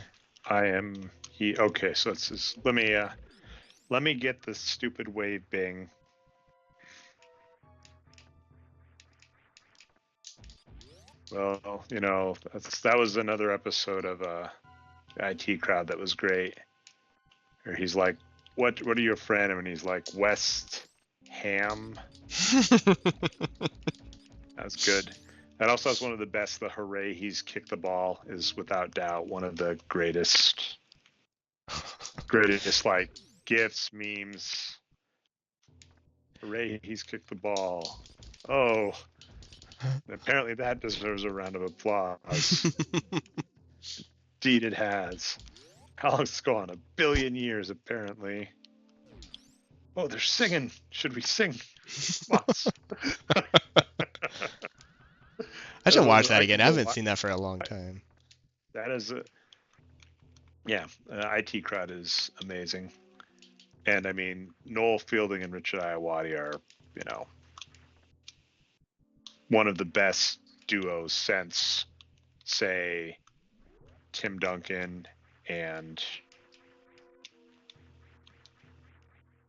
Okay, so it's just, let me get the stupid wave bing. Well, that was another episode of IT Crowd that was great. Or he's like, "What are your friend?" And he's like, "West Ham." That was good. That also has one of the best. The hooray he's kicked the ball is without doubt one of the greatest like gifs, memes. Hooray he's kicked the ball. Oh, apparently that deserves a round of applause. Indeed, it has. How long's it gone? 1 billion years, apparently. Oh, they're singing. Should we sing? Moss. I should watch that I again. could I go. haven't seen that for a long time. That is a yeah. IT Crowd is amazing, and I mean Noel Fielding and Richard Iowati are one of the best duos since say Tim Duncan and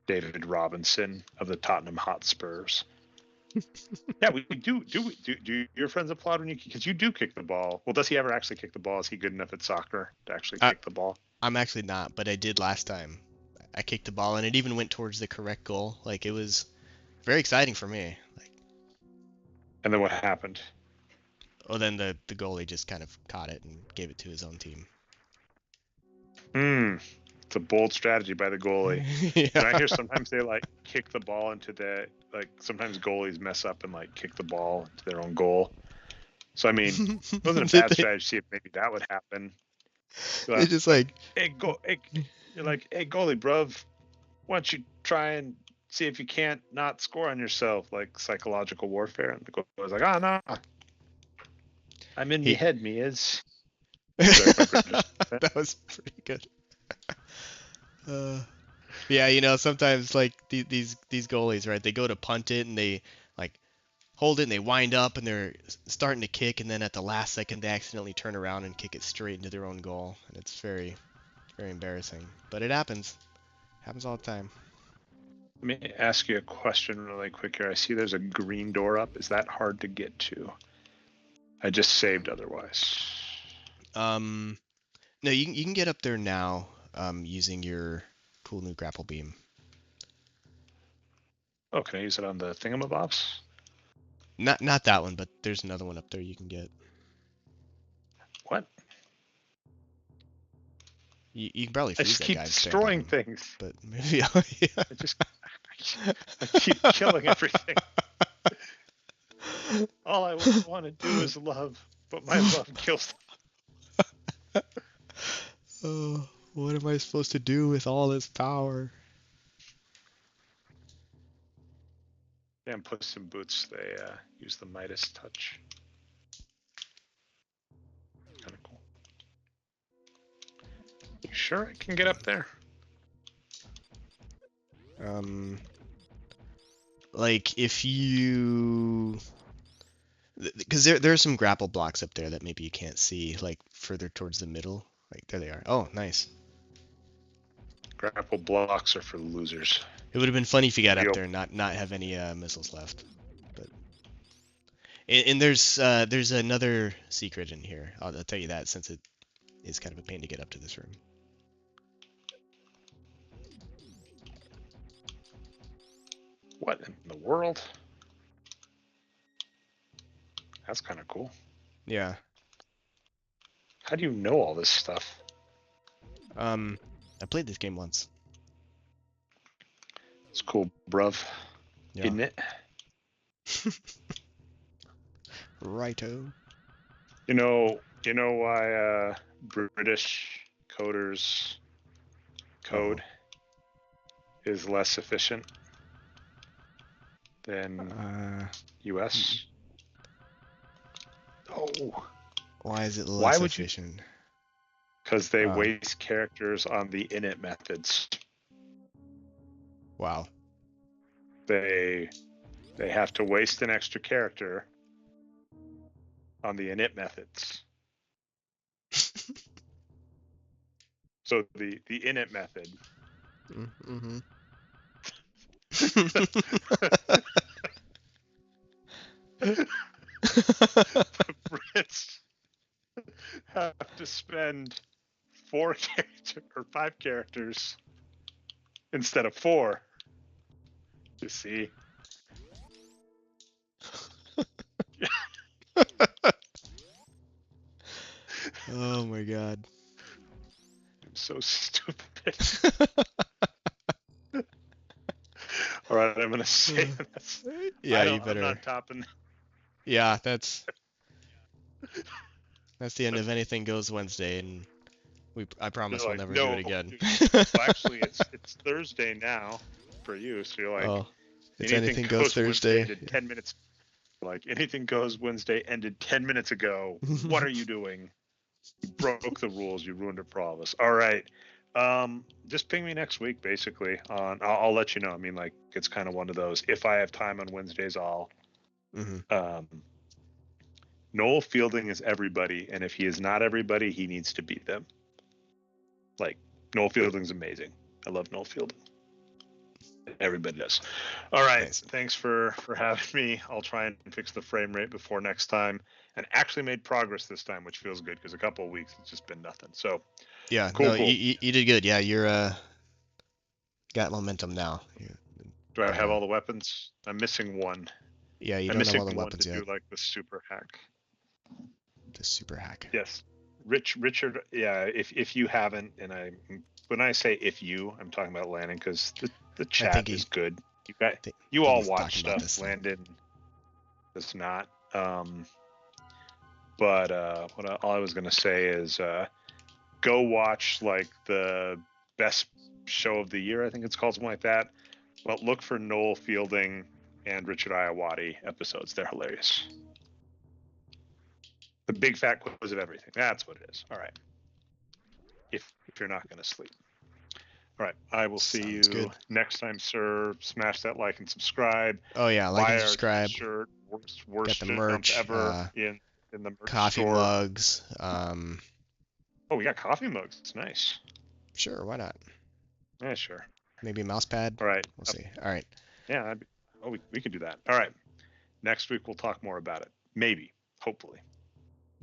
David Robinson of the Tottenham Hotspurs. Yeah, we do. Do your friends applaud when you, because you do kick the ball? Well, does he ever actually kick the ball? Is he good enough at soccer to actually I, kick the ball? I'm actually not, but I did last time. I kicked the ball and it even went towards the correct goal. Like it was very exciting for me. Like, And then what happened? well, then the goalie just kind of caught it and gave it to his own team. It's a bold strategy by the goalie. And I hear Yeah. sometimes they like kick the ball into sometimes goalies mess up and like kick the ball into their own goal. So I mean, it wasn't a Did bad they? strategy. See if maybe that would happen. They Like, just like. you're like, hey goalie, bruv, why don't you try and see if you can't not score on yourself, like psychological warfare? And the goalie's like, oh no, I'm in me He. head, me is. Sorry, my British accent. That was pretty good. Uh, yeah, sometimes like these goalies, right? They go to punt it and they like hold it and they wind up and they're starting to kick and then at the last second they accidentally turn around and kick it straight into their own goal and it's very very embarrassing. But it happens. Happens all the time. Let me ask you a question really quick here. I see there's a green door up. Is that hard to get to? I just saved otherwise. Um, no, you can get up there now using your cool new grapple beam. Oh, can I use it on the thingamabobs? Not that one, but there's another one up there you can get. What? You can probably I freeze just that keep guy and stand on destroying him, things. but maybe I'll, yeah. I keep killing everything. All I want to do is love, but my love kills. Oh, what am I supposed to do with all this power? Damn Puss in Boots, they use the Midas touch. Kind of cool. You sure I can get up there? Like if you, because there's some grapple blocks up there that maybe you can't see, like further towards the middle. Like there they are. Oh, nice. Grapple blocks are for losers. It would have been funny if you got up Real. there and not have any missiles left. But and there's another secret in here. I'll tell you that since it is kind of a pain to get up to this room. What in the world? That's kind of cool. Yeah. How do you know all this stuff? I played this game once. It's cool, bruv. Yeah. Isn't it? Righto. You know why British coders code is less efficient than US? Oh. Why is it Why less would you? efficient? Because they waste characters on the init methods. Wow. They have to waste an extra character on the init methods. So the init method. Mm-hmm. Brits have to spend 5 characters instead of 4. You see? Oh my god. I'm so stupid. All right, I'm gonna say that's. Yeah, you I'm better. not topping. Yeah, that's the end of Anything Goes Wednesday, and I promise You're we'll like, never do no. it again. Well, actually, it's Thursday now for you, so you're like, Oh, it's anything Anything Goes goes Wednesday Thursday. ended 10 minutes. Like anything goes Wednesday ended 10 minutes ago. What are you doing? You broke the rules. You ruined it for all of us. All right. Just ping me next week, basically. I'll let you know. I mean, like, it's kind of one of those. If I have time on Wednesdays, I'll. Hmm. Noel Fielding is everybody, and if he is not everybody, he needs to beat them. Like, Noel Fielding's amazing. I love Noel Fielding. Everybody does. All right. Nice. Thanks for having me. I'll try and fix the frame rate before next time, and actually made progress this time, which feels good because a couple of weeks it's just been nothing. So Yeah, cool, no, cool. you did good. Yeah, you're got momentum now. Do I have all the weapons? I'm missing one. Yeah, you I'm don't have missing all the one weapons to yet. do like the super hack. The super hack. Yes, Richard. Yeah, if you haven't, and when I say if you, I'm talking about Landon because the I think chat is good. think You all he's watch talking about stuff. this thing. Landon does not. But all I was gonna say is go watch like the best show of the year. I think it's called something like that. But look for Noel Fielding and Richard Iowati episodes. They're hilarious. The big fat quiz of everything. That's what it is. All right. If you're not gonna sleep. All right. I will see Sounds you good. next time, sir. Smash that like and subscribe. Oh yeah, like Buy and our subscribe. t-shirt. Got Worst the jump merch. ever in the merch Coffee store. mugs. Oh, we got coffee mugs. It's nice. Sure, why not? Yeah, sure. Maybe a mouse pad. All right. We'll see. All right. Yeah. We could do that. All right. Next week we'll talk more about it. Maybe. Hopefully.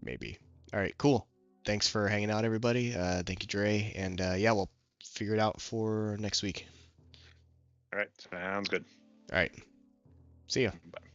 Maybe. All right, cool. Thanks for hanging out, everybody. Thank you, Dre. And yeah, we'll figure it out for next week. All right. Sounds good. All right. See ya. Bye.